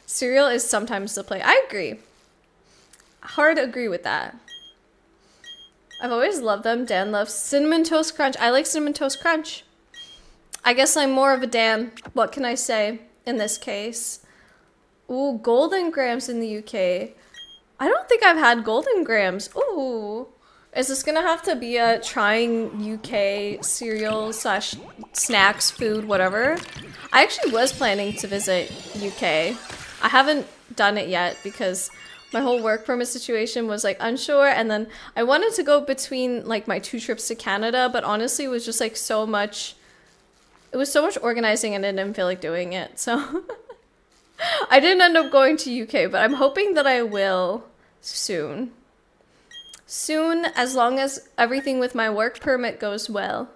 Cereal is sometimes the play. I agree. Hard agree with that. I've always loved them. Dan loves Cinnamon Toast Crunch. I like Cinnamon Toast Crunch. I guess I'm more of a Dan. What can I say in this case? Ooh, Golden Grams in the UK. I don't think I've had Golden Grams. Ooh, Is this gonna have to be a trying UK cereal slash snacks, food, whatever? I actually was planning to visit UK. I haven't done it yet because my whole work permit situation was like unsure, and then I wanted to go between like my 2 trips to Canada, but honestly it was just like so much, it was so much organizing and I didn't feel like doing it, so I didn't end up going to UK, but I'm hoping that I will soon. Soon, as long as everything with my work permit goes well.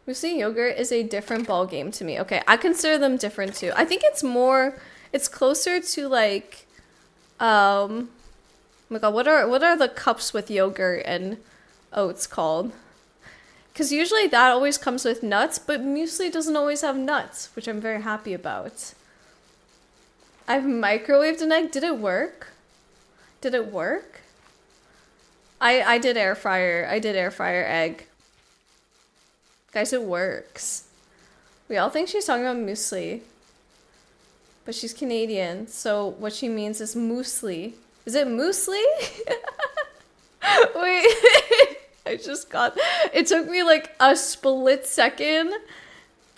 Muesli yogurt is a different ball game to me. Okay, I consider them different too. I think it's closer to like, oh my god, what are the cups with yogurt and oats called? Because usually that always comes with nuts, but muesli doesn't always have nuts, which I'm very happy about. I've microwaved an egg. Did it work? Did it work? I did air fryer. I did air fryer egg. Guys, it works. We all think she's talking about muesli. But she's Canadian, so what she means is muesli. Is it muesli? Wait. I just got... It took me like a split second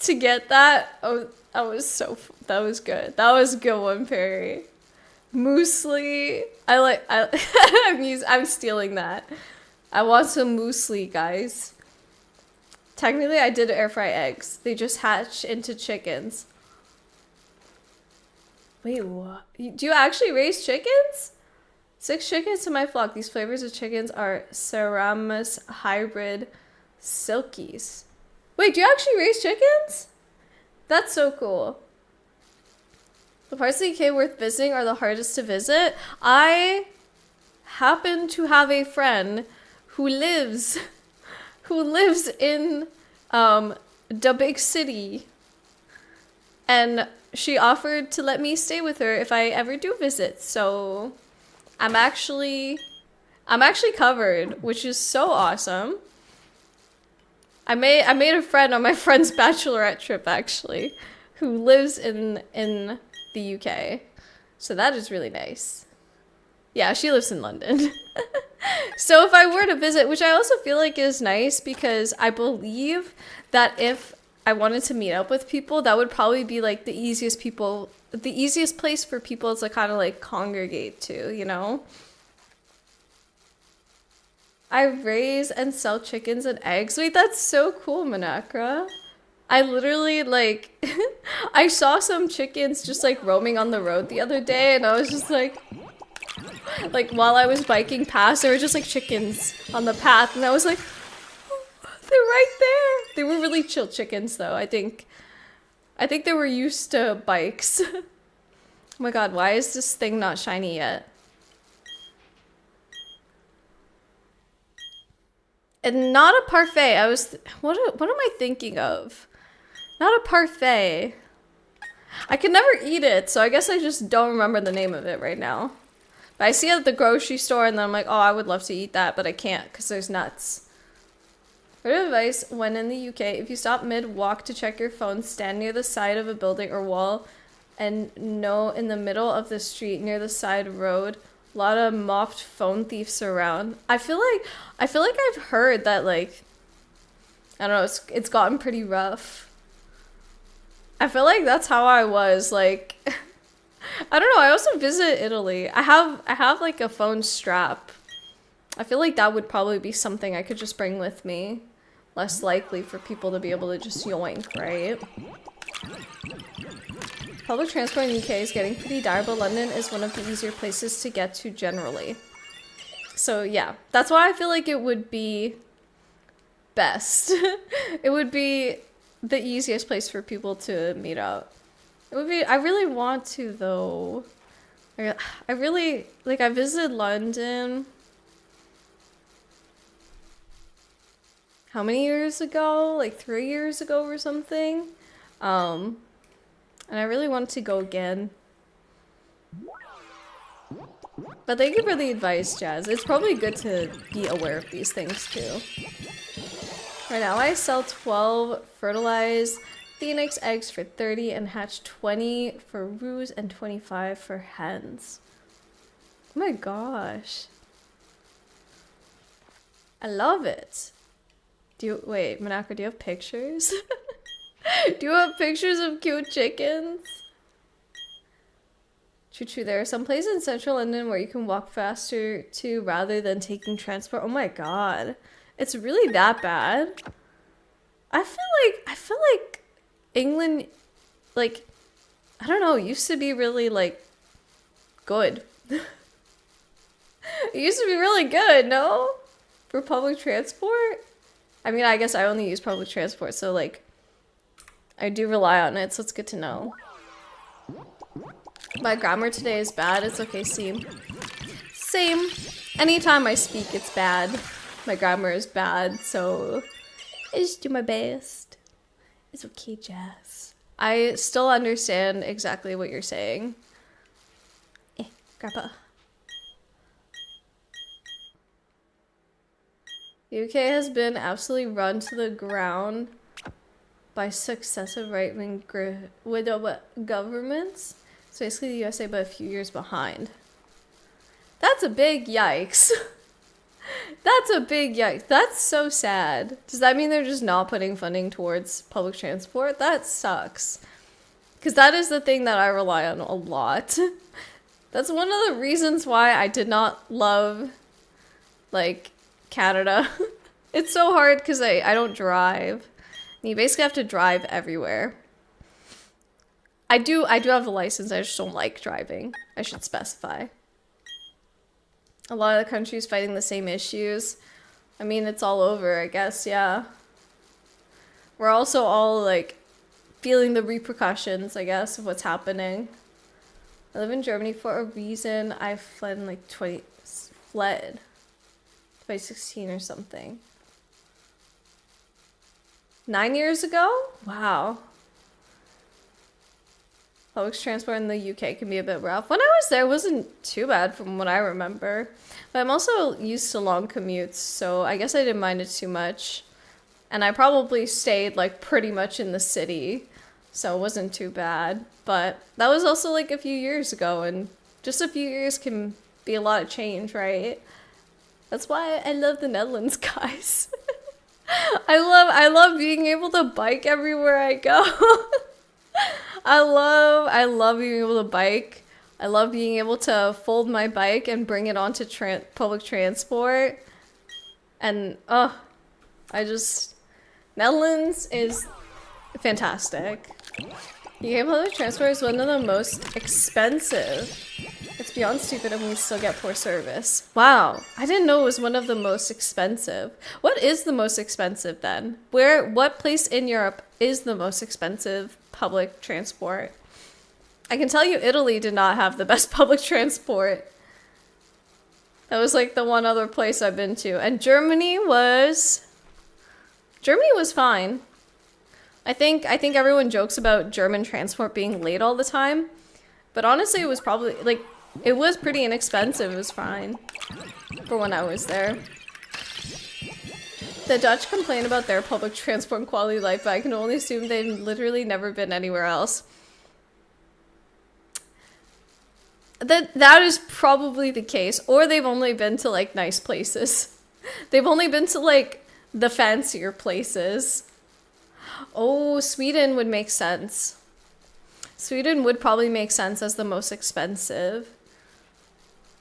to get that. Oh, that was good. That was a good one, Perry. Muesli. I'm stealing that. I want some muesli, guys. Technically, I did air fry eggs. They just hatch into chickens. Wait, what? Do you actually raise chickens? 6 chickens to my flock. These flavors of chickens are Ceramus hybrid silkies. Wait, do you actually raise chickens? That's so cool. The parts of the UK worth visiting are the hardest to visit. I happen to have a friend who lives in the big city, and she offered to let me stay with her if I ever do visit. So I'm actually covered, which is so awesome. I made a friend on my friend's bachelorette trip actually, who lives in the UK. So that is really nice. Yeah, she lives in London. So if I were to visit, which I also feel like is nice because I believe that if I wanted to meet up with people, that would probably be like the easiest place for people to kind of like congregate to, you know? I raise and sell chickens and eggs. Wait, that's so cool, Manakra. I literally like I saw some chickens just like roaming on the road the other day, and I was just like while I was biking past, there were just like chickens on the path, and I was like, oh, they're right there. They were really chill chickens though. I think they were used to bikes. Oh my god, why is this thing not shiny yet? And not a parfait. What am I thinking of? Not a parfait. I could never eat it, so I guess I just don't remember the name of it right now. But I see it at the grocery store, and then I'm like, oh, I would love to eat that, but I can't because there's nuts. Word of advice, when in the UK, if you stop mid-walk to check your phone, stand near the side of a building or wall, and know in the middle of the street near the side road, a lot of mopped phone thieves around. I feel like I've heard that, like, I don't know, it's gotten pretty rough. I feel like that's how I was, like, I don't know, I also visit Italy. I have like a phone strap. I feel like that would probably be something I could just bring with me. Less likely for people to be able to just yoink, right? Public transport in the UK is getting pretty dire, but London is one of the easier places to get to generally. So yeah, that's why I feel like it would be best. It would be the easiest place for people to meet up. It would be, I really want to though. I really, like, I visited London how many years ago? Like 3 years ago or something. And I really want to go again. But thank you for the advice, Jazz. It's probably good to be aware of these things too. Right now I sell 12 fertilized phoenix eggs for 30 and hatch 20 for roos and 25 for hens. Oh my gosh. I love it. Wait, Manaka, do you have pictures? Do you have pictures of cute chickens? True, there are some places in central London where you can walk faster to rather than taking transport. Oh my god. It's really that bad? I feel like England, like, I don't know, used to be really, like, good. It used to be really good, no? For public transport? I mean, I guess I only use public transport, so, like, I do rely on it, so it's good to know. My grammar today is bad. It's okay, same. Same. Anytime I speak, it's bad. My grammar is bad, so I just do my best. It's okay, Jess. I still understand exactly what you're saying. Grandpa. The UK has been absolutely run to the ground by successive right-wing governments. So basically the USA but a few years behind. That's a big yikes. That's a big yikes. That's so sad. Does that mean they're just not putting funding towards public transport? That sucks. Because that is the thing that I rely on a lot. That's one of the reasons why I did not love, like, Canada. It's so hard because I don't drive. And you basically have to drive everywhere. I do have a license, I just don't like driving. I should specify. A lot of the countries fighting the same issues. I mean, it's all over, I guess, yeah. We're also all, like, feeling the repercussions, I guess, of what's happening. I live in Germany for a reason. I fled in, like, 2016 or something. 9 years ago? Wow. Public transport in the UK can be a bit rough. When I was there, it wasn't too bad from what I remember. But I'm also used to long commutes, so I guess I didn't mind it too much. And I probably stayed, like, pretty much in the city, so it wasn't too bad. But that was also, like, a few years ago, and just a few years can be a lot of change, right? That's why I love the Netherlands, guys. I love being able to bike everywhere I go. I love being able to bike. I love being able to fold my bike and bring it onto public transport. And, Netherlands is fantastic. UK public transport is one of the most expensive. It's beyond stupid and we still get poor service. Wow, I didn't know it was one of the most expensive. What is the most expensive then? What place in Europe is the most expensive public transport? I can tell you Italy did not have the best public transport. That was like the one other place I've been to. And Germany was fine. I think everyone jokes about German transport being late all the time. But honestly, it was probably, like, it was pretty inexpensive. It was fine for when I was there. The Dutch complain about their public transport and quality of life, but I can only assume they've literally never been anywhere else. That is probably the case. Or they've only been to, like, nice places. They've only been to, like, the fancier places. Oh, Sweden would make sense. Sweden would probably make sense as the most expensive.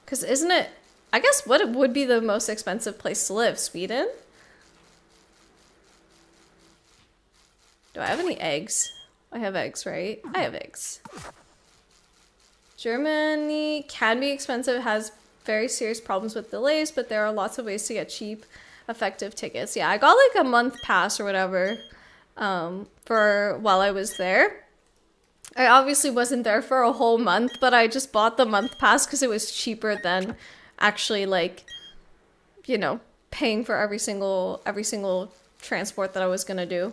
Because isn't it... I guess what would be the most expensive place to live? Sweden? Do I have any eggs? I have eggs, right? I have eggs. Germany can be expensive. It has very serious problems with delays, but there are lots of ways to get cheap, effective tickets. Yeah, I got like a month pass or whatever for while I was there. I obviously wasn't there for a whole month, but I just bought the month pass because it was cheaper than actually, like, you know, paying for every single transport that I was gonna do.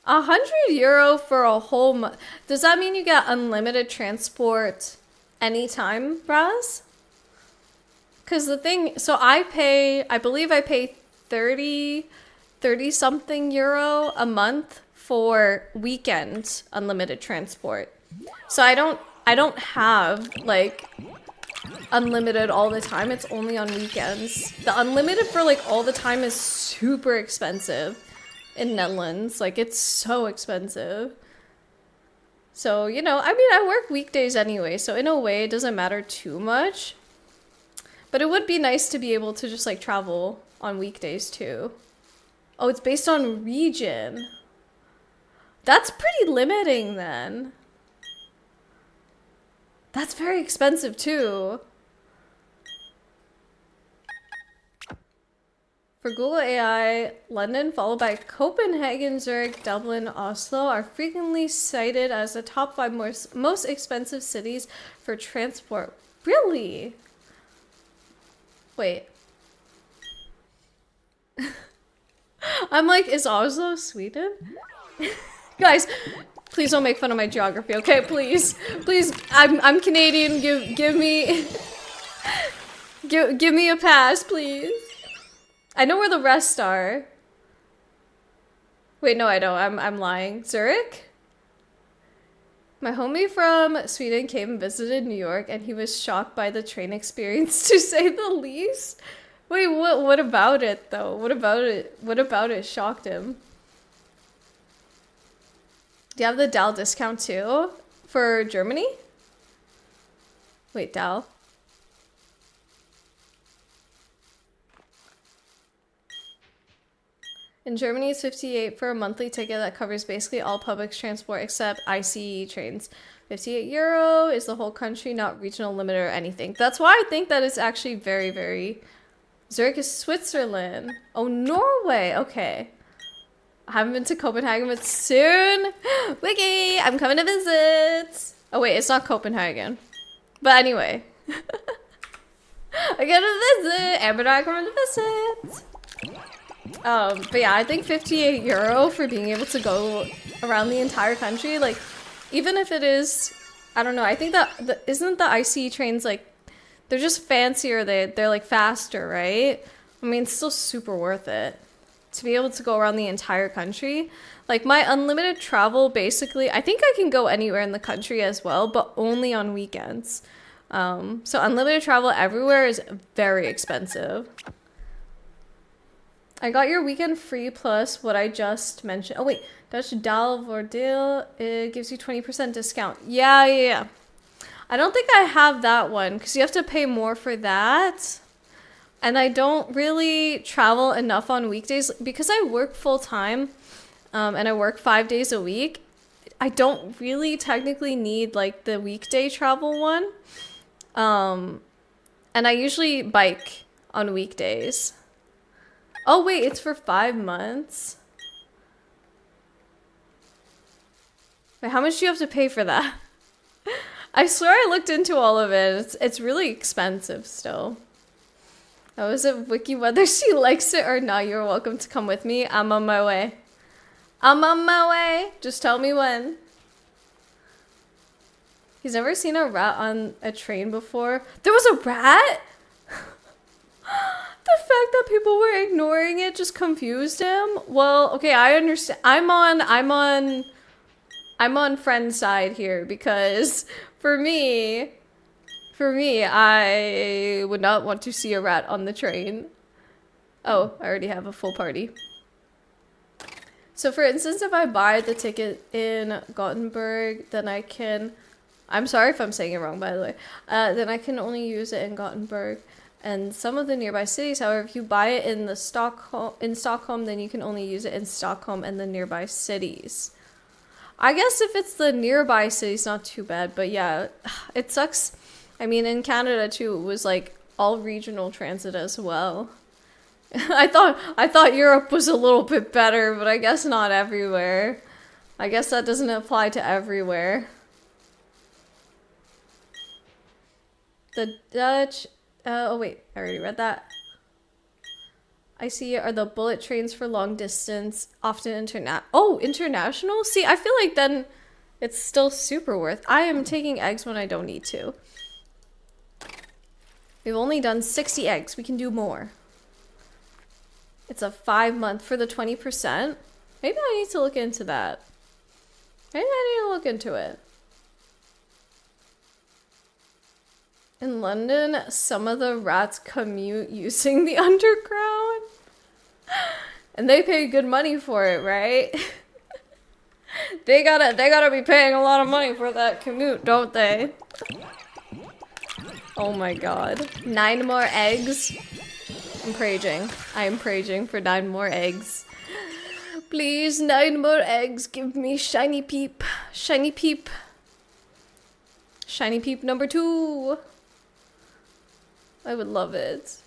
€100 for a whole month. Does that mean you get unlimited transport anytime, Raz? Because the thing, so I believe I pay 30 something euro a month for weekend unlimited transport. So I don't have, like, unlimited all the time. It's only on weekends. The unlimited for like all the time is super expensive in Netherlands. Like it's so expensive. So, you know, I mean, I work weekdays anyway, so in a way it doesn't matter too much. But it would be nice to be able to just like travel on weekdays too. Oh, it's based on region. That's pretty limiting then. That's very expensive too. For Google AI, London, followed by Copenhagen, Zurich, Dublin, Oslo, are frequently cited as the top 5 most expensive cities for transport. Really? Wait. I'm like, is Oslo Sweden? Guys, please don't make fun of my geography, okay? Please. Please, I'm Canadian. Give me give me a pass, please. I know where the rest are. Wait, no, I don't. I'm lying. Zurich? My homie from Sweden came and visited New York, and he was shocked by the train experience, to say the least. Wait, what about it, though? What about it shocked him? Do you have the DAL discount, too? For Germany? Wait, DAL. In Germany, it's 58 for a monthly ticket that covers basically all public transport except ICE trains. 58 euro is the whole country, not regional limit or anything. That's why I think that it's actually very, very... Zurich is Switzerland. Oh, Norway. Okay. I haven't been to Copenhagen, but soon. Wiki, I'm coming to visit. Oh, wait, it's not Copenhagen. But anyway. I get to visit. Amber and I are coming to visit. But yeah, I think 58 euro for being able to go around the entire country, like, even if it is, I don't know, I think that, isn't the IC trains, like, they're just fancier, they're like faster, right? I mean, it's still super worth it to be able to go around the entire country. Like, my unlimited travel, basically, I think I can go anywhere in the country as well, but only on weekends. So unlimited travel everywhere is very expensive. I got your weekend free plus what I just mentioned. Oh wait, Dutch Dal Voordeel, it gives you 20% discount. Yeah. I don't think I have that one because you have to pay more for that. And I don't really travel enough on weekdays because I work full time and I work 5 days a week. I don't really technically need like the weekday travel one. And I usually bike on weekdays. Oh wait, it's for 5 months. Wait, how much do you have to pay for that? I swear I looked into all of it. It's really expensive still. Oh, is it Wiki whether she likes it or not? You're welcome to come with me. I'm on my way. I'm on my way. Just tell me when. He's never seen a rat on a train before. There was a rat? The fact that people were ignoring it just confused him. Well, okay, I understand. I'm on friend's side here because for me, I would not want to see a rat on the train. Oh, I already have a full party. So for instance, if I buy the ticket in Gothenburg, then I can, I'm sorry if I'm saying it wrong, by the way, then I can only use it in Gothenburg and some of the nearby cities. However, if you buy it in Stockholm, then you can only use it in Stockholm and the nearby cities. I guess if it's the nearby cities, not too bad, but yeah, it sucks. I mean, in Canada too, it was like all regional transit as well. I thought Europe was a little bit better, but I guess not everywhere. I guess that doesn't apply to everywhere. The Dutch, oh wait, I already read that. I see are the bullet trains for long distance, often international? See, I feel like then it's still super worth. I am taking eggs when I don't need to. We've only done 60 eggs. We can do more. It's a 5-month for the 20%. Maybe I need to look into that. Maybe I need to look into it. In London, some of the rats commute using the underground. And they pay good money for it, right? They gotta be paying a lot of money for that commute, don't they? Oh my god. 9 more eggs. I'm praying. I am praying for 9 more eggs. Please, 9 more eggs. Give me shiny peep. Shiny peep. Shiny peep number 2. I would love it.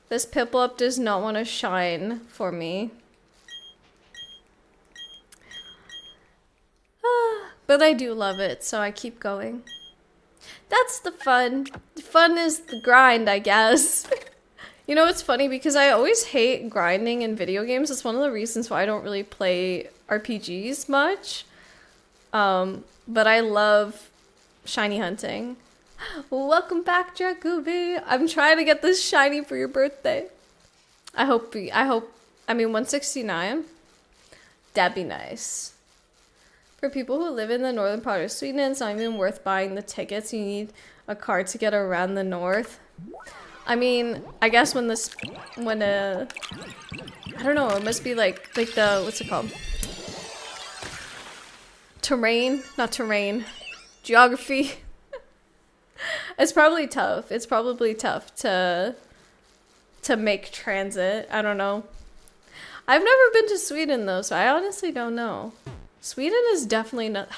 This Piplup does not want to shine for me. But I do love it, so I keep going. That's the fun. The fun is the grind, I guess. You know, it's funny because I always hate grinding in video games. It's one of the reasons why I don't really play RPGs much. But I love shiny hunting. Welcome back, Jacoby. I'm trying to get this shiny for your birthday. I mean, 169. That'd be nice. For people who live in the northern part of Sweden, it's not even worth buying the tickets. You need a car to get around the north. I mean, I guess I don't know, it must be like the, what's it called? Terrain? Not terrain. Geography. It's probably tough. It's probably tough to make transit. I don't know. I've never been to Sweden though, so I honestly don't know. Sweden is definitely not...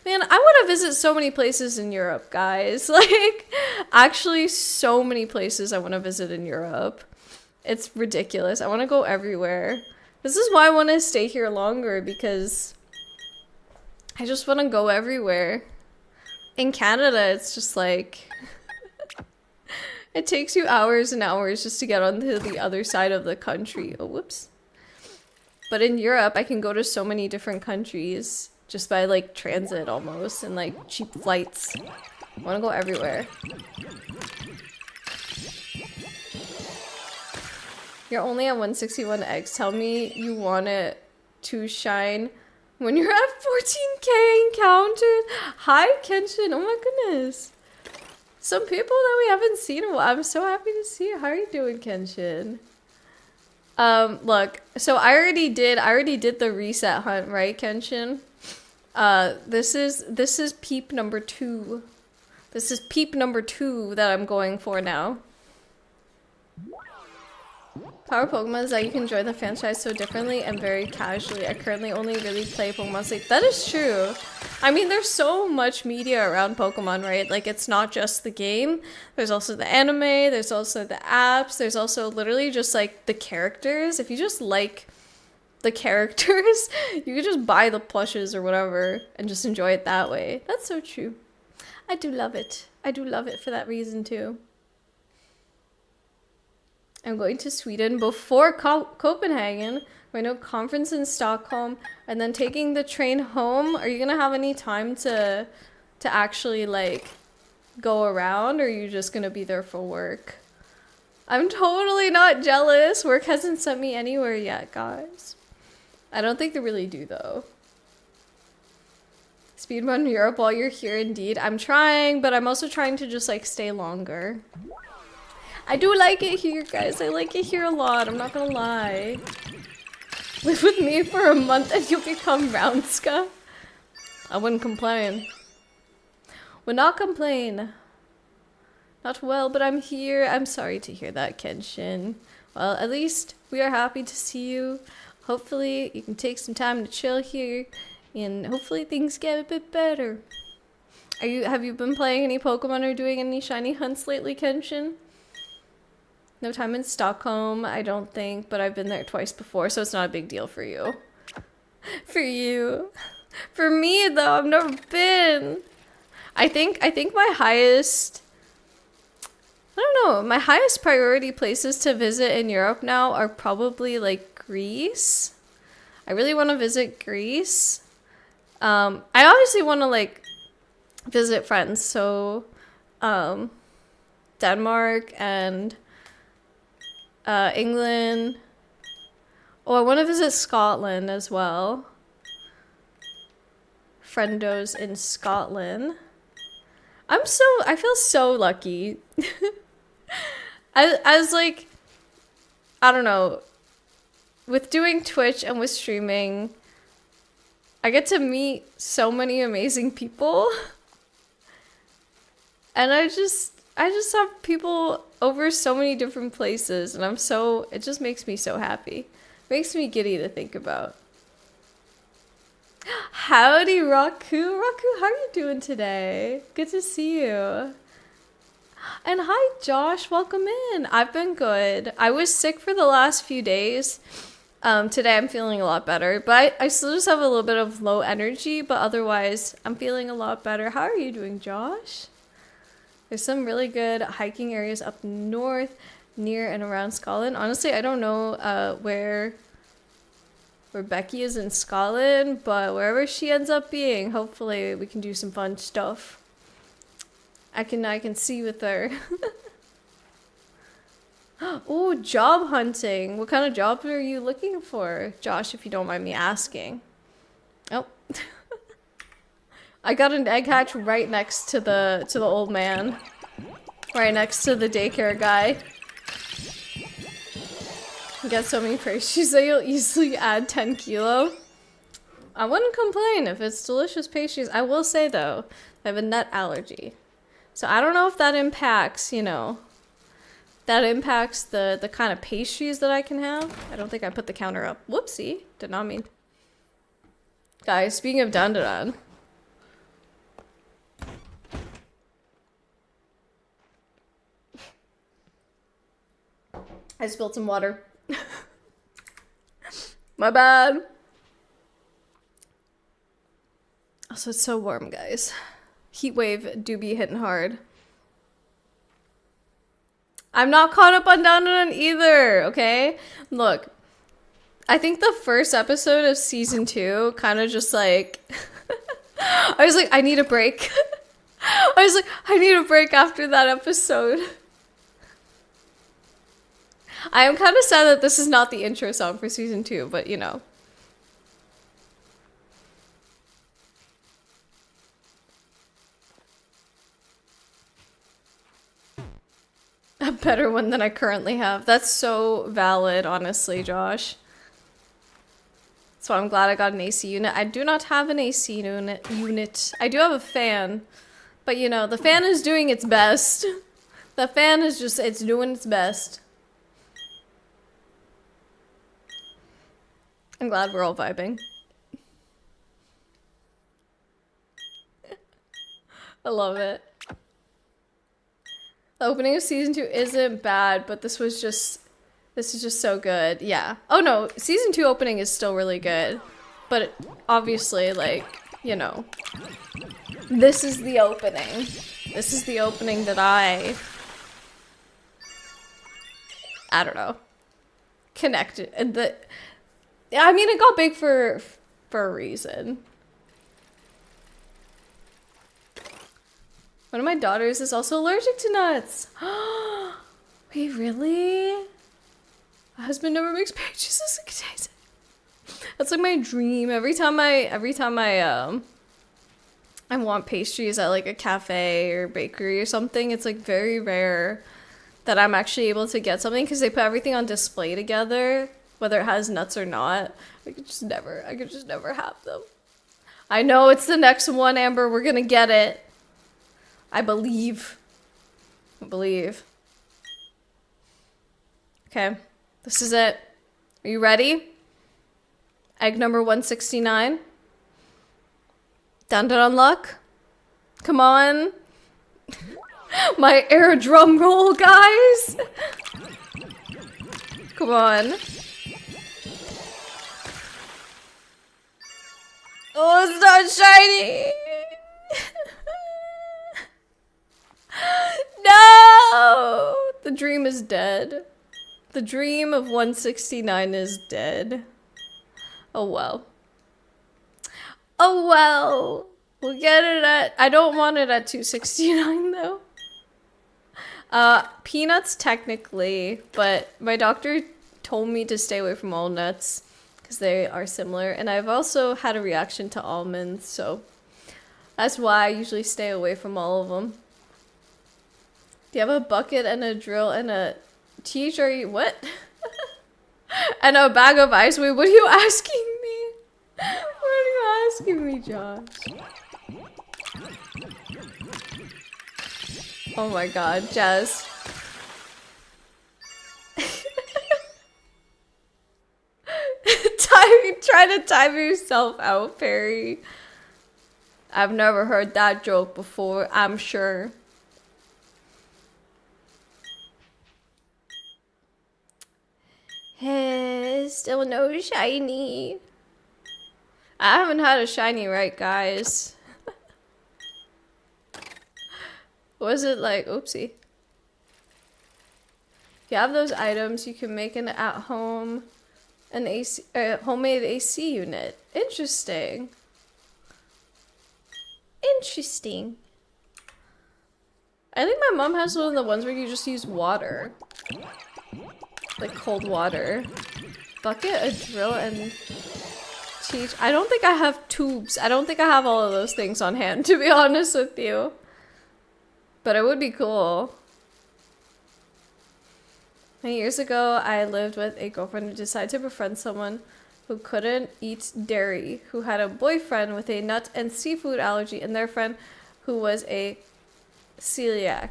Man, I want to visit so many places in Europe, guys. Like, actually so many places I want to visit in Europe. It's ridiculous. I want to go everywhere. This is why I want to stay here longer, because I just want to go everywhere. In Canada, it's just like... It takes you hours and hours just to get onto the other side of the country. Oh, whoops. But in Europe, I can go to so many different countries just by like transit almost and like cheap flights. I want to go everywhere. You're only at 161 eggs. Tell me you want it to shine when you're at 14k encounters. Hi, Kenshin. Oh my goodness. Some people that we haven't seen in a while. I'm so happy to see you. How are you doing, Kenshin? Look, so I already did the reset hunt, right, Kenshin? This is peep number 2. This is peep number 2 that I'm going for now. Power Pokemon is that you can enjoy the franchise so differently and very casually. I currently only really play Pokemon Sleep. That is true. I mean, there's so much media around Pokemon, right? Like, it's not just the game. There's also the anime, there's also the apps, there's also literally just, like, the characters. If you just like the characters, you can just buy the plushes or whatever and just enjoy it that way. That's so true. I do love it. I do love it for that reason, too. I'm going to Sweden before Copenhagen. Going to a conference in Stockholm and then taking the train home. Are you gonna have any time to actually like go around, or are you just gonna be there for work? I'm totally not jealous. Work hasn't sent me anywhere yet, guys. I don't think they really do though. Speedrun Europe while you're here, indeed. I'm trying, but I'm also trying to just like stay longer. I do like it here, guys. I like it here a lot. I'm not gonna lie. Live with me for a month and you'll become Roundska. I wouldn't complain. Would not complain. Not well, but I'm here. I'm sorry to hear that, Kenshin. Well, at least we are happy to see you. Hopefully you can take some time to chill here and hopefully things get a bit better. Have you been playing any Pokemon or doing any shiny hunts lately, Kenshin? No time in Stockholm, I don't think, but I've been there twice before, so it's not a big deal for you. For you. For me, though, I've never been. I think my highest... I don't know, my highest priority places to visit in Europe now are probably, like, Greece. I really want to visit Greece. I obviously want to, like, visit friends, so... Denmark and... England. Oh, I want to visit Scotland as well. Friendos in Scotland. I feel so lucky. As like, I don't know, with doing Twitch and with streaming, I get to meet so many amazing people. And I just have people over so many different places, and it just makes me so happy. Makes me giddy to think about. Howdy, Raku. Raku, how are you doing today? Good to see you. And hi, Josh. Welcome in. I've been good. I was sick for the last few days. Today I'm feeling a lot better, but I still just have a little bit of low energy, but otherwise I'm feeling a lot better. How are you doing, Josh? There's some really good hiking areas up north, near and around Scotland. Honestly, I don't know where Becky is in Scotland, but wherever she ends up being, hopefully we can do some fun stuff. I can see with her. Oh, job hunting. What kind of job are you looking for, Josh, if you don't mind me asking? Oh. I got an egg hatch right next to the old man. Right next to the daycare guy. You get so many pastries that you'll easily add 10 kilo. I wouldn't complain if it's delicious pastries. I will say though, I have a nut allergy. So I don't know if that impacts, you know, that impacts the kind of pastries that I can have. I don't think I put the counter up. Whoopsie. Did not mean. Guys, speaking of dun dun dun. I spilled some water. My bad. Also, it's so warm, guys. Heat wave do be hitting hard. I'm not caught up on Down and Dun either, okay? Look, I think the first episode of season 2 kind of just like... I was like, I need a break. I need a break after that episode. I am kind of sad that this is not the intro song for season 2, but you know. A better one than I currently have. That's so valid, honestly, Josh. So I'm glad I got an AC unit. I do not have an AC unit. I do have a fan. But you know, the fan is doing its best. The fan is just, it's doing its best. I'm glad we're all vibing. I love it. The opening of season 2 isn't bad, but this is just so good. Yeah. Oh no, season 2 opening is still really good. But obviously, like, you know, this is the opening. This is the opening that I don't know, connected. And I mean, it got big for a reason. One of my daughters is also allergic to nuts. Wait, really? My husband never makes pastries as a taste. That's like my dream. Every time I want pastries at like a cafe or bakery or something, it's like very rare that I'm actually able to get something because they put everything on display together, whether it has nuts or not. I could just never have them. I know it's the next one, Amber. We're gonna get it. I believe. Okay, this is it. Are you ready? Egg number 169. Down to unlock. Come on. My air drum roll, guys. Come on. Oh, it's not shiny. No! The dream is dead. The dream of 169 is dead. Oh well. Oh well. We'll get it at... I don't want it at 269 though. Peanuts technically, but my doctor told me to stay away from walnuts because they are similar. And I've also had a reaction to almonds, so... That's why I usually stay away from all of them. Do you have a bucket and a drill and a t-shirt? What? And a bag of ice? Wait, what are you asking me? What are you asking me, Josh? Oh my god, Jazz. Try to time yourself out, Perry. I've never heard that joke before, I'm sure. Hey, still no shiny. I haven't had a shiny, right, guys? Was it like, oopsie. If you have those items, you can make an at-home, homemade AC unit. Interesting. Interesting. I think my mom has one of the ones where you just use water. Like cold water. Bucket, a drill, and teach. I don't think I have tubes. I don't think I have all of those things on hand, to be honest with you. But it would be cool. Many years ago, I lived with a girlfriend who decided to befriend someone who couldn't eat dairy, who had a boyfriend with a nut and seafood allergy, and their friend who was a celiac.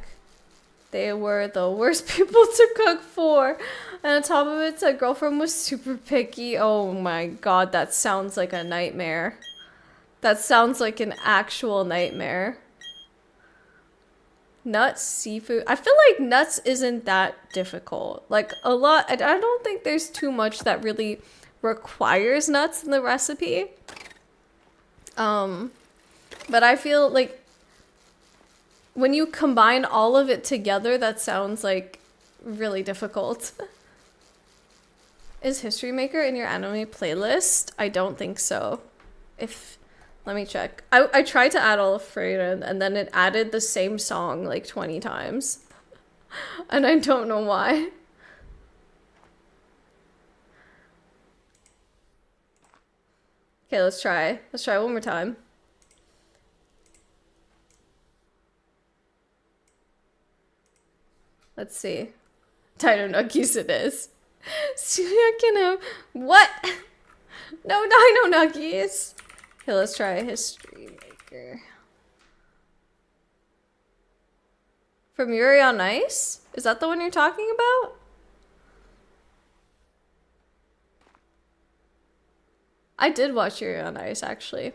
They were the worst people to cook for. And on top of it, said girlfriend was super picky. Oh my god, that sounds like a nightmare. That sounds like an actual nightmare. Nuts, seafood. I feel like nuts isn't that difficult. Like a lot, I don't think there's too much that really requires nuts in the recipe. But I feel like when you combine all of it together, that sounds like really difficult. Is History Maker in your anime playlist? I don't think so. Let me check. I tried to add all of Freyra and then it added the same song like 20 times. And I don't know why. Okay, let's try. Let's try one more time. Let's see. Dino Nuggies it is. Celia can have... What? No Dino Nuggies. Okay, let's try History Maker. From Yuri on Ice? Is that the one you're talking about? I did watch Yuri on Ice, actually.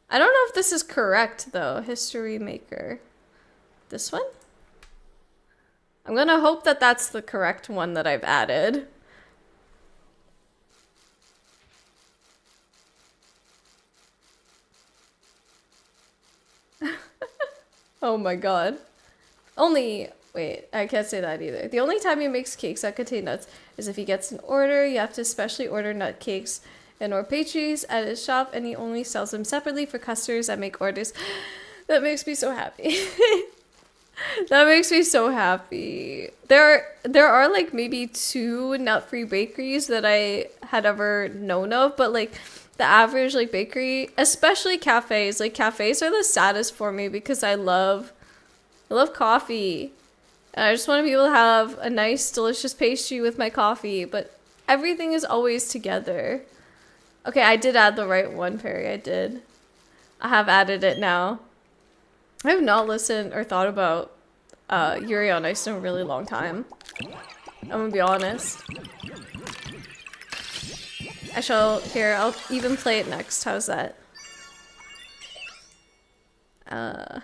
I don't know if this is correct, though. History Maker. This one? I'm gonna hope that that's the correct one that I've added. Oh my god. Wait, I can't say that either. The only time he makes cakes that contain nuts is if he gets an order. You have to specially order nut cakes and or pastries at his shop, and he only sells them separately for customers that make orders. That makes me so happy. That makes me so happy. There are like maybe 2 nut-free bakeries that I had ever known of, but like the average like bakery, especially cafes, like cafes are the saddest for me because I love coffee. And I just want to be able to have a nice, delicious pastry with my coffee, but everything is always together. Okay, I did add the right one, Perry. I did. I have added it now. I have not listened or thought about Yuri on Ice in a really long time. I'm gonna be honest. I'll even play it next. How's that? Add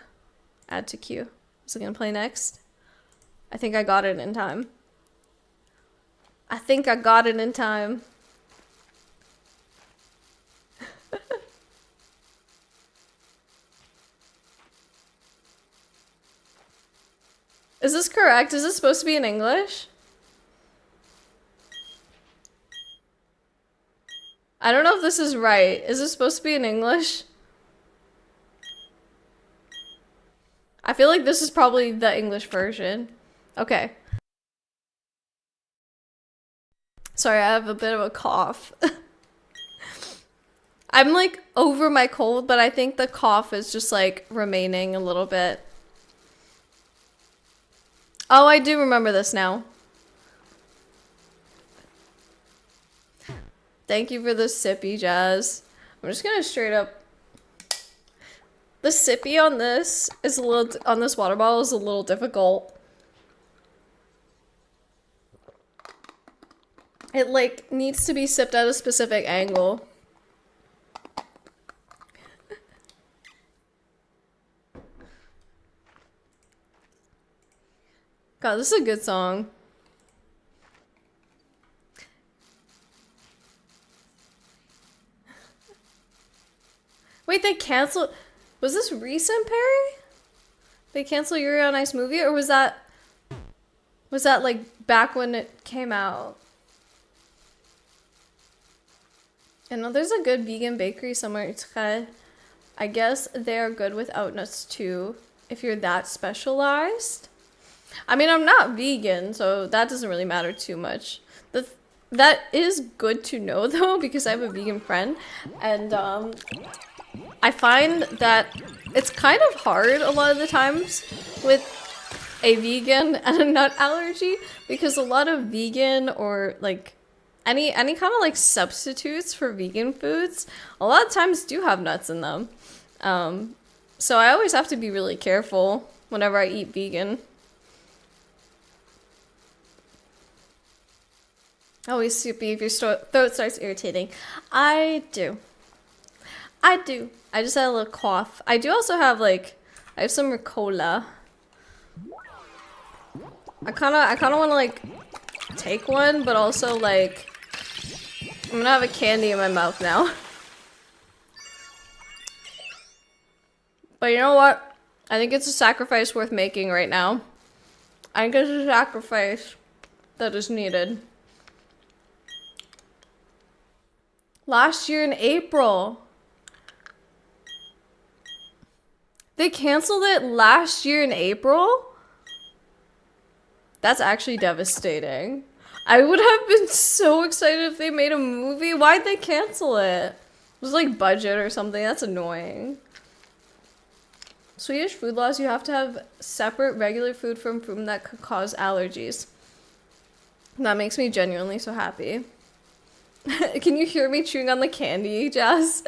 to queue. Is it gonna play next? I think I got it in time. I think I got it in time. Is this correct? Is this supposed to be in English? I don't know if this is right. Is this supposed to be in English? I feel like this is probably the English version. Okay. Sorry, I have a bit of a cough. I'm like over my cold, but I think the cough is just like remaining a little bit. Oh, I do remember this now. Thank you for the sippy, Jazz. I'm just gonna straight up. The sippy on this is a little, on this water bottle is a little difficult. It like needs to be sipped at a specific angle. God, this is a good song. Wait, they canceled. Was this recent, Perry? They canceled Yuri on Ice movie, or was that like back when it came out? I know there's a good vegan bakery somewhere. I guess they are good without nuts too, if you're that specialized. I mean, I'm not vegan, so that doesn't really matter too much. That is good to know though, because I have a vegan friend, and I find that it's kind of hard a lot of the times with a vegan and a nut allergy, because a lot of vegan or like any kind of like substitutes for vegan foods a lot of times do have nuts in them. So I always have to be really careful whenever I eat vegan. Always soupy if your throat starts irritating. I do. I just had a little cough. I do also have like, I have some Ricola. I kind of want to like take one, but also like, I'm gonna have a candy in my mouth now. But you know what? I think it's a sacrifice worth making right now. I think it's a sacrifice that is needed. Last year in April. They canceled it last year in April? That's actually devastating. I would have been so excited if they made a movie. Why'd they cancel it? It was like budget or something. That's annoying. Swedish food laws, you have to have separate regular food from food that could cause allergies. That makes me genuinely so happy. Can you hear me chewing on the candy, Jazz?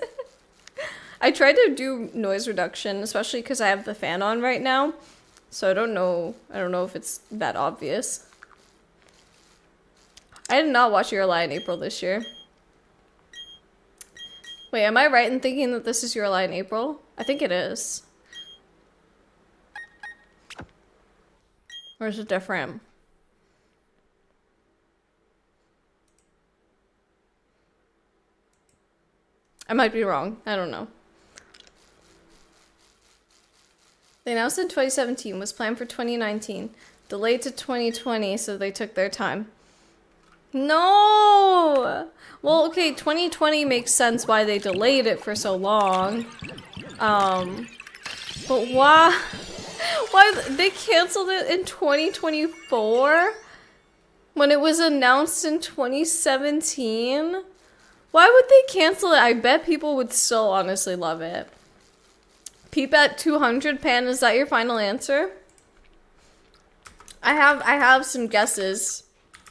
I tried to do noise reduction, especially because I have the fan on right now. So I don't know if it's that obvious. I did not watch Your Lie in April this year. Wait, am I right in thinking that this is Your Lie in April? I think it is. Or is it different? I might be wrong. I don't know. They announced in 2017, was planned for 2019. Delayed to 2020, so they took their time. No! Well, okay, 2020 makes sense why they delayed it for so long. But why? Why they canceled it in 2024? When it was announced in 2017? Why would they cancel it? I bet people would still honestly love it. Peep at 200, Pan, is that your final answer? I have some guesses.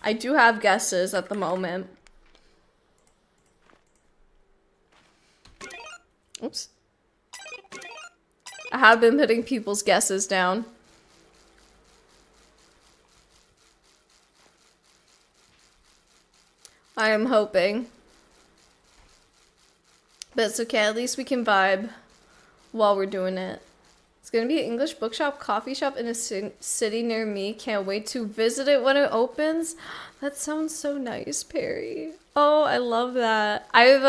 I do have guesses at the moment. Oops. I have been putting people's guesses down. I am hoping. But it's okay, at least we can vibe while we're doing it. It's gonna be an English bookshop, coffee shop in a city near me. Can't wait to visit it when it opens. That sounds so nice, Perry. Oh, I love that. I've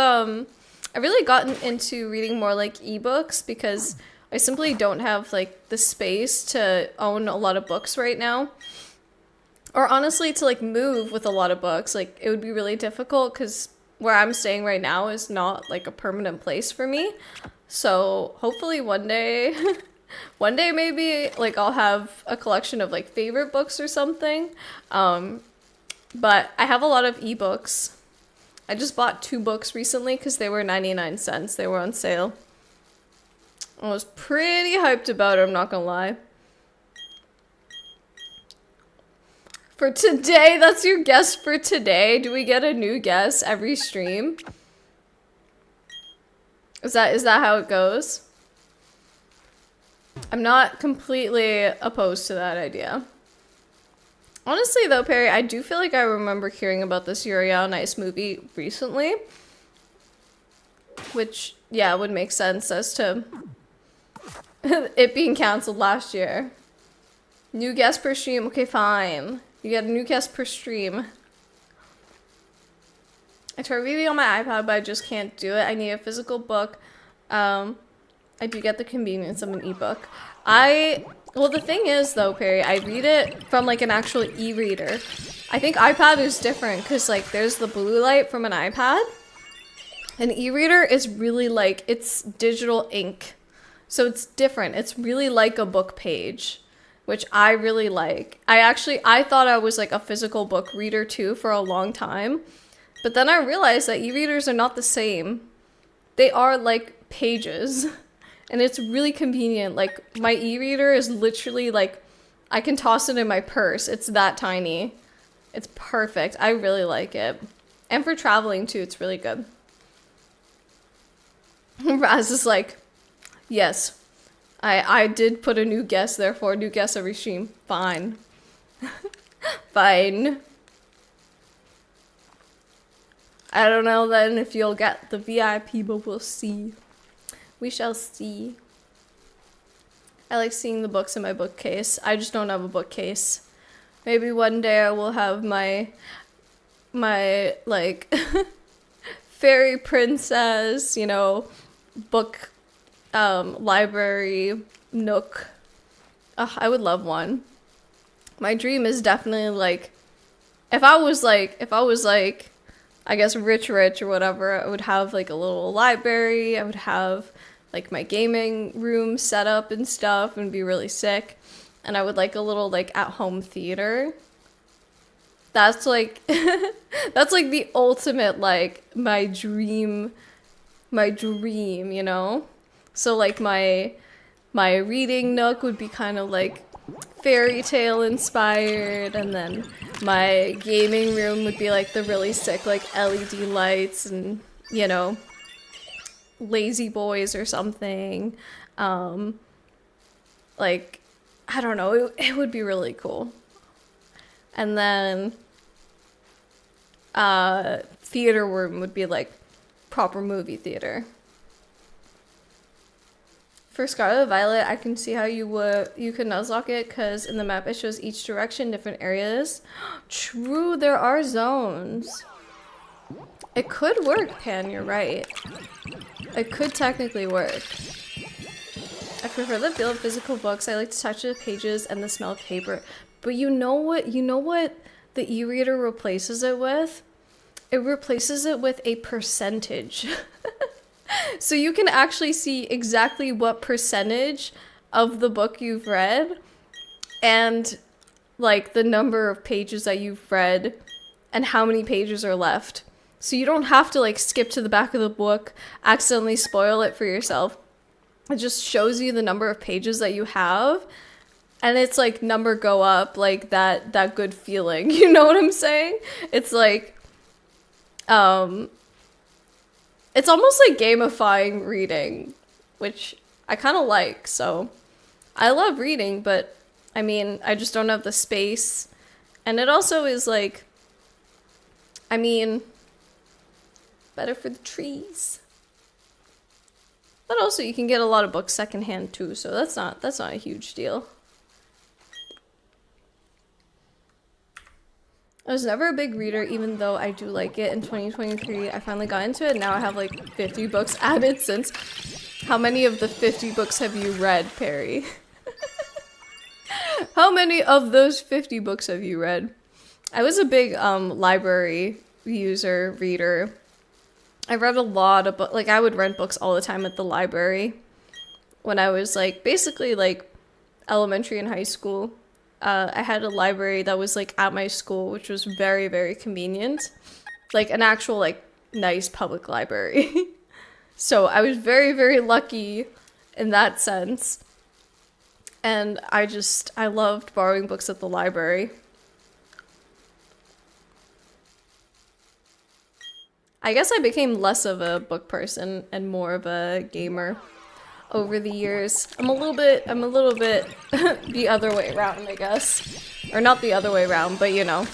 really gotten into reading more like ebooks because I simply don't have like the space to own a lot of books right now. Or honestly, to like move with a lot of books. Like it would be really difficult because where I'm staying right now is not like a permanent place for me. So hopefully one day, maybe like I'll have a collection of like favorite books or something. But I have a lot of ebooks I just bought 2 books recently because they were 99 cents. They were on sale. I was pretty hyped about it, I'm not gonna lie. For today, that's your guess for today? Do we get a new guess every stream? Is that how it goes? I'm not completely opposed to that idea. Honestly though, Perry, I do feel like I remember hearing about this Yuri on Ice movie recently. Which, yeah, would make sense as to it being cancelled last year. New guest per stream? Okay, fine. You get a new guest per stream. I tried reading on my iPad, but I just can't do it. I need a physical book. I do get the convenience of an ebook. Well, the thing is, though, Perry, I read it from, like, an actual e-reader. I think iPad is different, because, like, there's the blue light from an iPad. An e-reader is really, like, it's digital ink. So it's different. It's really like a book page, which I really like. I thought I was, like, a physical book reader, too, for a long time. But then I realized that e-readers are not the same. They are, like, pages. And it's really convenient. Like, my e-reader is literally, like, I can toss it in my purse. It's that tiny. It's perfect. I really like it. And for traveling, too, it's really good. Raz is like, yes, I did put a new guest, therefore a new guest every stream. Fine. Fine. I don't know then if you'll get the VIP, but we'll see. We shall see. I like seeing the books in my bookcase. I just don't have a bookcase. Maybe one day I will have my like fairy princess, you know, book library nook. I would love one. My dream is definitely like if I was like I guess rich or whatever, I would have like a little library. I would have like my gaming room set up and stuff and be really sick. And I would like a little like at-home theater. That's like that's like the ultimate like my dream, you know? So like my reading nook would be kind of like fairy tale inspired, and then my gaming room would be like the really sick like LED lights and, you know, lazy boys or something. Like, I don't know, it would be really cool. And then theater room would be like proper movie theater. For Scarlet Violet, I can see how you could nuzlocke it, because in the map it shows each direction, different areas. True, there are zones. It could work, Pan, you're right. It could technically work. I prefer the feel of physical books. I like to touch the pages and the smell of paper. But you know what the e-reader replaces it with? It replaces it with a percentage. So you can actually see exactly what percentage of the book you've read and like the number of pages that you've read and how many pages are left. So you don't have to like skip to the back of the book, accidentally spoil it for yourself. It just shows you the number of pages that you have, and it's like number go up, like that good feeling. You know what I'm saying? It's like it's almost like gamifying reading, which I kind of like. So I love reading, but I mean, I just don't have the space. And it also is like, I mean, better for the trees. But also you can get a lot of books secondhand too, so that's not a huge deal. I was never a big reader, even though I do like it. In 2023, I finally got into it. Now I have like 50 books added since. How many of the 50 books have you read, Perry? How many of those 50 books have you read? I was a big library reader. I read a lot of books. Like, I would rent books all the time at the library when I was like basically like elementary and high school. I had a library that was like at my school, which was very, very convenient. Like an actual like nice public library. So I was very, very lucky in that sense. And I loved borrowing books at the library. I guess I became less of a book person and more of a gamer over the years. I'm a little bit the other way around, I guess. Or not the other way around, but you know.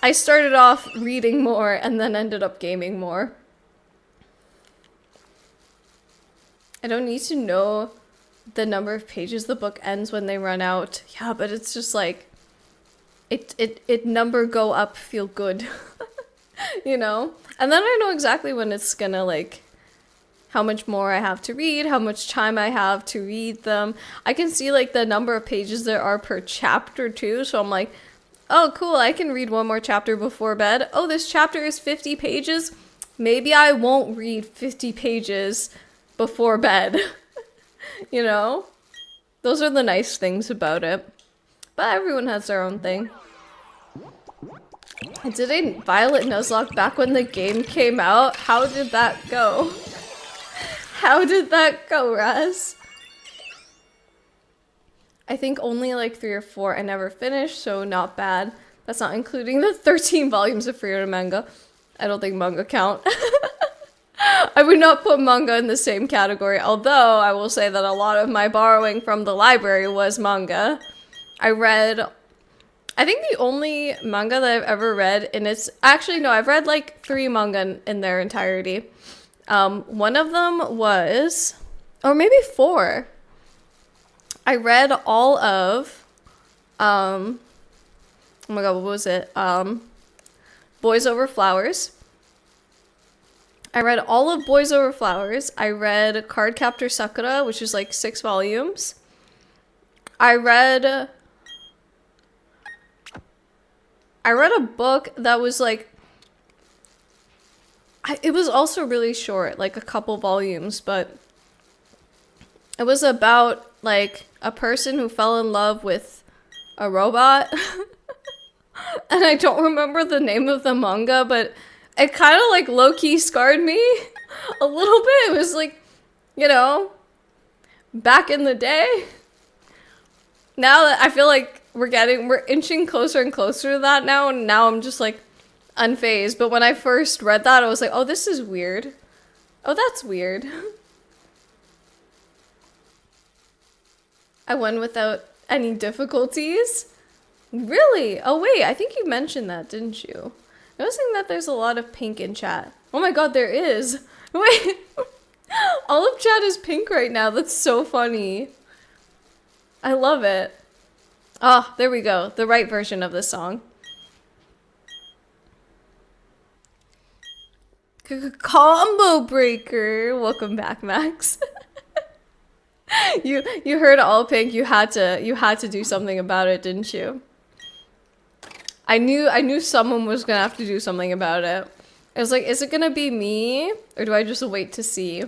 I started off reading more and then ended up gaming more. I don't need to know the number of pages the book ends when they run out. Yeah, but it's just like it number go up, feel good. You know? And then I know exactly when it's gonna like how much more I have to read, how much time I have to read them. I can see like the number of pages there are per chapter too, so I'm like, oh cool, I can read one more chapter before bed. Oh, this chapter is 50 pages. Maybe I won't read 50 pages before bed. You know? Those are the nice things about it. But everyone has their own thing. Did a Violet Nuzlocke back when the game came out? How did that go? How did that go, Raz? I think only like 3 or 4 I never finished, so not bad. That's not including the 13 volumes of Freedom manga. I don't think manga count. I would not put manga in the same category, although I will say that a lot of my borrowing from the library was manga. I think the only manga that I've ever read, and it's actually, no, I've read like 3 manga in their entirety. One of them was, or maybe 4. I read all of, oh my god, what was it? Boys Over Flowers. I read all of Boys Over Flowers. I read Cardcaptor Sakura, which is like 6 volumes. I read a book that was like, it was also really short, like a couple volumes, but it was about like a person who fell in love with a robot. And I don't remember the name of the manga, but it kind of like low-key scarred me a little bit. It was like, you know, back in the day. Now that I feel like we're inching closer and closer to that now, and now I'm just like unfazed. But when I first read that, I was like, oh, this is weird. Oh, that's weird. I won without any difficulties. Really? Oh wait, I think you mentioned that, didn't you? Noticing that there's a lot of pink in chat. Oh my god, there is. Wait. All of chat is pink right now. That's so funny. I love it. Ah, there we go. The right version of this song. Combo breaker. Welcome back, Max. You heard all pink. You had to do something about it, didn't you? I knew someone was gonna have to do something about it. I was like, is it gonna be me? Or do I just wait to see?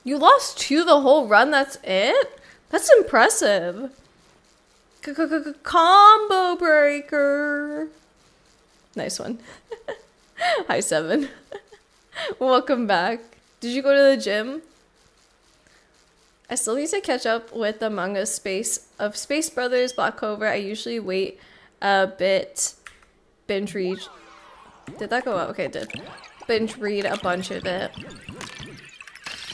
You lost 2 the whole run, that's it? That's impressive. Combo breaker. Nice one. Hi, 7. Welcome back. Did you go to the gym? I still need to catch up with the manga Space Brothers, Black Clover. I usually wait a bit, binge read. Did that go out? Okay, it did. Binge read a bunch of it.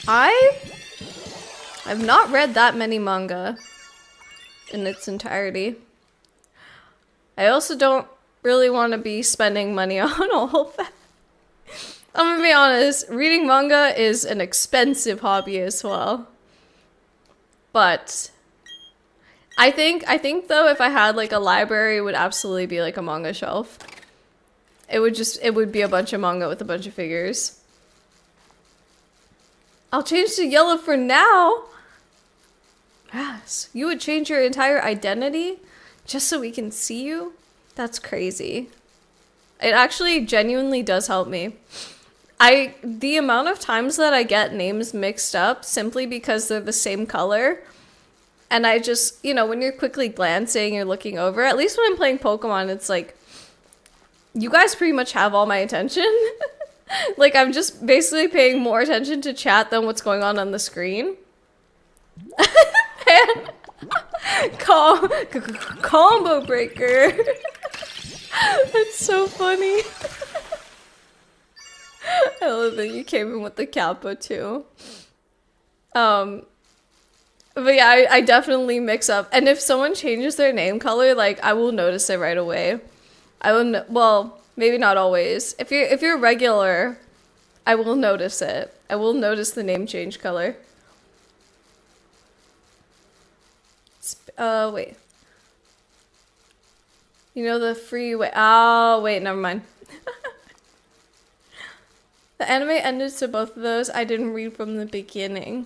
I've not read that many manga in its entirety. I also don't really want to be spending money on all of that. I'm gonna be honest, reading manga is an expensive hobby as well. But I think though, if I had like a library, it would absolutely be like a manga shelf. It would be a bunch of manga with a bunch of figures. I'll change to yellow for now. Yes, you would change your entire identity just so we can see you? That's crazy. It actually genuinely does help me. The amount of times that I get names mixed up simply because they're the same color, and I just, you know, when you're quickly glancing, you're looking over, at least when I'm playing Pokemon, it's like, you guys pretty much have all my attention. Like, I'm just basically paying more attention to chat than what's going on the screen. And combo breaker. That's so funny. I love that you came in with the capo too. But yeah, I definitely mix up. And if someone changes their name color, like, I will notice it right away. I will, well, maybe not always. If you're regular, I will notice it. I will notice the name change color. Wait. You know the freeway. Oh, wait, never mind. The anime ended to both of those. I didn't read from the beginning.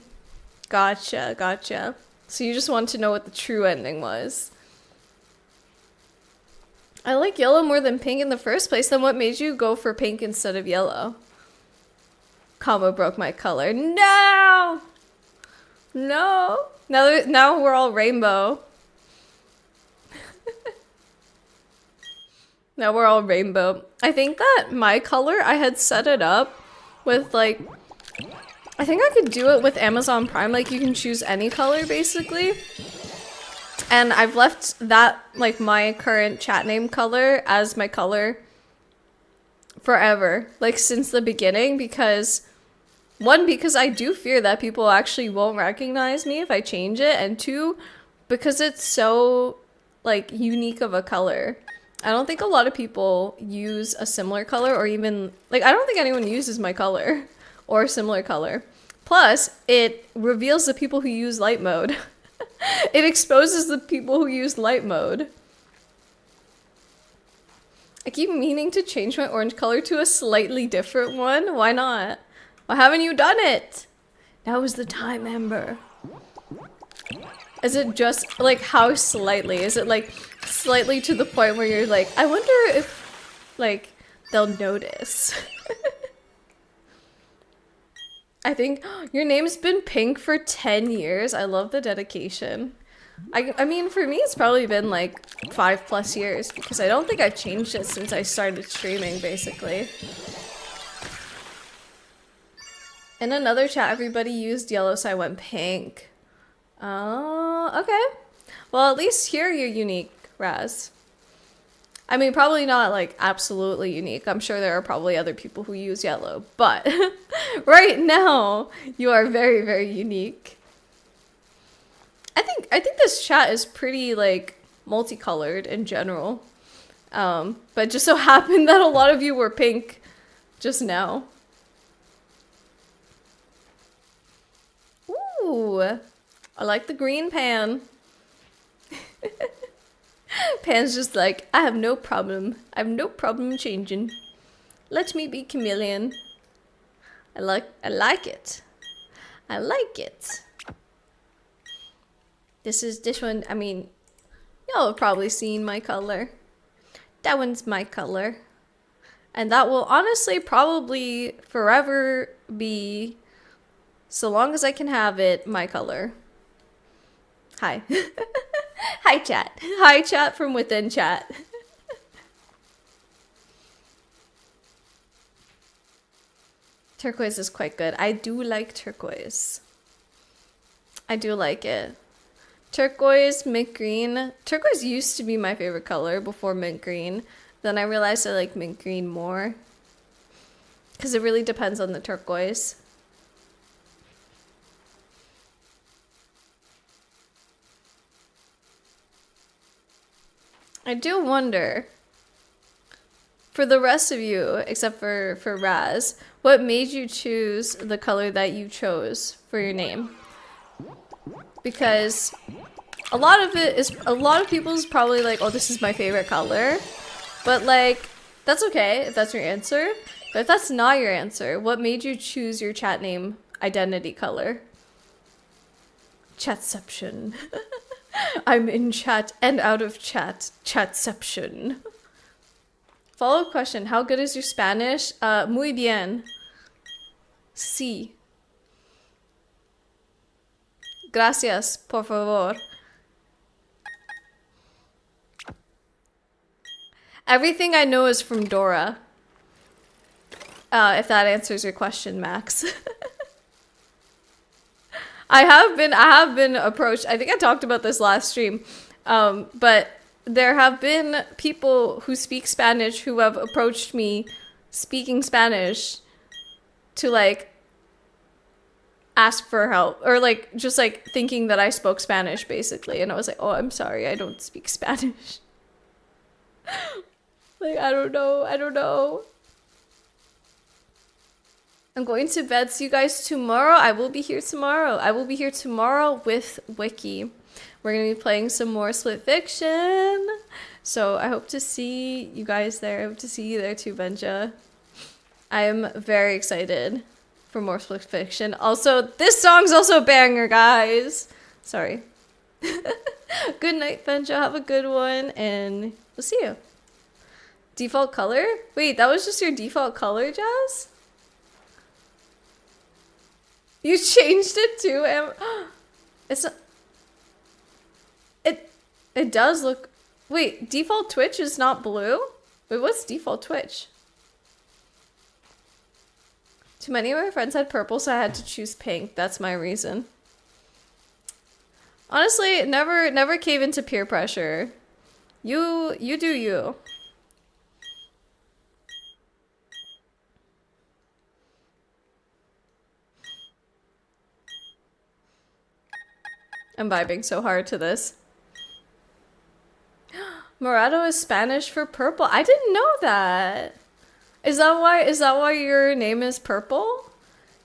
Gotcha, gotcha. So you just want to know what the true ending was. I like yellow more than pink in the first place. Then what made you go for pink instead of yellow? Combo broke my color. No! No! Now we're all rainbow. Now we're all rainbow. I think that my color, I had set it up with like, I think I could do it with Amazon Prime. Like, you can choose any color basically. And I've left that, like, my current chat name color as my color forever. Like, since the beginning, because one, because I do fear that people actually won't recognize me if I change it. And two, because it's so, like, unique of a color. I don't think a lot of people use a similar color, or even, like, I don't think anyone uses my color or a similar color. Plus, it reveals the people who use light mode. It exposes the people who use light mode. I keep meaning to change my orange color to a slightly different one. Why not? Why haven't you done it? Now is the time, Amber. Is it just, like, how slightly? Is it, like, slightly to the point where you're like, I wonder if, like, they'll notice? I think your name's been pink for 10 years. I love the dedication. I mean, for me, it's probably been, like, 5+ years, because I don't think I've changed it since I started streaming, basically. In another chat, everybody used yellow, so I went pink. Oh, okay. Well, at least here you're unique, Raz. I mean, probably not, like, absolutely unique. I'm sure there are probably other people who use yellow, but right now, you are very, very unique. I think this chat is pretty, like, multicolored in general. But just so happened that a lot of you were pink just now. Ooh, I like the green pan. Pan's just like, I have no problem. I have no problem changing. Let me be chameleon. I like it. I like it. This one, I mean, y'all have probably seen my color. That one's my color. And that will honestly probably forever be, so long as I can have it, my color. Hi. Hi, chat. Hi, chat from within chat. Turquoise is quite good. I do like turquoise. I do like it. Turquoise, mint green. Turquoise used to be my favorite color before mint green. Then I realized I like mint green more. Because it really depends on the turquoise. I do wonder, for the rest of you, except for Raz, what made you choose the color that you chose for your name? Because a lot of people's probably like, oh, this is my favorite color. But like, that's okay if that's your answer. But if that's not your answer, what made you choose your chat name identity color? Chatception. I'm in chat and out of chat. Chatception. Follow-up question. How good is your Spanish? Muy bien. Sí. Gracias, por favor. Everything I know is from Dora. If that answers your question, Max. I have been approached. I think I talked about this last stream. But there have been people who speak Spanish who have approached me speaking Spanish to like ask for help, or like just like thinking that I spoke Spanish basically, and I was like, oh, I'm sorry, I don't speak Spanish. Like, I don't know. I'm going to bed. See you guys tomorrow. I will be here tomorrow with Wiki. We're gonna be playing some more Split Fiction, so I hope to see you guys there. I hope to see you there too, Benja. I am very excited for more Split Fiction. Also, this song's also a banger, guys. Sorry. Good night, Benja. Have a good one, and we'll see you. Default color? Wait, that was just your default color, Jazz? You changed it too, Em. It's not... It does look... Wait, default Twitch is not blue? Wait, what's default Twitch? Too many of my friends had purple, so I had to choose pink. That's my reason. Honestly, never cave into peer pressure. You do you. I'm vibing so hard to this. Morado is Spanish for purple. I didn't know that. Is that why your name is purple?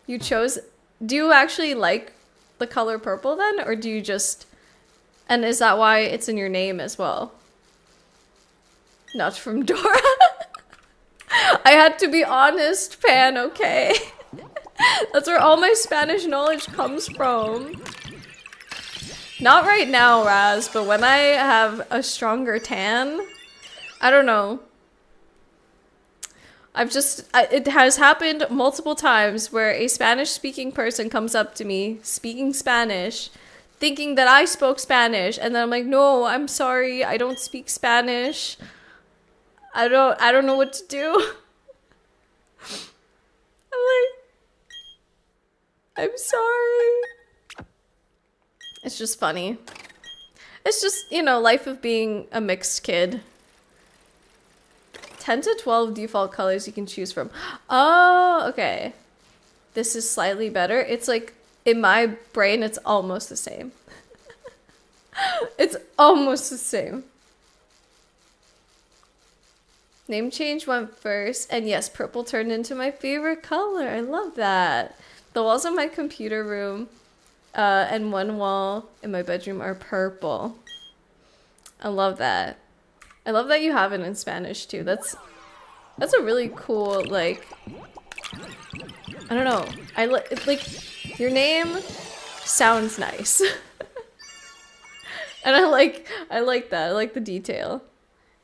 You chose... Do you actually like the color purple then? Or do you just... And is that why it's in your name as well? Not from Dora. I had to be honest, Pan, okay? That's where all my Spanish knowledge comes from. Not right now, Raz, but when I have a stronger tan, I don't know. It has happened multiple times where a Spanish-speaking person comes up to me, speaking Spanish, thinking that I spoke Spanish, and then I'm like, no, I'm sorry, I don't speak Spanish. I don't know what to do. I'm like, I'm sorry. It's just funny. It's just, you know, life of being a mixed kid. 10 to 12 default colors you can choose from. Oh, okay. This is slightly better. It's like, in my brain, it's almost the same. It's almost the same. Name change went first. And yes, purple turned into my favorite color. I love that. The walls of my computer room and one wall in my bedroom are purple. I love that. I love that you have it in Spanish too. That's a really cool, like, I don't know. Like your name sounds nice. And I like that. I like the detail.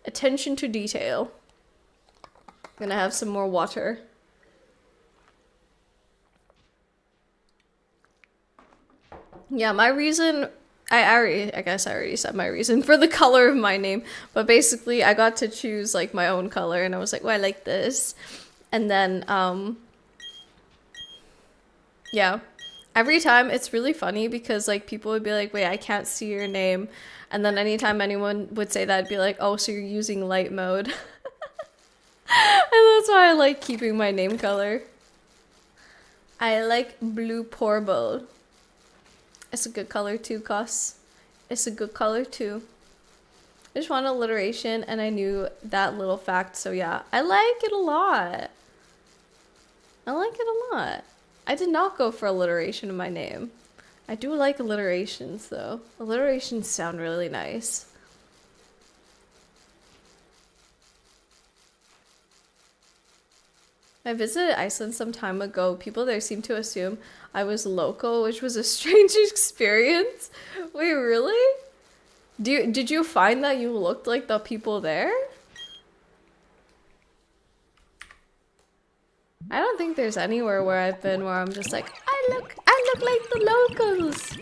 Attention to detail. I'm gonna have some more water. Yeah, my reason, I guess I already said my reason for the color of my name, but basically I got to choose like my own color and I was like, well, I like this. And then, yeah, every time it's really funny because like people would be like, wait, I can't see your name. And then anytime anyone would say that, I'd be like, oh, so you're using light mode. And that's why I like keeping my name color. I like blue purple. It's a good color too, Cos. It's a good color too. I just want alliteration and I knew that little fact, so yeah. I like it a lot. I like it a lot. I did not go for alliteration in my name. I do like alliterations though. Alliterations sound really nice. I visited Iceland some time ago. People there seem to assume I was local, which was a strange experience. Wait, really? Did you find that you looked like the people there? I don't think there's anywhere where I've been where I'm just like, I look like the locals.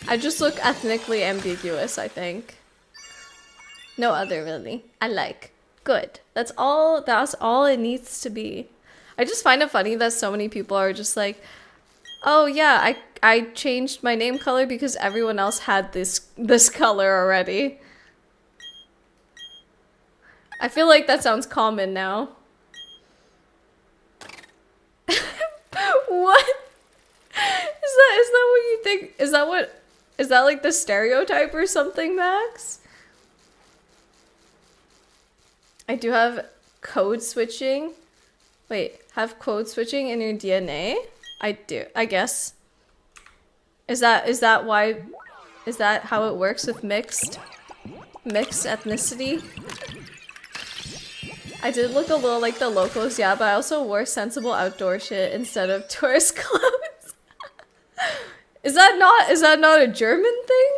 I just look ethnically ambiguous, I think. No other really. I like. Good. That's all it needs to be. I just find it funny that so many people are just like, "Oh yeah, I changed my name color because everyone else had this color already." I feel like that sounds common now. What? Is that what you think? Is that like the stereotype or something, Max? I do have code switching. Wait, have code switching in your DNA? I do, I guess. Is that why, is that how it works with mixed ethnicity? I did look a little like the locals, yeah, but I also wore sensible outdoor shit instead of tourist clothes. Is that not a German thing?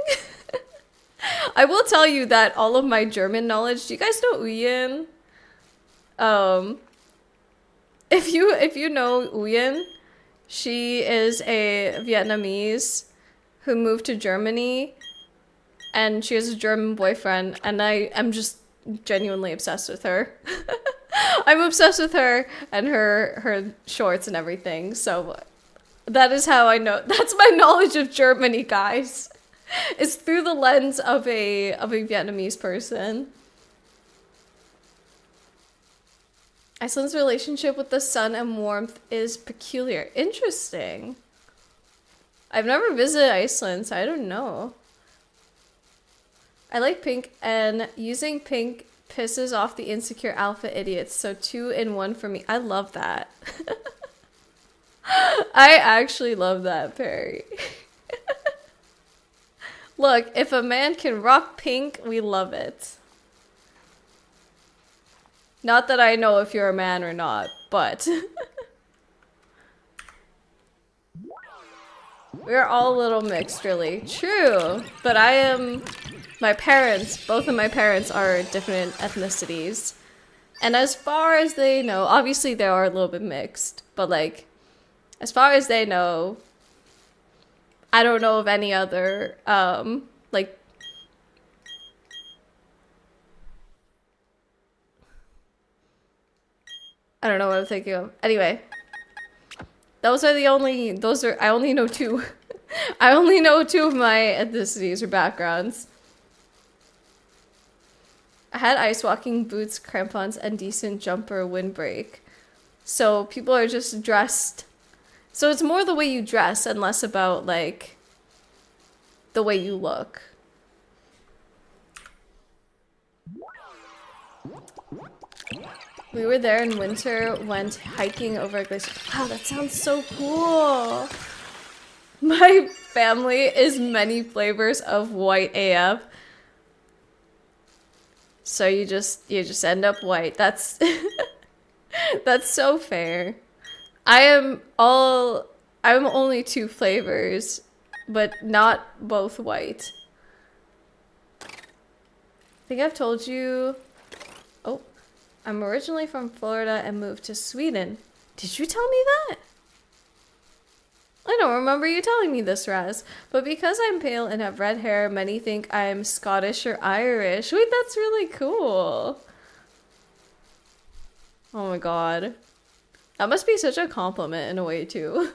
I will tell you that all of my German knowledge, do you guys know Uyen? If you know Uyen, she is a Vietnamese who moved to Germany and she has a German boyfriend and I am just genuinely obsessed with her. I'm obsessed with her and her shorts and everything. So that is how I know. That's my knowledge of Germany, guys. It's through the lens of a Vietnamese person. Iceland's relationship with the sun and warmth is peculiar. Interesting. I've never visited Iceland, so I don't know. I like pink, and using pink pisses off the insecure alpha idiots, so 2 in 1 for me. I love that. I actually love that, Perry. Look, if a man can rock pink, we love it. Not that I know if you're a man or not, but we're all a little mixed, really. True, but my parents, both of my parents are different ethnicities. And as far as they know, obviously they are a little bit mixed, but like, as far as they know, I don't know of any other, like, I don't know what I'm thinking of. Anyway, I only know 2. I only know 2 of my ethnicities or backgrounds. I had ice walking boots, crampons, and decent jumper windbreak. So people are just dressed. So it's more the way you dress and less about, like, the way you look. We were there in winter, went hiking over a glacier. Wow, that sounds so cool. My family is many flavors of white AF. So you just end up white. That's that's so fair. I'm only 2 flavors, but not both white. I think I've told you. Oh, I'm originally from Florida and moved to Sweden. Did you tell me that? I don't remember you telling me this, Raz. But because I'm pale and have red hair, many think I'm Scottish or Irish. Wait, that's really cool. Oh my god. That must be such a compliment in a way, too.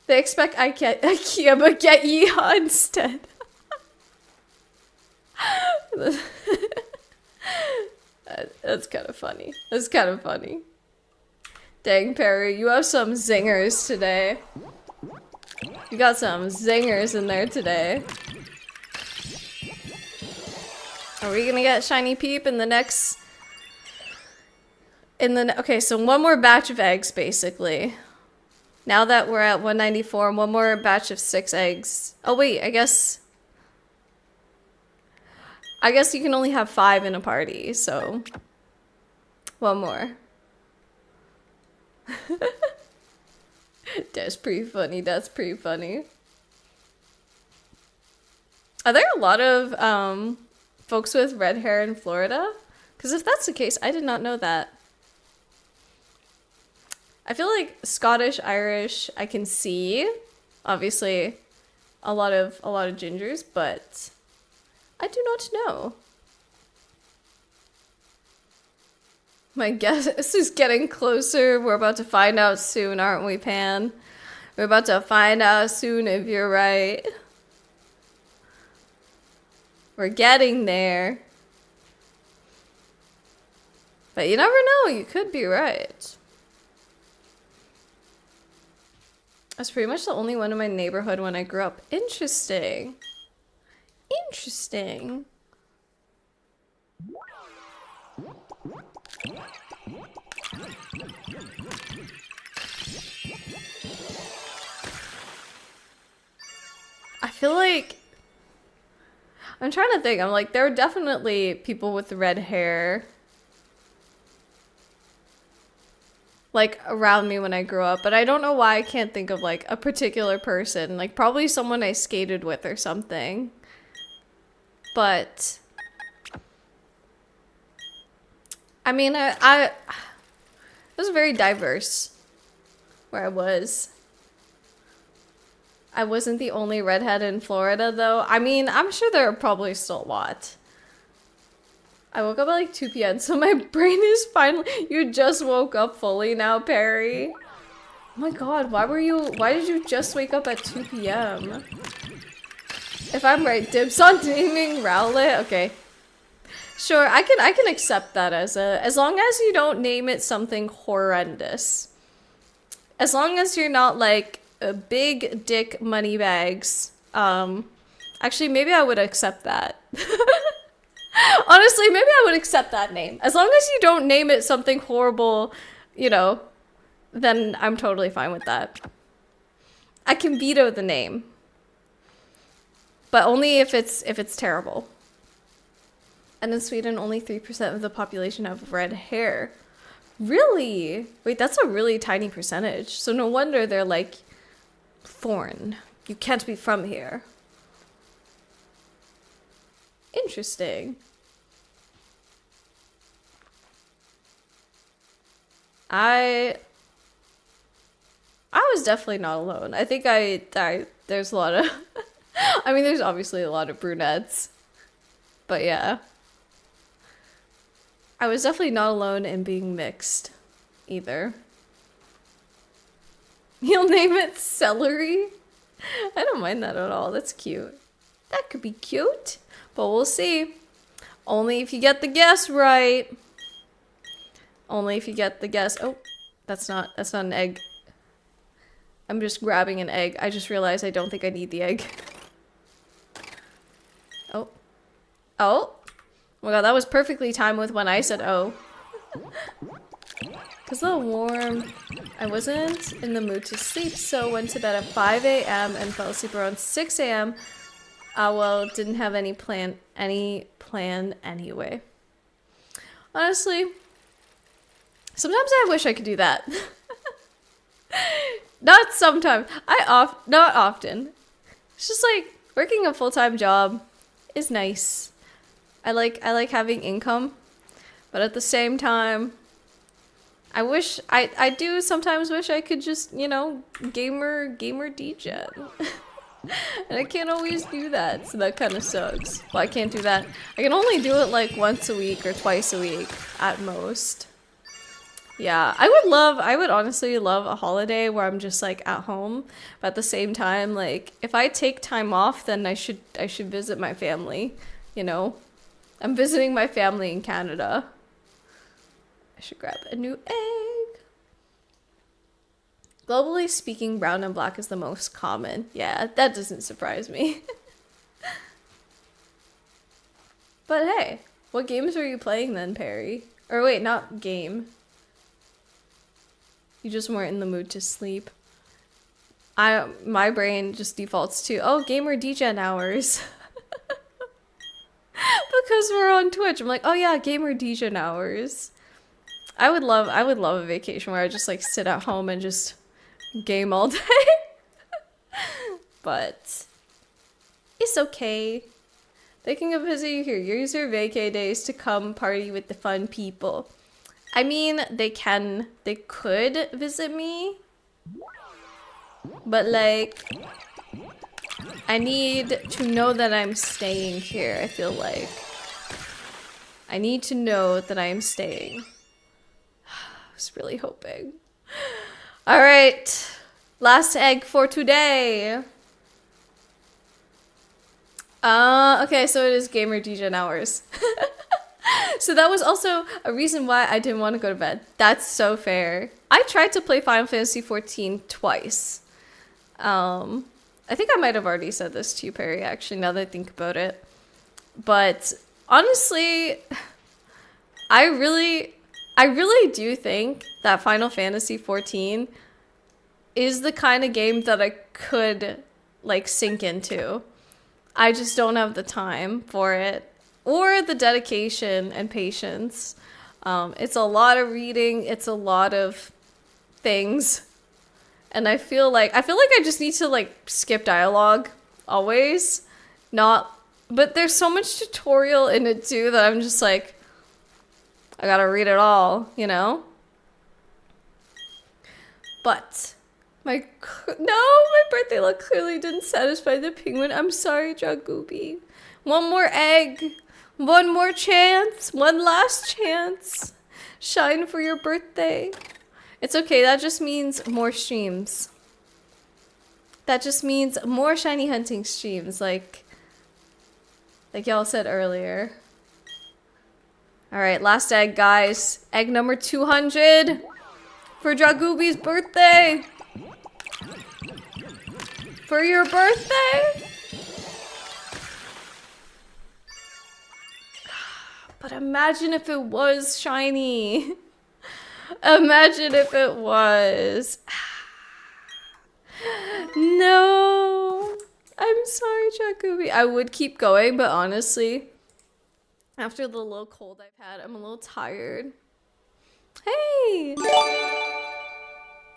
They expect I get IKEA, but get yeehaw instead. That's kind of funny. That's kind of funny. Dang, Perry, you have some zingers today. You got some zingers in there today. Are we gonna get Shiny Peep in the next... Okay, so one more batch of eggs, basically. Now that we're at 194, one more batch of 6 eggs. Oh wait, I guess you can only have 5 in a party, so... One more. That's pretty funny. That's pretty funny. Are there a lot of folks with red hair in Florida? Because if that's the case, I did not know that. I feel like Scottish, Irish, I can see. Obviously, a lot of gingers, but I do not know. My guess is getting closer. We're about to find out soon, aren't we, Pan? We're about to find out soon if you're right. We're getting there. But you never know, you could be right. I was pretty much the only one in my neighborhood when I grew up. Interesting. Interesting. I feel like I'm trying to think. I'm like, there are definitely people with red hair like around me when I grew up, but I don't know why I can't think of like a particular person. Like probably someone I skated with or something. But I mean, it was very diverse where I was. I wasn't the only redhead in Florida, though. I mean, I'm sure there are probably still a lot. I woke up at like 2 p.m., so my brain is finally... You just woke up fully now, Perry. Oh my god, why did you just wake up at 2 p.m.? If I'm right, dibs on naming Rowlet? Okay. Sure, I can accept that as long as you don't name it something horrendous. As long as you're not like big dick money bags. Actually, maybe I would accept that. Honestly, maybe I would accept that name. As long as you don't name it something horrible, you know, then I'm totally fine with that. I can veto the name. But only if it's terrible. And in Sweden, only 3% of the population have red hair. Really? Wait, that's a really tiny percentage. So no wonder they're like, Thorn, you can't be from here. Interesting. I was definitely not alone. I think there's a lot of I mean, there's obviously a lot of brunettes. But yeah. I was definitely not alone in being mixed either. You'll name it Celery? I don't mind that at all. That's cute. That could be cute. But we'll see. Only if you get the guess right. Only if you get the guess. Oh, that's not an egg. I'm just grabbing an egg. I just realized I don't think I need the egg. Oh. Oh. Oh my god, that was perfectly timed with when I said oh. It's a little warm. I wasn't in the mood to sleep, so went to bed at 5 a.m. and fell asleep around 6 a.m. Well, didn't have any plan anyway. Honestly, sometimes I wish I could do that. Not sometimes. Not often. It's just like working a full-time job is nice. I like having income, but at the same time, I do sometimes wish I could just, you know, gamer DJ. And I can't always do that, so that kind of sucks. Well, I can't do that. I can only do it like once a week or twice a week at most. Yeah, I would honestly love a holiday where I'm just like at home, but at the same time, like if I take time off, then I should visit my family, you know? I'm visiting my family in Canada. I should grab a new egg. Globally speaking, brown and black is the most common. Yeah, that doesn't surprise me. But hey, what games were you playing then, Perry? Or wait, not game. You just weren't in the mood to sleep. My brain just defaults to, oh, gamer degen hours. Because we're on Twitch. I'm like, oh yeah, gamer degen hours. I would love a vacation where I just like sit at home and just game all day. But it's okay. They can go visit you here. Use your vacay days to come party with the fun people. I mean, they could visit me, but like, I need to know that I'm staying here, I feel like. I need to know that I'm staying. was really hoping. All right. Last egg for today. Okay, so it is gamer degen hours. So that was also a reason why I didn't want to go to bed. That's so fair. I tried to play Final Fantasy XIV twice. I think I might have already said this to you, Perry, actually, now that I think about it. But honestly, I really do think that Final Fantasy XIV is the kind of game that I could, like, sink into. I just don't have the time for it or the dedication and patience. It's a lot of reading. It's a lot of things. And I feel like I just need to, like, skip dialogue always. But there's so much tutorial in it too that I'm just like, I gotta read it all, you know? But my birthday luck clearly didn't satisfy the penguin. I'm sorry, Dragooby. One more egg. One more chance. One last chance. Shine for your birthday. It's okay, that just means more streams. That just means more shiny hunting streams, like y'all said earlier. Alright, last egg, guys. Egg number 200 for Dragooby's birthday. For your birthday? But imagine if it was shiny. Imagine if it was. No. I'm sorry, Dragooby. I would keep going, but honestly, after the little cold I've had, I'm a little tired. Hey!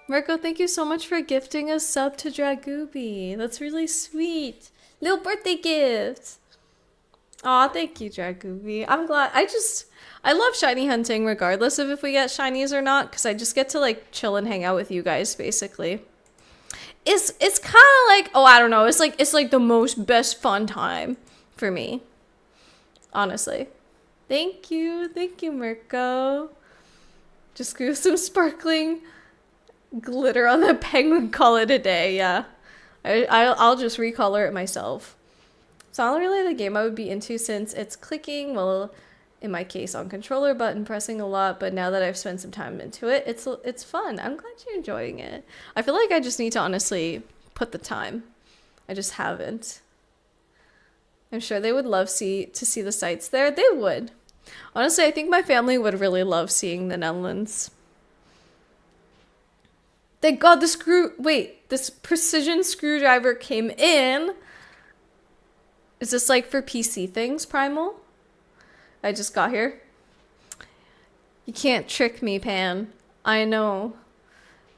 Marco, thank you so much for gifting a sub to Dragooby. That's really sweet. Little birthday gift. Aw, thank you, Dragooby. I'm glad. I love shiny hunting regardless of if we get shinies or not, because I just get to, like, chill and hang out with you guys, basically. It's kind of like, oh, I don't know. It's like the most best fun time for me. Honestly. Thank you, Mirko. Just screw some sparkling glitter on the penguin. Call it a day. Yeah, I'll just recolor it myself. It's not really the game I would be into since it's clicking, well, in my case on controller button pressing a lot, but now that I've spent some time into it, it's fun. I'm glad you're enjoying it. I feel like I just need to honestly put the time. I just haven't. I'm sure they would love to see the sights there. They would. Honestly, I think my family would really love seeing the Netherlands. Thank God this precision screwdriver came in. Is this like for PC things, Primal? I just got here. You can't trick me, Pan. I know.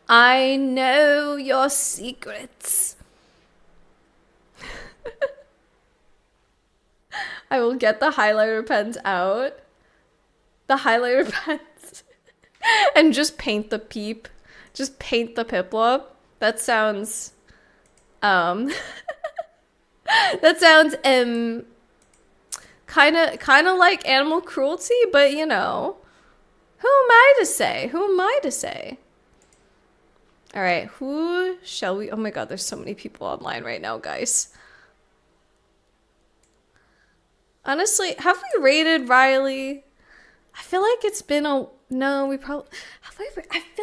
I know your secrets. I will get the highlighter pens out. The highlighter pens. And just paint the peep. Just paint the Piplup. That sounds... that sounds, kind of like animal cruelty, but you know, who am I to say? Who am I to say? All right, who shall we? Oh my God, there's so many people online right now, guys. Honestly, have we rated Riley? I feel like it's been I feel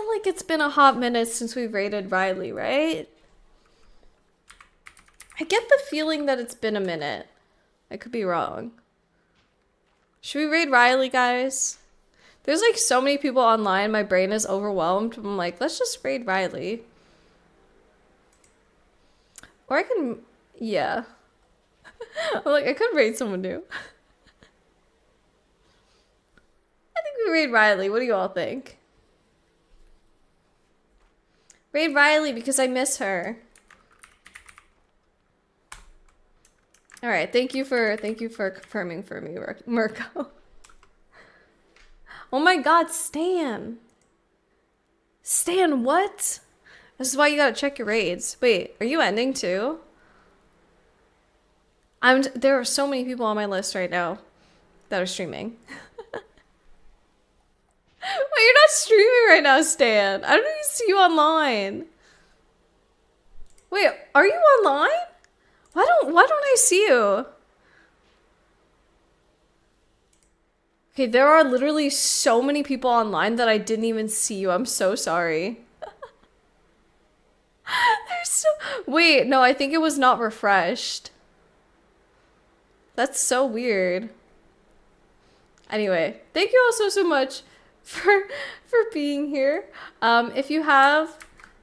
like it's been a hot minute since we've rated Riley, right? I get the feeling that it's been a minute. I could be wrong. Should we raid Riley, guys? There's like so many people online, my brain is overwhelmed. I'm like, let's just raid Riley. Or I can, yeah. I'm like, I could raid someone new. I think we raid Riley. What do you all think? Raid Riley because I miss her. All right, thank you for confirming for me, Mirko. Oh my God, Stan. Stan, what? This is why you gotta check your raids. Wait, are you ending too? There are so many people on my list right now that are streaming. Wait, you're not streaming right right now, Stan. I don't even see you online. Wait, are you online? Why don't I see you? Okay, there are literally so many people online that I didn't even see you. I'm so sorry. There's so Wait, no, I think it was not refreshed. That's so weird. Anyway, thank you all so much for being here. If you have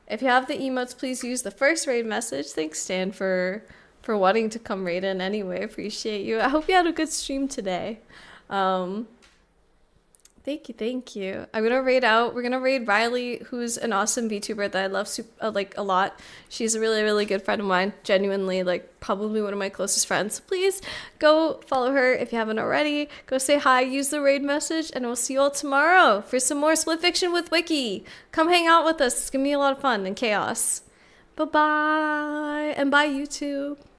the emotes, please use the first raid message. Thanks, Stan, for wanting to come raid in anyway. Appreciate you. I hope you had a good stream today. Um, Thank you. We're gonna raid Riley, who's an awesome VTuber that I love like a lot. She's a really good friend of mine, genuinely like probably one of my closest friends. So please go follow her if you haven't already. Go say hi, use the raid message, and we'll see you all tomorrow for some more Split Fiction with Wiki. Come hang out with us. It's gonna be a lot of fun and chaos. Bye bye, and bye YouTube.